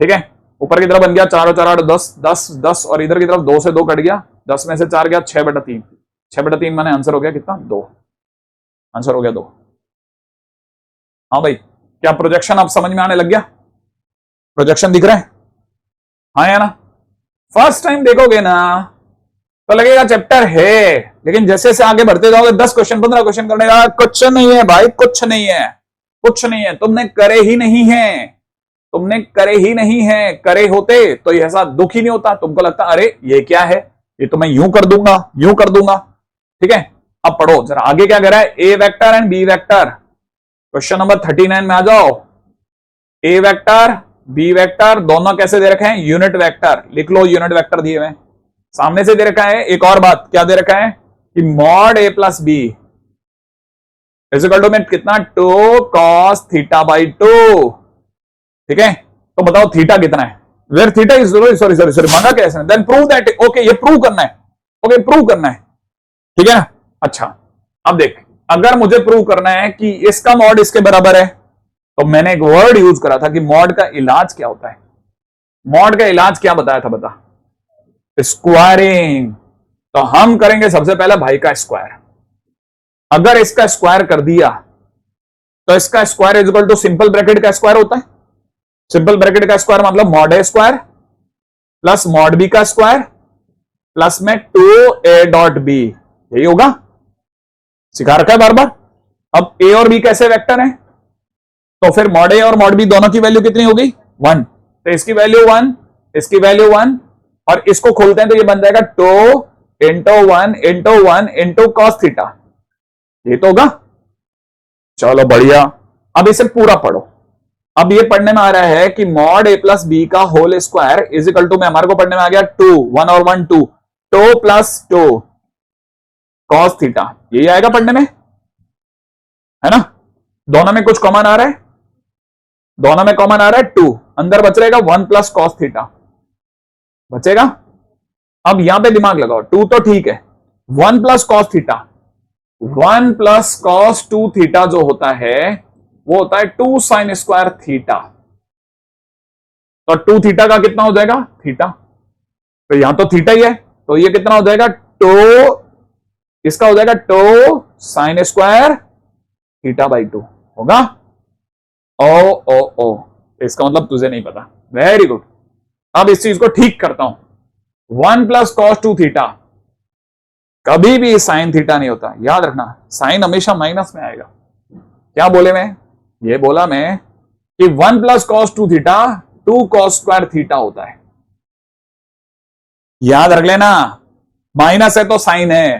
ठीक है, ऊपर की तरफ बन गया 4 और 4 8 10 10 10, और इधर की तरफ 2 से 2 कट गया, 10 में से 4 गया 6/3, 6/3 माने आंसर हो गया कितना? 2। आंसर हो गया 2। हाँ भाई, क्या प्रोजेक्शन आप समझ में आने लग गया? प्रोजेक्शन दिख रहा है? हाँ या ना? फर्स्ट टाइम देखोगे ना तो लगेगा चैप्टर है, लेकिन जैसे जैसे आगे बढ़ते जाओगे 10 क्वेश्चन 15 क्वेश्चन करने का, कुछ नहीं है भाई, कुछ नहीं है, कुछ नहीं है, तुमने करे ही नहीं है, तुमने करे ही नहीं है। करे होते तो ये ऐसा दुख ही नहीं होता, तुमको लगता अरे ये क्या है, ये तो मैं यूं कर दूंगा, यूं कर दूंगा। ठीक है, अब पढ़ो जरा आगे क्या कह रहा है, A vector and B vector. Question number 39 में आ जाओ। ए वेक्टर बी वेक्टर दोनों कैसे दे रखे हैं? Unit vector. लिख लो यूनिट वेक्टर दिए हुए। सामने से दे रखा है एक और बात, क्या दे रखा है कि mod a plus b is equal to में कितना 2 cos थीटा बाई 2। ठीक है, तो बताओ थीटा कितना है, where theta is sorry sorry sorry मांगा कैसे, देन प्रूव दैट, ओके ये प्रूव करना है, ओके प्रूव करना है, ठीक है ना। अच्छा अब देख, अगर मुझे प्रूव करना है कि इसका मॉड इसके बराबर है, तो मैंने एक वर्ड यूज करा था कि मॉड का इलाज क्या होता है। मॉड का इलाज क्या बताया था, बता, स्क्वायरिंग। तो हम करेंगे सबसे पहले भाई का स्क्वायर। अगर इसका स्क्वायर कर दिया तो इसका square is equal to simple bracket का स्क्वायर होता है। सिंपल ब्रैकेट का स्क्वायर मतलब mod a square plus mod B का स्क्वायर प्लस में 2a डॉट बी, यही होगा, सिखा रखा है बार बार। अब ए और बी कैसे वेक्टर है, तो फिर मॉड ए और मॉड बी दोनों की वैल्यू कितनी होगी 1, तो इसकी वैल्यू 1, इसकी वैल्यू 1, और इसको खोलते हैं तो ये बन जाएगा 2 into 1 into 1 into cos theta, ये तो होगा। चलो बढ़िया, अब इसे पूरा पढ़ो। अब ये पढ़ने में आ रहा है कि मॉड ए प्लस बी का whole square is equal to में हमारे को पढ़ने में आ गया 2, 1 और 1 2, 2 प्लस 2 कॉस थीटा, यही आएगा पढ़ने में, है ना। दोनों में कुछ कॉमन आ रहा है, दोनों में कॉमन आ रहा है 2, अंदर बच रहेगा 1 प्लस कॉस थीटा बचेगा। अब यहां पे दिमाग लगाओ, 2 तो ठीक है, 1 plus cos theta, 1 plus cos 2 theta जो होता है वो होता है 2 साइन स्क्वायर थीटा। तो 2 थीटा का कितना हो जाएगा थीटा, तो यहां तो थीटा ही है, तो ये कितना हो जाएगा 2, इसका हो जाएगा 2 साइन स्क्वायर थीटा बाई 2 होगा। ओ ओ ओ, इसका मतलब तुझे नहीं पता, वेरी गुड। अब इस चीज को ठीक करता हूं, 1 प्लस कॉस 2 थीटा कभी भी साइन थीटा नहीं होता, याद रखना, साइन हमेशा माइनस में आएगा। क्या बोले मैं, ये बोला मैं कि 1 plus cos 2 theta 2 cos square theta होता है, याद रख लेना, माइनस है तो साइन है,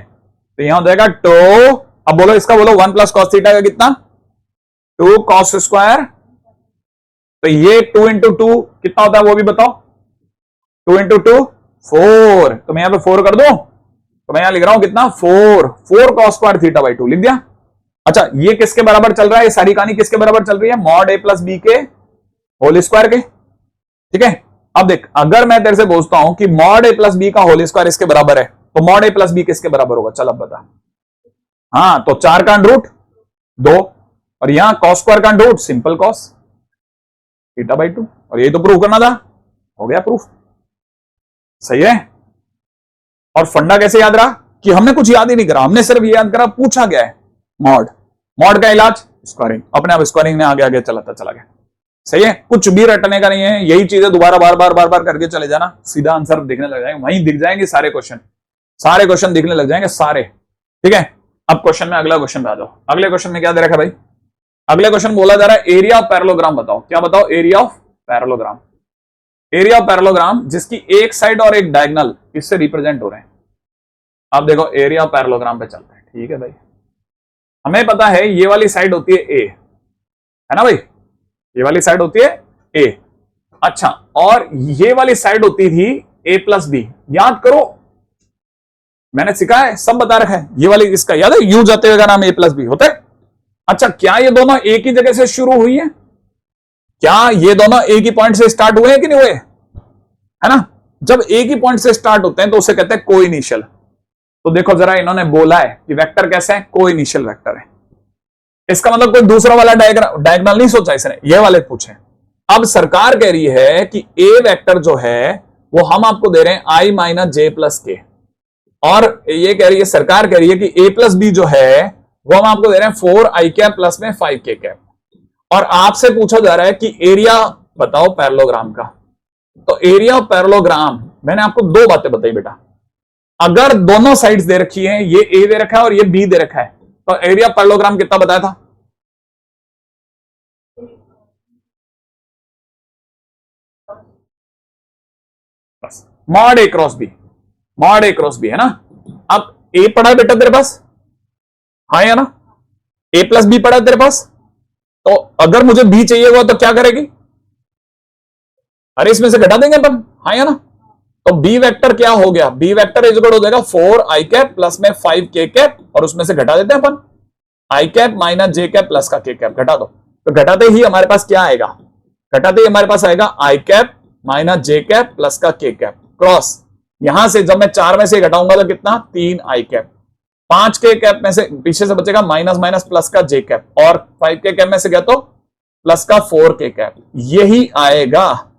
तो यहां हो जाएगा 2, अब बोलो इसका, बोलो 1 प्लस कॉस थीटा का कितना 2 कॉस स्क्वायर, तो ये 2 इंटू 2 कितना होता है वो भी बताओ, 2 इंटू 2 4, तो मैं यहां पे 4 कर दूं, तो मैं यहां लिख रहा हूं कितना 4 कॉस स्क्वायर थीटा बाई 2 लिख दिया। अच्छा ये किसके बराबर चल रहा है, ये सारी कहानी किसके बराबर चल रही है, मॉड ए प्लस बी के होल स्क्वायर के, ठीक है। अब देख, अगर मैं तेरे से पूछता हूं कि मॉड ए प्लस बी का होल स्क्वायर इसके बराबर है, तो मॉड ए प्लस बी किसके बराबर होगा, चल अब बता। हाँ तो 4 का अंडर रूट 2, और यहां कॉस स्क्वायर का under root simple cos theta by 2, और यही तो प्रूव करना था, हो गया प्रूफ, सही है। और फंडा कैसे याद रहा कि हमने कुछ याद ही नहीं करा, हमने सिर्फ ये याद करा पूछा गया है मॉड का इलाज स्क्वायरिंग, अपने आप स्क्वायरिंग ने आगे आगे चलाता चला गया, सही है। कुछ भी रटने का नहीं है, यही चीजें दोबारा बार बार करके चले जाना, सीधा आंसर दिखने लग जाएंगे, वहीं दिख जाएंगे सारे क्वेश्चन दिखने लग जाएंगे सारे, ठीक है। अब क्वेश्चन में अगला क्वेश्चन पे आ जाओ। अगले क्वेश्चन में क्या दे रखा है भाई, अगले क्वेश्चन बोला जा रहा है एरिया ऑफ पैरेललोग्राम बताओ, क्या बताओ, area of parallelogram, area of parallelogram जिसकी एक साइड और एक डायगोनल इससे रिप्रेजेंट हो रहे हैं। अब देखो एरिया ऑफ पैरेललोग्राम पे चलते हैं, ठीक है भाई। हमें पता है ये वाली साइड होती है ए, है ना भाई, ये वाली साइड होती है ए। अच्छा, और ये वाली साइड होती थी ए प्लस बी, याद करो मैंने सिखाया है, सब बता रखा है, ये वाली इसका याद है, यू जाते हुए का नाम ए प्लस बी होता है। अच्छा क्या ये दोनों एक ही जगह से शुरू हुई है, क्या ये दोनों एक ही पॉइंट से स्टार्ट हुए हैं कि नहीं हुए, है ना। जब एक ही पॉइंट से स्टार्ट होते हैं तो उसे कहते हैं को इनिशियल। तो देखो जरा इन्होंने बोला है कि वेक्टर कैसे है, को इनिशियल वेक्टर है, इसका मतलब कोई दूसरा वाला डायगोनल नहीं सोचा इसने, ये वाले पूछे। अब सरकार कह रही है कि ए वेक्टर जो है वो हम आपको दे रहे हैं आई माइनस जे प्लस के, और ये कह रही है, सरकार कह रही है कि ए प्लस बी जो है वो हम आपको दे रहे हैं 4 आई कैप प्लस में 5 के कैप, और आपसे पूछा जा रहा है कि एरिया बताओ पैरेललोग्राम का। तो एरिया ऑफ पैरेललोग्राम मैंने आपको 2 बातें बताई बेटा, अगर दोनों साइड्स दे रखी हैं, ये ए दे रखा है और ये बी दे रखा है, तो एरिया ऑफ पैरेललोग्राम कितना बताया था, बस मॉड ए क्रॉस बी, मॉड ए क्रॉस बी, है ना। अब ए पढ़ा है बेटा तेरे पास, हाँ या ना, ए प्लस बी पढ़ा है तेरे पास, तो अगर मुझे बी चाहिए हुआ तो क्या करेगी, अरे इसमें से घटा देंगे अपन, हाँ या ना, तो बी वेक्टर क्या हो गया, बी वेक्टर इज इक्वल हो जाएगा 4 आई कैप प्लस में 5 के कैप, और उसमें से घटा देते हैं अपन आई cap minus J cap plus का के कैप, घटा दो। तो घटाते ही हमारे पास क्या आएगा, घटाते ही हमारे पास आएगा आई cap minus J cap plus का के कैप क्रॉस। यहां से जब मैं 4 में से घटाऊंगा तो कितना, 3 आई कैप, 5 के कैप में से पीछे से बचेगा माइनस माइनस प्लस का जे कैप, और 5 के कैप में से गया तो प्लस का 4 के कैप, यही आएगा।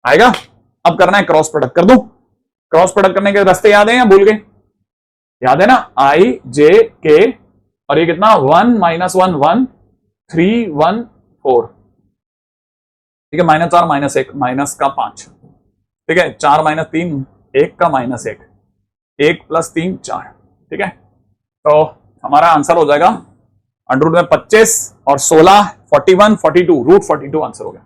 आएगा। अब करना है क्रॉस प्रोडक्ट, कर दूं? क्रॉस प्रोडक्ट करने के रास्ते याद है या भूल गए? याद है ना, आई जे के, और ये कितना 1 माइनस 1 1 3 1 4, ठीक है, माइनस 4 माइनस 1 माइनस का 5, ठीक है, 4 माइनस 3 1 का माइनस 1, 1 प्लस 3 4, ठीक है। तो हमारा आंसर हो जाएगा अंडर रूट में 25 और 16 41 42 रूट 42 आंसर हो गया।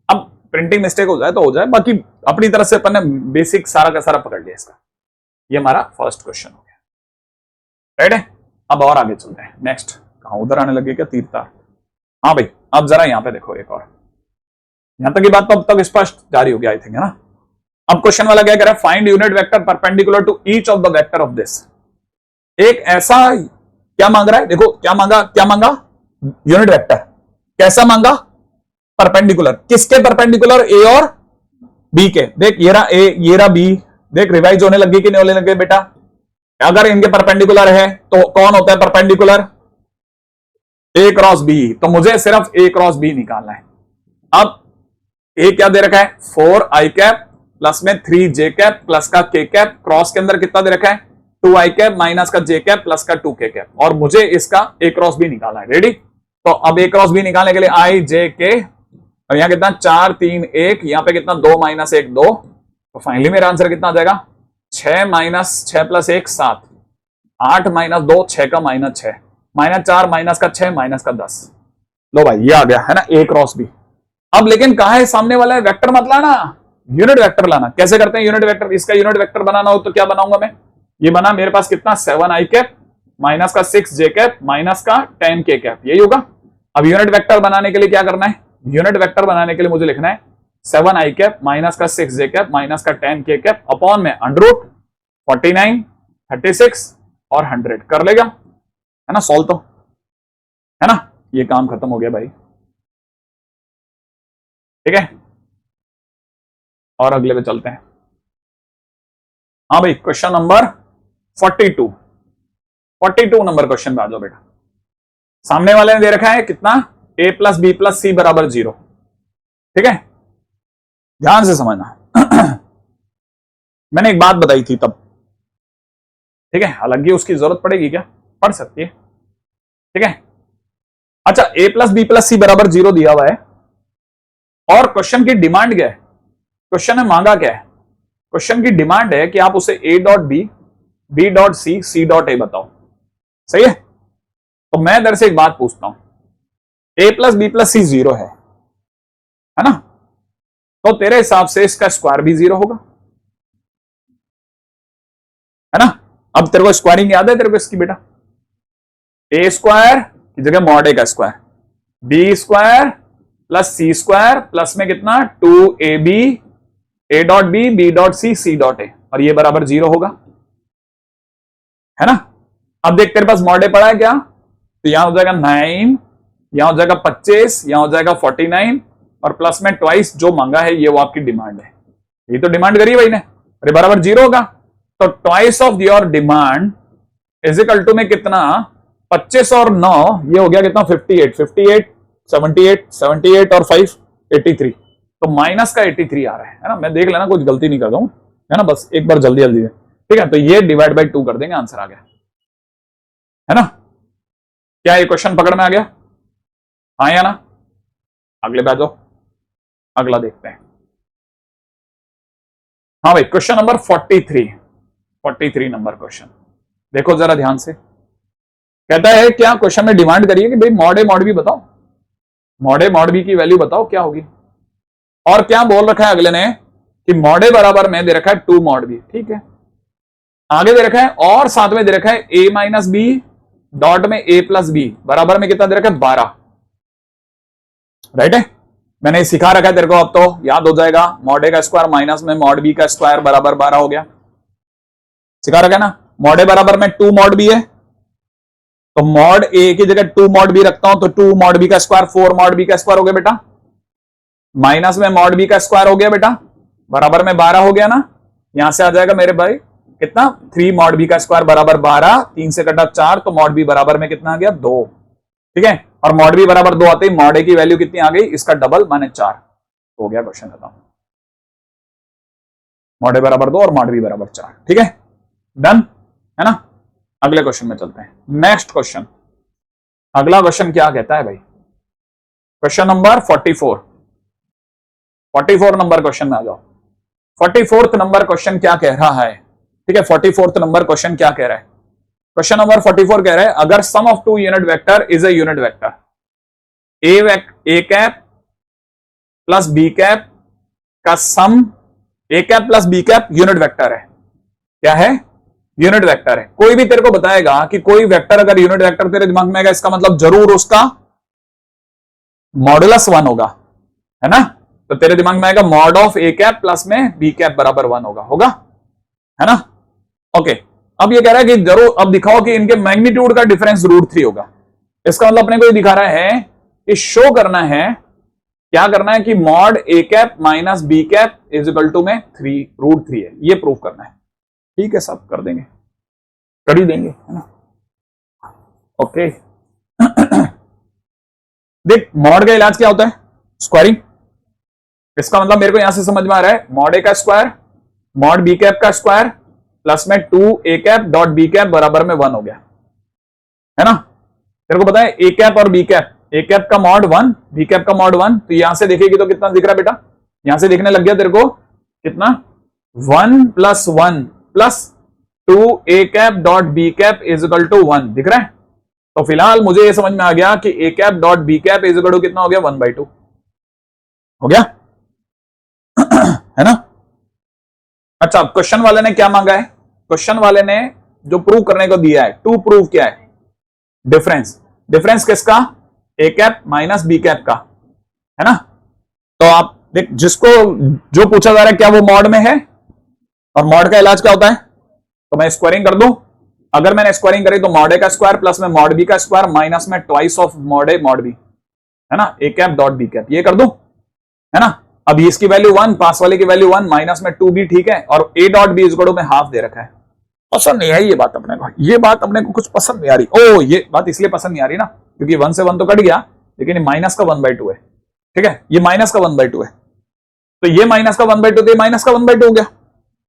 अब प्रिंटिंग मिस्टेक हो जाए तो हो जाए, बाकी अपनी तरफ से अपन ने बेसिक सारा का सारा पकड़ लिया इसका। ये हमारा फर्स्ट क्वेश्चन हो गया, राइट है। अब और आगे चलते हैं, नेक्स्ट कहां उधर आने लगे क्या, तीर तार। हाँ भाई, अब जरा यहां पे देखो, एक और यहां तक की बात तो अब तक स्पष्ट जारी हो गया आई थिंक, है ना। अब क्वेश्चन वाला क्या कह रहा है, find unit vector perpendicular to each of the vector of this. एक ऐसा क्या मांग रहा है, देखो क्या मांगा यूनिट वेक्टर, कैसा मांगा, परपेंडिकुलर, किसके परपेंडिकुलर, ए और बी के। देख ये रहा ए, ये रहा बी, देख रिवाइज होने लगी कि नहीं होने लगे बेटा। अगर इनके परपेंडिकुलर है तो कौन होता है परपेंडिकुलर, ए क्रॉस बी, तो मुझे सिर्फ ए क्रॉस बी निकालना है। अब ए क्या दे रखा है 4 आई कैप प्लस में 3 जे कैप प्लस का के कैप, क्रॉस के अंदर कितना दे रखा है 2 आई कैप माइनस का जे कैप प्लस का 2 के कैप, और मुझे इसका ए क्रॉस बी निकालना है। रेडी। तो अब ए क्रॉस बी निकालने के लिए आई जे के, और यहां कितना 4 3 1, यहां पे कितना 2 माइनस 1 2, तो फाइनली मेरा आंसर कितना आ जाएगा 6 माइनस 6 प्लस 1 7, 8 माइनस 2 6 का माइनस 6, माइनस 4 माइनस का 6 माइनस का 10। लो भाई ये आ गया है ना ए क्रॉस बी। अब लेकिन कहा है सामने वाला है वेक्टर मत लाना, यूनिट वेक्टर लाना। कैसे करते हैं यूनिट वेक्टर, इसका यूनिट वेक्टर बनाना हो तो क्या बनाऊंगा मैं, ये बना मेरे पास कितना 7 आई कैप माइनस का 6 जे कैप माइनस का 10 के कैप, यही होगा। अब यूनिट वेक्टर बनाने के लिए क्या करना है, यूनिट वेक्टर बनाने के लिए मुझे लिखना है 7 आई कैप माइनस का 6 जे कैप माइनस का 10 के कैप अपॉन में अंडर रूट 49 36 और 100 कर लेगा, है ना, सॉल्व तो, है ना। ये काम खत्म हो गया भाई, ठीक है। और अगले पे चलते हैं। हाँ भाई, क्वेश्चन नंबर 42 नंबर क्वेश्चन पे आ जाओ बेटा। सामने वाले ने दे रखा है कितना a प्लस बी प्लस सी बराबर 0, ठीक है, ध्यान से समझना। मैंने एक बात बताई थी तब, ठीक है, हालांकि उसकी जरूरत पड़ेगी क्या, पढ़ सकती है, ठीक है। अच्छा, a प्लस बी प्लस सी बराबर 0 दिया हुआ है, और क्वेश्चन की डिमांड क्या है, क्वेश्चन है मांगा क्या है, क्वेश्चन की डिमांड है कि आप उसे a dot b dot c dot a बताओ, सही है। तो मैं इधर से एक बात पूछता हूं, a प्लस बी प्लस सी 0 है ना, तो तेरे हिसाब से इसका स्क्वायर भी 0 होगा, है ना। अब तेरे को स्क्वायरिंग याद है तेरे को इसकी बेटा, ए स्क्वायर की जगह मॉड ए का square, b square plus c square plus में कितना 2ab a dot b dot c dot a, और ये बराबर 0 होगा, है ना। अब देख तेरे पास मॉड ए पड़ा है क्या, तो यहां हो जाएगा 9, यहां हो जाएगा 25, यहां हो जाएगा 49, और प्लस में ट्वाइस जो मांगा है ये वो आपकी डिमांड है, ये तो डिमांड करी भाई ने, अरे बराबर 0 होगा। तो twice of your demand is equal to में कितना 25 और 9, ये हो गया कितना 58 78 और 5 83, तो माइनस का 83 आ रहा है ना। मैं देख लेना कुछ गलती नहीं कर दूं, है ना, बस एक बार जल्दी जल्दी, ठीक है। तो ये डिवाइड बाय 2 कर देंगे, आंसर आ गया, है ना। क्या ये क्वेश्चन पकड़ में आ गया, हाँ या ना। अगले पे आ जाओ, अगला देखते हैं। हाँ भाई, क्वेश्चन नंबर 43 नंबर क्वेश्चन देखो जरा ध्यान से। कहता है क्या, क्वेश्चन में डिमांड करिए कि भाई मॉड ए मॉड बी बताओ, मॉड ए मॉड बी की वैल्यू बताओ क्या होगी, और क्या बोल रखा है अगले ने कि मॉड ए बराबर में दे रखा है 2 मॉड बी, ठीक है। आगे दे रखा है और साथ में दे रखा है a माइनस बी डॉट में a प्लस बी बराबर में कितना दे रखा है 12, राइट है। मैंने सिखा रखा है तेरे को, अब तो याद हो जाएगा। मॉड ए का स्क्वायर माइनस में मॉड बी का स्क्वायर बराबर 12 हो गया। सिखा रखा है ना। मॉड ए बराबर में 2 मॉड बी है, तो मॉड ए की जगह 2 मॉड बी रखता हूं, तो 2 मॉड बी का स्क्वायर 4 मॉड बी का स्क्वायर हो गया बेटा, माइनस में मॉड बी का स्क्वायर हो गया बेटा, बराबर में 12 हो गया ना। यहां से आ जाएगा मेरे भाई कितना, 3 मॉड बी का स्क्वायर बराबर 12, 3 से कटा 4, तो मॉड बी बराबर में कितना आ गया 2। ठीक है, और मॉड बी बराबर 2 आते ही मॉड ए की वैल्यू कितनी आ गई, इसका डबल माने 4 हो गया। क्वेश्चन खत्म। मॉड ए बराबर 2 और मॉड बी बराबर 4। ठीक है, डन है ना। अगले क्वेश्चन में चलते हैं। नेक्स्ट क्वेश्चन, अगला क्वेश्चन क्या कहता है भाई, क्वेश्चन नंबर 44 नंबर क्वेश्चन में आ जाओ। 44th नंबर क्वेश्चन क्या कह रहा है, ठीक है। 44th नंबर क्वेश्चन क्या कह रहा है, क्वेश्चन नंबर 44 कह रहा है अगर sum of 2 unit vector is A unit vector, A cap plus B cap का sum, A cap plus B cap unit vector है। क्या है, यूनिट वेक्टर है। कोई भी तेरे को बताएगा कि कोई वेक्टर अगर यूनिट वेक्टर तेरे दिमाग में आएगा, इसका मतलब जरूर उसका मॉडुलस 1 होगा, है ना। तो तेरे दिमाग में आएगा mod of A cap plus में बी कैप बराबर 1 होगा, है ना। ओके, अब ये कह रहा है कि जरूर अब दिखाओ कि इनके मैग्नीट्यूड का डिफरेंस √3 होगा। इसका मतलब अपने को ये दिखा रहा है कि शो करना है, क्या करना है कि mod a cap minus b cap is equal to में √3 है, ये प्रूव करना है। ठीक है, सब कर देंगे, कर ही देंगे, है ना। ओके देख, मॉड का इलाज क्या होता है, स्क्वायरिंग। इसका मतलब मेरे को यहां से समझ में आ रहा है मॉड ए का स्क्वायर मॉड बी कैप का स्क्वायर प्लस में 2 a cap dot B cap बराबर में 1 हो गया, है ना। तेरे को पता है ए कैप और बी कैप, ए कैप का मॉड 1, बी कैप का मॉड 1, तो यहां से देखेगी तो कितना दिख रहा है बेटा, यहां से दिखने लग गया तेरे को कितना, 1 + 1 plus 2 a cap dot B cap is equal to 1 दिख रहा है। तो फिलहाल मुझे ये समझ में आ गया कि A cap dot B cap is equal to कितना हो गया, 1/2 हो गया है ना। अच्छा, क्वेश्चन वाले ने क्या मांगा है, क्वेश्चन वाले ने जो प्रूव करने को दिया है, टू प्रूव क्या है, डिफरेंस। डिफरेंस किसका, ए कैप माइनस बी कैप का, है ना। तो आप देख, जिसको जो पूछा जा रहा है क्या वो मॉड में है, और मॉड का इलाज क्या होता है, तो मैं स्क्वायरिंग कर दूं। अगर मैंने स्क्वायरिंग करी तो मॉड ए का स्क्वायर प्लस में मॉड बी का स्क्वायर माइनस में twice of mod A mod B, है ना, a cap dot B cap, ये कर दूं, है ना। अब इसकी वैल्यू 1, पास वाले की वैल्यू 1, माइनस में 2 भी ठीक है, और ए डॉट बी इज में हाफ दे रखा है। पसंद नहीं है ये बात अपने को, ये बात अपने को कुछ पसंद नहीं आ रही। ओ, ये बात इसलिए पसंद नहीं आ रही ना क्योंकि 1 से 1 तो कट गया, लेकिन माइनस का 1/2 है। ठीक है, ये माइनस का 1/2 है, तो ये माइनस का 1/2, तो ये माइनस का 1/2 हो गया।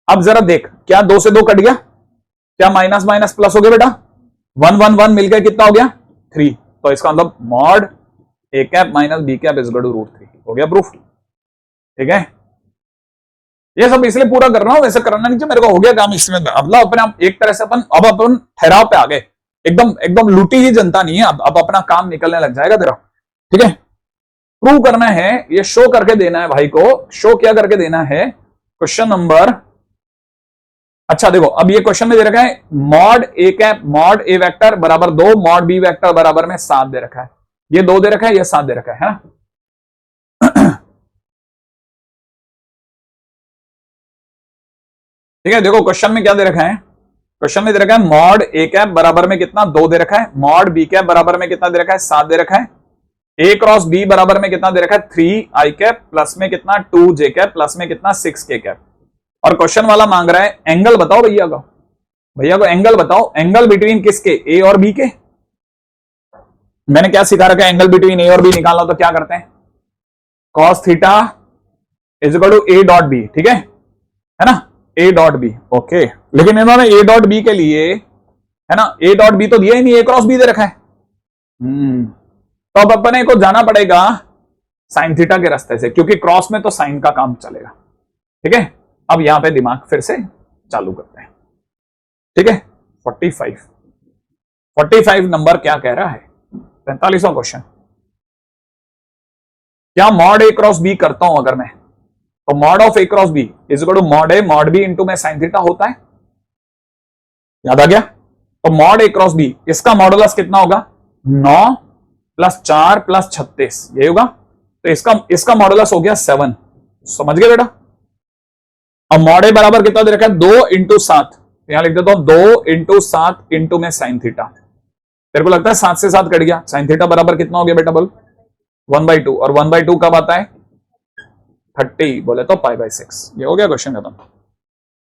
अब जरा देख, क्या 2 से 2 कट गया, क्या माइनस माइनस प्लस हो गया बेटा, 1 1 1 मिलकर कितना हो गया, 3। तो इसका मतलब mod a cap minus b cap is equal to √3 हो गया प्रूफ। ठीक है, ये सब इसलिए पूरा कर रहा हूं, वैसे करना नहीं चाहिए, मेरे को हो गया काम इसमें। अब अपने आप एक तरह से अपन ठहराव पे आ गए, एकदम एकदम लूटी ही जनता नहीं है, अब अपना काम निकलने लग जाएगा तेरा। ठीक है, प्रूव करना है, ये शो करके देना है भाई को। शो क्या करके देना है, क्वेश्चन नंबर, अच्छा देखो, अब ये क्वेश्चन में दे रखा है mod a cap mod A vector बराबर 2 मॉड बी वेक्टर बराबर में 7 दे रखा है, ये 2 दे रखा है, ये 7 दे रखा है ना। ठीक है, देखो क्वेश्चन में क्या दे रखा है, क्वेश्चन में दे रखा है मॉड ए कैप बराबर में कितना, 2 दे रखा है, मॉड बी कैप बराबर में कितना दे रखा है, 7 दे रखा है, ए क्रॉस बी बराबर में कितना दे रखा है, 3 आई कैप प्लस में कितना 2 जे कैप प्लस में कितना 6 के कैप। और क्वेश्चन वाला मांग रहा है एंगल बताओ भैया को एंगल बताओ, एंगल बिटवीन किसके, ए और बी के। मैंने क्या सिखा रखा है, एंगल बिटवीन ए और बी निकालना तो क्या करते हैं, cos theta is equal to a dot b, ठीक है ना, ए डॉट बी। ओके, लेकिन इन्होंने ए डॉट बी के लिए, है ना, ए डॉट बी तो दिया ही नहीं, ए क्रॉस बी दे रखा है। तो अब अपने को जाना पड़ेगा साइन थीटा के रास्ते से, क्योंकि क्रॉस में तो साइन का काम चलेगा। ठीक है, अब यहां पे दिमाग फिर से चालू करते हैं। ठीक है, 45 नंबर क्या कह रहा है, 45वां क्वेश्चन, क्या मॉड ए क्रॉस बी करता हूं अगर मैं, तो mod of a cross B is equal to mod A mod B into में साइन थीटा होता है, याद आ गया। तो मॉड ए क्रॉस बी, इसका मॉडुलस कितना होगा, 9 + 4 + 36, यही होगा। तो इसका मॉडुलस हो गया 7। समझ गए बेटा। अब मॉड ए बराबर कितना दे रखा है 2 इंटू 7, यहां लिख देता हूं 2 इंटू 7 इंटू में साइन थीटा। तेरे को लगता है 7 से 7 कट गया, साइन थीटा बराबर कितना हो गया बेटा बोल 1/2, और 1/2 कब आता है 30, बोले तो π/6। ये हो गया क्वेश्चन खत्म।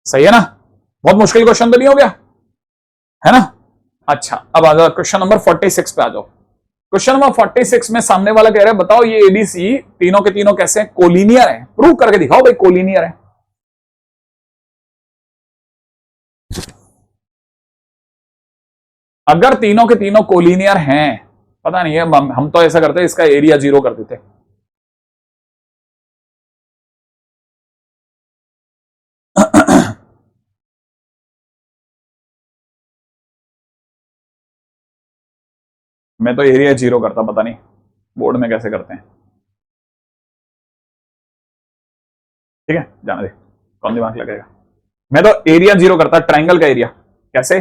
सही है ना, बहुत मुश्किल क्वेश्चन तो नहीं हो गया है ना। अच्छा अब आ जाओ क्वेश्चन नंबर 46 पे आ जाओ। क्वेश्चन नंबर 46 में सामने वाला कह रहा है बताओ ये एबीसी तीनों के तीनों कैसे हैं, कोलिनियर है, प्रूव करके दिखाओ भाई कोलिनियर है। अगर तीनों के तीनों कोलिनियर हैं, पता नहीं है हम तो ऐसा करते हैं इसका एरिया 0 कर देते। मैं तो एरिया 0 करता, पता नहीं बोर्ड में कैसे करते हैं। ठीक है जाने दे, कौन दिमाग लगेगा। मैं तो एरिया 0 करता, ट्राइंगल का एरिया। कैसे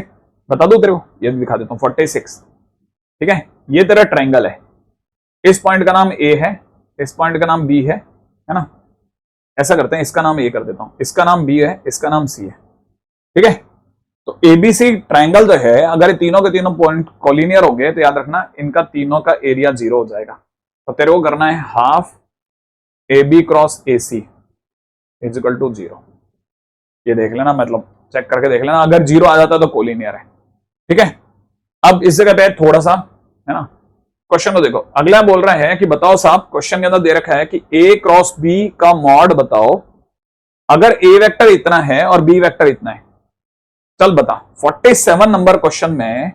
बता दूं तेरे को, ये दिखा देता हूं 46। ठीक है ये तेरा ट्राइंगल है, इस पॉइंट का नाम ए है, इस पॉइंट का नाम बी है ना। ऐसा करते हैं इसका नाम ए कर देता हूं, इसका नाम बी है, इसका नाम सी है। ठीक है तो एबीसी ट्राइंगल जो है अगर ये तीनों के तीनों पॉइंट कोलिनियर हो गए तो याद रखना इनका तीनों का एरिया 0 हो जाएगा। तो तेरे को करना है half A B cross A c is equal to 0। ये देख लेना, मतलब चेक करके देख लेना, अगर 0 आ जाता तो कोलिनियर है। ठीक है अब इस जगह पे थोड़ा सा है ना क्वेश्चन को देखो। अगला बोल रहा है कि बताओ साहब, क्वेश्चन के अंदर दे रखा है कि ए क्रॉस बी का मॉड बताओ अगर ए वेक्टर इतना है और बी वेक्टर इतना है। चल बता 47 नंबर क्वेश्चन में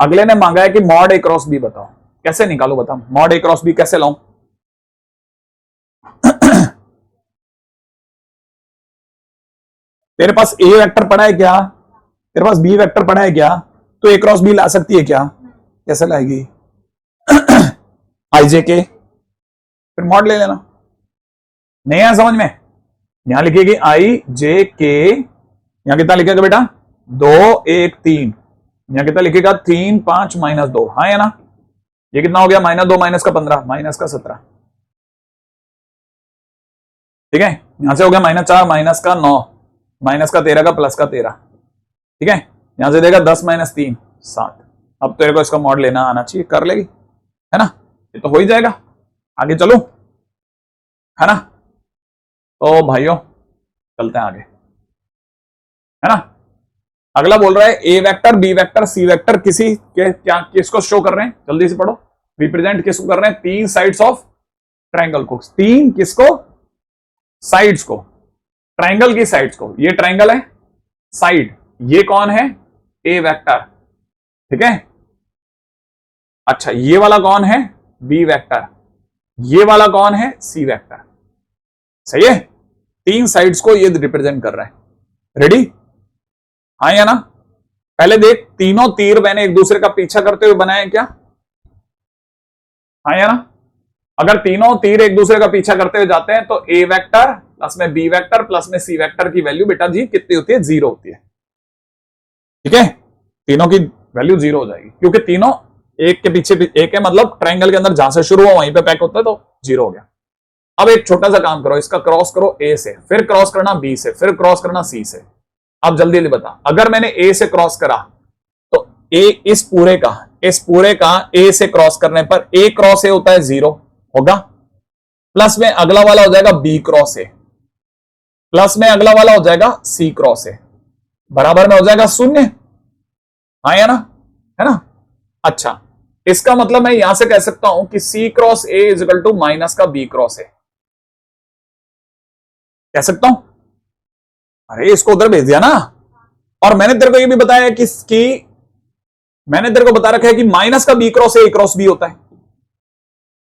अगले ने मांगा है कि मॉड ए क्रॉस बी बताओ, कैसे निकालो बता, मॉड ए क्रॉस बी कैसे लाऊं। तेरे पास ए वेक्टर पड़ा है क्या, तेरे पास बी वेक्टर पड़ा है क्या, तो ए क्रॉस बी ला सकती है क्या, कैसे लाएगी। आई जे के फिर मॉड ले लेना, नहीं आया समझ में। यहां लिखेगी आई जे के, यहां कितना लिखेगा बेटा 2 1 3, यहां कितना लिखेगा 3 5 -2। हाँ या ना, ये कितना हो गया -2 माइनस का 15 माइनस का 17। ठीक है यहां से हो गया -4 माइनस का 9 माइनस का 13 का प्लस का 13। ठीक है यहां से देगा 10 - 3 7। अब तेरे को इसका मॉड लेना आना चाहिए, कर लेगी है ना, ये तो हो ही जाएगा। आगे चलो है ना, तो भाइयों चलते हैं आगे है ना। अगला बोल रहा है A vector B vector C vector किसी के क्या किसको शो कर रहे हैं, जल्दी से पढ़ो। रिप्रेजेंट किसको कर रहे हैं, 3 साइड्स ऑफ ट्राइंगल को, 3 किसको साइड्स को, ट्राइंगल की साइड्स को। ये ट्राइंगल है साइड, ये कौन है ए वेक्टर। ठीक है अच्छा ये वाला कौन है बी वेक्टर, ये वाला कौन है सी वेक्टर। सही है 3 साइड्स को ये रिप्रेजेंट कर रहा है। रेडी हाँ या ना। पहले देख तीनों तीर मैंने एक दूसरे का पीछा करते हुए बनाए क्या, हाँ या ना। अगर तीनों तीर एक दूसरे का पीछा करते हुए जाते हैं तो ए वेक्टर प्लस में बी वेक्टर प्लस में सी वेक्टर की वैल्यू बेटा जी कितनी होती है 0 होती है। ठीक है तीनों की वैल्यू 0 हो जाएगी क्योंकि तीनों एक के पीछे एक है, मतलब ट्राइंगल के अंदर जहां से शुरू हुआ वहीं पे पैक होता है तो 0 हो गया। अब एक छोटा सा काम करो, इसका क्रॉस करो ए से, फिर क्रॉस करना बी से, फिर क्रॉस करना सी से। अब जल्दी जल्दी बता, अगर मैंने ए से क्रॉस करा तो ए इस पूरे का ए से क्रॉस करने पर ए क्रॉस ए होता है 0 होगा, प्लस में अगला वाला हो जाएगा बी क्रॉस ए, प्लस में अगला वाला हो जाएगा सी क्रॉस ए, बराबर में हो जाएगा 0। हाँ या ना, है ना। अच्छा इसका मतलब मैं यहां से कह सकता हूं कि C cross A is equal to minus का बी क्रॉस ए, कह सकता हूं। अरे इसको उधर भेज दिया ना। और मैंने तेरे को ये भी बताया कि मैंने तेरे को बता रखा है कि माइनस का B cross A cross B होता है।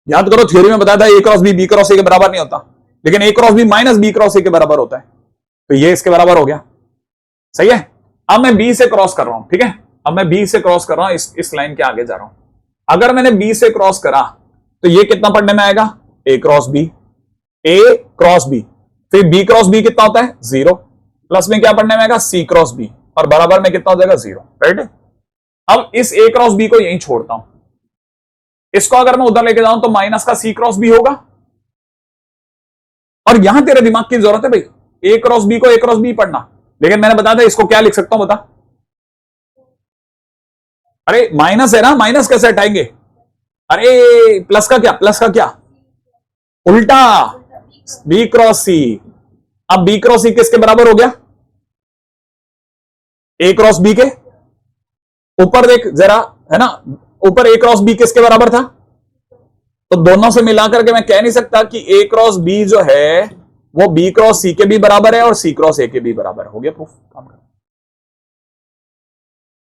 याद करो थ्योरी में बताया था A cross B cross A के बराबर नहीं होता, लेकिन A cross B minus B cross A के बराबर होता है, तो ये इसके बराबर हो गया। सही है अब मैं बी से क्रॉस कर रहा हूं। ठीक है अब मैं बी से क्रॉस कर रहा हूं, इस लाइन के आगे जा रहा हूं। अगर मैंने बी से क्रॉस करा तो ये कितना पढ़ने में आएगा ए क्रॉस बी, फिर बी क्रॉस बी कितना होता है 0, प्लस में क्या पढ़ने में आएगा सी क्रॉस बी, और बराबर में कितना हो जाएगा 0। राइट अब इस ए क्रॉस बी को यहीं छोड़ता हूं, इसको अगर मैं उधर लेके जाऊं तो माइनस का सी क्रॉस बी होगा, और यहां तेरे दिमाग की जरूरत है भाई, ए क्रॉस बी को ए क्रॉस बी पढ़ना, लेकिन मैंने बताया था इसको क्या लिख सकता हूं बता। अरे माइनस है ना, माइनस कैसे हटाएंगे? अरे प्लस का क्या, प्लस का क्या, उल्टा बी क्रॉस सी। अब बी क्रॉस सी किसके बराबर हो गया? ए क्रॉस बी के। ऊपर देख जरा, है ना, ऊपर ए क्रॉस बी किसके बराबर था? तो दोनों से मिलाकर के मैं कह नहीं सकता कि ए क्रॉस बी जो है वो बी क्रॉस सी के भी बराबर है और सी क्रॉस ए के भी बराबर। हो गया प्रूफ, काम कर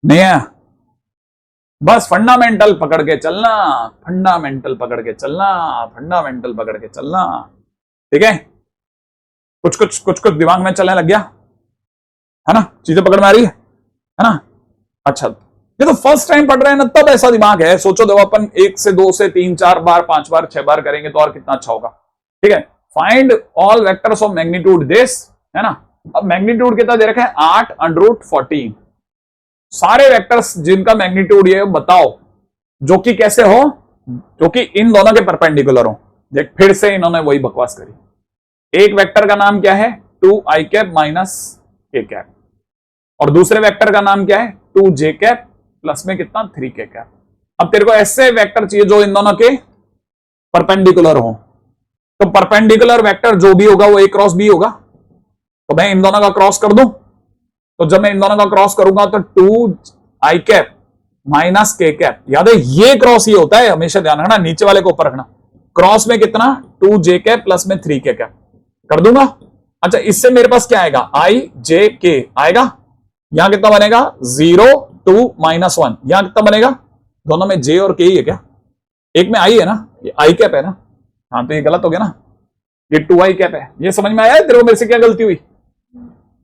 नहीं है। बस फंडामेंटल पकड़ के चलना, फंडामेंटल पकड़ के चलना, फंडामेंटल पकड़ के चलना, ठीक है। कुछ कुछ कुछ कुछ दिमाग में चलने लग गया, है ना, चीजें पकड़ में आ रही है ना। अच्छा, ये तो फर्स्ट टाइम पढ़ रहे हैं ना, तब ऐसा दिमाग है। सोचो जब अपन 1 से 2 से 3 4 बार 5 बार 6 बार करेंगे तो और कितना अच्छा होगा, ठीक है। Find all vectors of magnitude this, है ना। अब मैग्नीट्यूड कितना दे रखा है? 8√14। सारे वेक्टर्स जिनका मैग्नीट्यूड ये बताओ, जो कि कैसे हो, जो कि इन दोनों के परपेंडिकुलर हो। देख फिर से इन्होंने वही बकवास करी। एक वेक्टर का नाम क्या है? 2i cap minus k cap, और दूसरे वेक्टर का नाम क्या है? 2j कैप प्लस में कितना? 3k cap. अब तेरे को ऐसे वेक्टर चाहिए जो इन दोनों के परपेंडिकुलर हो। तो परपेंडिकुलर वेक्टर जो भी होगा वो a क्रॉस b होगा। तो मैं इन दोनों का क्रॉस कर दूं, तो जब मैं इन दोनों का क्रॉस करूंगा तो 2i cap minus k cap, याद है ये क्रॉस ये होता है, हमेशा ध्यान रखना, नीचे वाले को ऊपर रखना। क्रॉस में कितना? 2j कैप प्लस में 3k कैप कर दूंगा। अच्छा, इससे मेरे पास क्या आएगा? i j k आएगा। यहां कितना बनेगा? 0 2 -1। यहां कितना बनेगा? दोनों में j और k ही है क्या? एक में i है ना, ये i कैप है ना। हाँ तो ये गलत हो गया ना, ये 2i कैप है। ये समझ में आया तेरे को मेरे से क्या गलती हुई?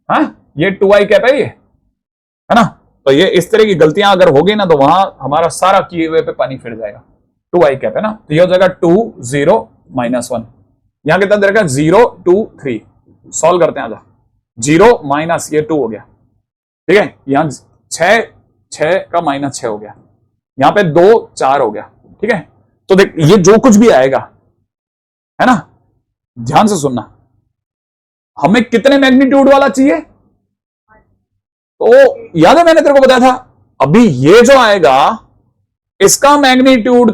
हाँ, ये 2i कैप है, ये है ना। तो ये इस तरह की गलतियां अगर होगी ना तो वहां हमारा सारा किए हुए पे पानी फिर जाएगा। 2i कैप है ना, तो ये हो जाएगा 2 0 -1। यहां कितना दे रखा? 0 2 3। सॉल्व करते हैं, आजा। 0 माइनस ये 2 हो गया, ठीक है। यहां 6 का -6 हो गया, यहां पे 2 4 हो गया, ठीक है। तो देख ये जो कुछ भी आएगा, है ना, ध्यान से सुनना, हमें कितने मैग्नीट्यूड वाला चाहिए? तो याद है मैंने तेरे को बताया था, अभी ये जो आएगा इसका मैग्नीट्यूड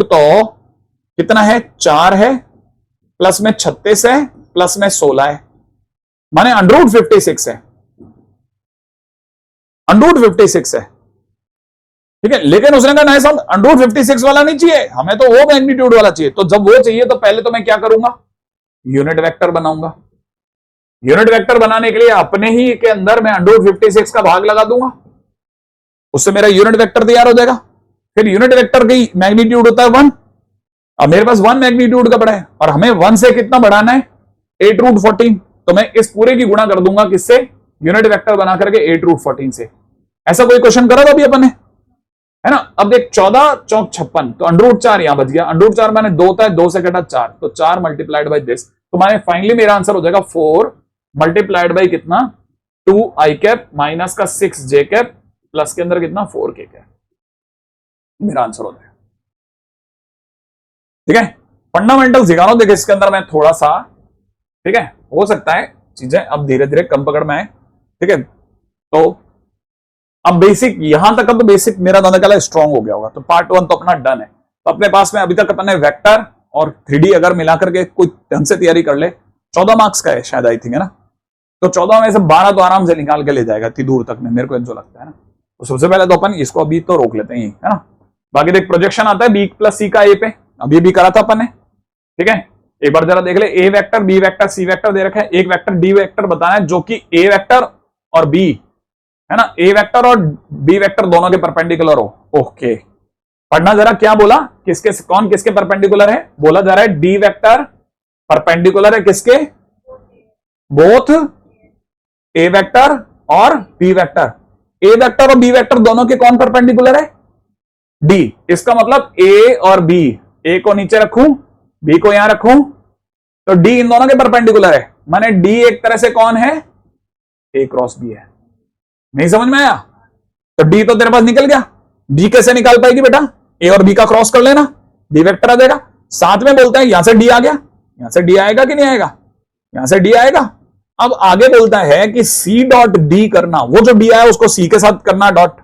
तो कितना है? 4 है, प्लस में 36 है, प्लस में 16 है, माने √56 है, √56 है, ठीक है। लेकिन उसने कहा नहीं साहब √56 वाला नहीं चाहिए, हमें तो वो मैग्नीट्यूड वाला चाहिए। तो जब वो चाहिए तो पहले तो मैं क्या करूंगा? यूनिट वेक्टर बनाऊंगा। यूनिट वेक्टर बनाने के लिए अपने ही के अंदर मैं √56 का भाग लगा दूंगा, उससे मेरा यूनिट वेक्टर तैयार हो जाएगा। फिर यूनिट वेक्टर की मैग्नीट्यूड होता है 1। अब मेरे पास 1 मैग्नीट्यूड का बड़ा है और हमें 1 से कितना बढ़ाना है? 8√14। तो मैं इस पूरे की गुणा कर दूंगा किससे? यूनिट वेक्टर बना करके 8√14 से। ऐसा कोई क्वेश्चन करा था अभी अपन ने, है ना। अब देख 14 चौक 56, तो √4 यहां बच गया। √4 मैंने 2 होता है, 2 से कटा 4, तो 4 मल्टीप्लाइड बाई दिस। तो मैंने फाइनली मेरा आंसर हो जाएगा 4 मल्टीप्लाइड बाई कितना? 2i कैप माइनस का 6j कैप प्लस के अंदर कितना? 4k cap. मेरा आंसर हो जाएगा, ठीक है। फंडामेंटल सिखा रहा हूं, देखिए इसके अंदर मैं थोड़ा सा, ठीक है, हो सकता है चीजें अब धीरे धीरे कम पकड़ में आए, ठीक है। तो अब बेसिक यहां तक, अब तो बेसिक मेरा दादा कहला स्ट्रांग हो गया होगा। तो पार्ट 1 तो अपना डन है। तो अपने पास में अभी तक अपन ने वेक्टर और 3D अगर मिलाकर के कोई ढंग से तैयारी कर ले, 14 मार्क्स का है शायद, आई थिंक, है ना। तो 14 में से 12 तो आराम से निकाल के ले जाएगा इतनी दूर तक में, मेरे को जो लगता है ना। तो सबसे पहले तो अपन इसको अभी तो रोक लेते हैं, है ना। बाकी देख प्रोजेक्शन आता है b + c का a पे, अभी भी करा था अपन ने, ठीक है। एक बार जरा देख ले, a vector, b vector, c vector दे रखा है, एक वेक्टर d वेक्टर बताना है जो कि a वेक्टर और b, है ना, a वेक्टर और b वेक्टर दोनों के परपेंडिकुलर हो। ओके, पढ़ना जरा, क्या बोला? किसके, कौन किसके परपेंडिकुलर है? बोला जा रहा है d वेक्टर परपेंडिकुलर है किसके? बोथ a वेक्टर और b वेक्टर। a वेक्टर और b वेक्टर दोनों के कौन परपेंडिकुलर है? d। इसका मतलब a और b, a को नीचे रखूं, b को यहां रखूं, तो d इन दोनों के परपेंडिकुलर है। माने d एक तरह से कौन है? a क्रॉस b है। नहीं समझ में आया? तो d तो तेरे पास निकल गया। d कैसे निकाल पाएगी बेटा? a और b का क्रॉस कर लेना, d वेक्टर आ जाएगा। साथ में बोलते हैं यहां से d आ गया, यहां से डी आएगा कि नहीं आएगा, यहां से डी आएगा। अब आगे बोलता है कि सी डॉट डी करना, वो जो डी आया उसको सी के साथ करना डॉट,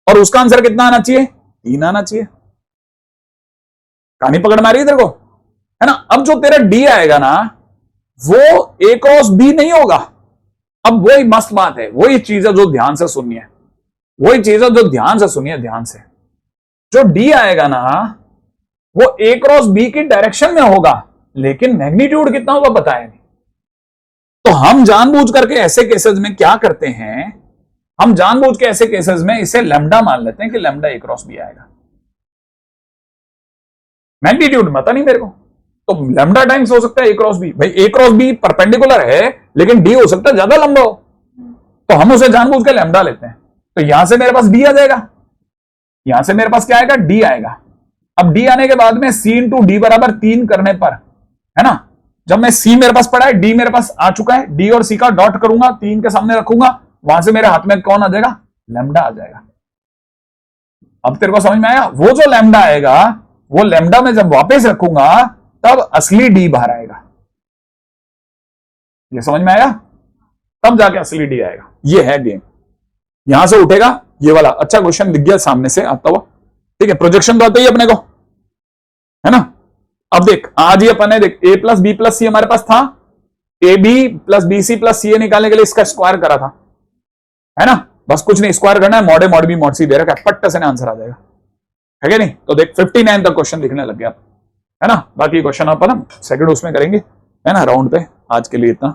और उसका आंसर कितना आना चाहिए, 3 आना चाहिए। कहानी पकड़ में आ रही है तेरे को, है ना। अब जो तेरा डी आएगा ना वो ए क्रॉस बी नहीं होगा। अब वही मस्त बात है, वही चीज है जो ध्यान से सुनिए, वही चीज है जो ध्यान से सुनिए, ध्यान से। जो डी आएगा ना वो ए क्रॉस बी की डायरेक्शन में होगा, लेकिन मैग्नीट्यूड कितना होगा बताया नहीं। तो हम जानबूझ करके ऐसे केसेस में क्या करते हैं, हम जानबूझ के ऐसे केसेस में इसे लैम्डा मान लेते हैं कि लैम्डा ए क्रॉस बी आएगा, मैग्नीट्यूड पता नहीं मेरे को। तो लैम्डा टाइम्स हो सकता है ए क्रॉस बी, भाई ए क्रॉस बी परपेंडिकुलर है लेकिन डी हो सकता है ज्यादा लंबा हो, तो हम उसे जानबूझ के लैम्डा लेते हैं। तो यहां से मेरे पास डी आ जाएगा, यहां से मेरे पास क्या आएगा, डी आएगा। अब डी आने के बाद में सी इंटू डी बराबर 3 करने पर, है ना, जब मैं सी मेरे पास पड़ा है, डी मेरे पास आ चुका है, डी और सी का डॉट करूंगा, 3 के सामने रखूंगा, वहां से मेरे हाथ में कौन आ जाएगा, लैम्डा आ जाएगा। अब तेरे को समझ में आया, वो जो लैम्डा आएगा वो लैम्डा में जब वापस रखूंगा तब असली डी बाहर आएगा। ये समझ में आया, तब जाके असली डी आएगा। ये है गेम, यहां से उठेगा ये वाला। अच्छा क्वेश्चन दिख गया सामने से आता हुआ, ठीक है। प्रोजेक्शन तो आता ही अपने को, है ना। अब देख आज ही अपन ने देख A plus B plus C हमारे पास था, A B plus B C plus C A निकालने के लिए इसका स्क्वायर करा था, है ना। बस कुछ नहीं, स्क्वायर करना है, मॉड ए मॉड बी मॉड सी दे रखा है, पट्ट से आंसर आ जाएगा, है क्या नहीं। तो देख 59 तक क्वेश्चन दिखने लग गया, है ना। बाकी क्वेश्चन अपन सेकंड उसमें करेंगे, है ना, राउंड पे। आज के लिए इतना।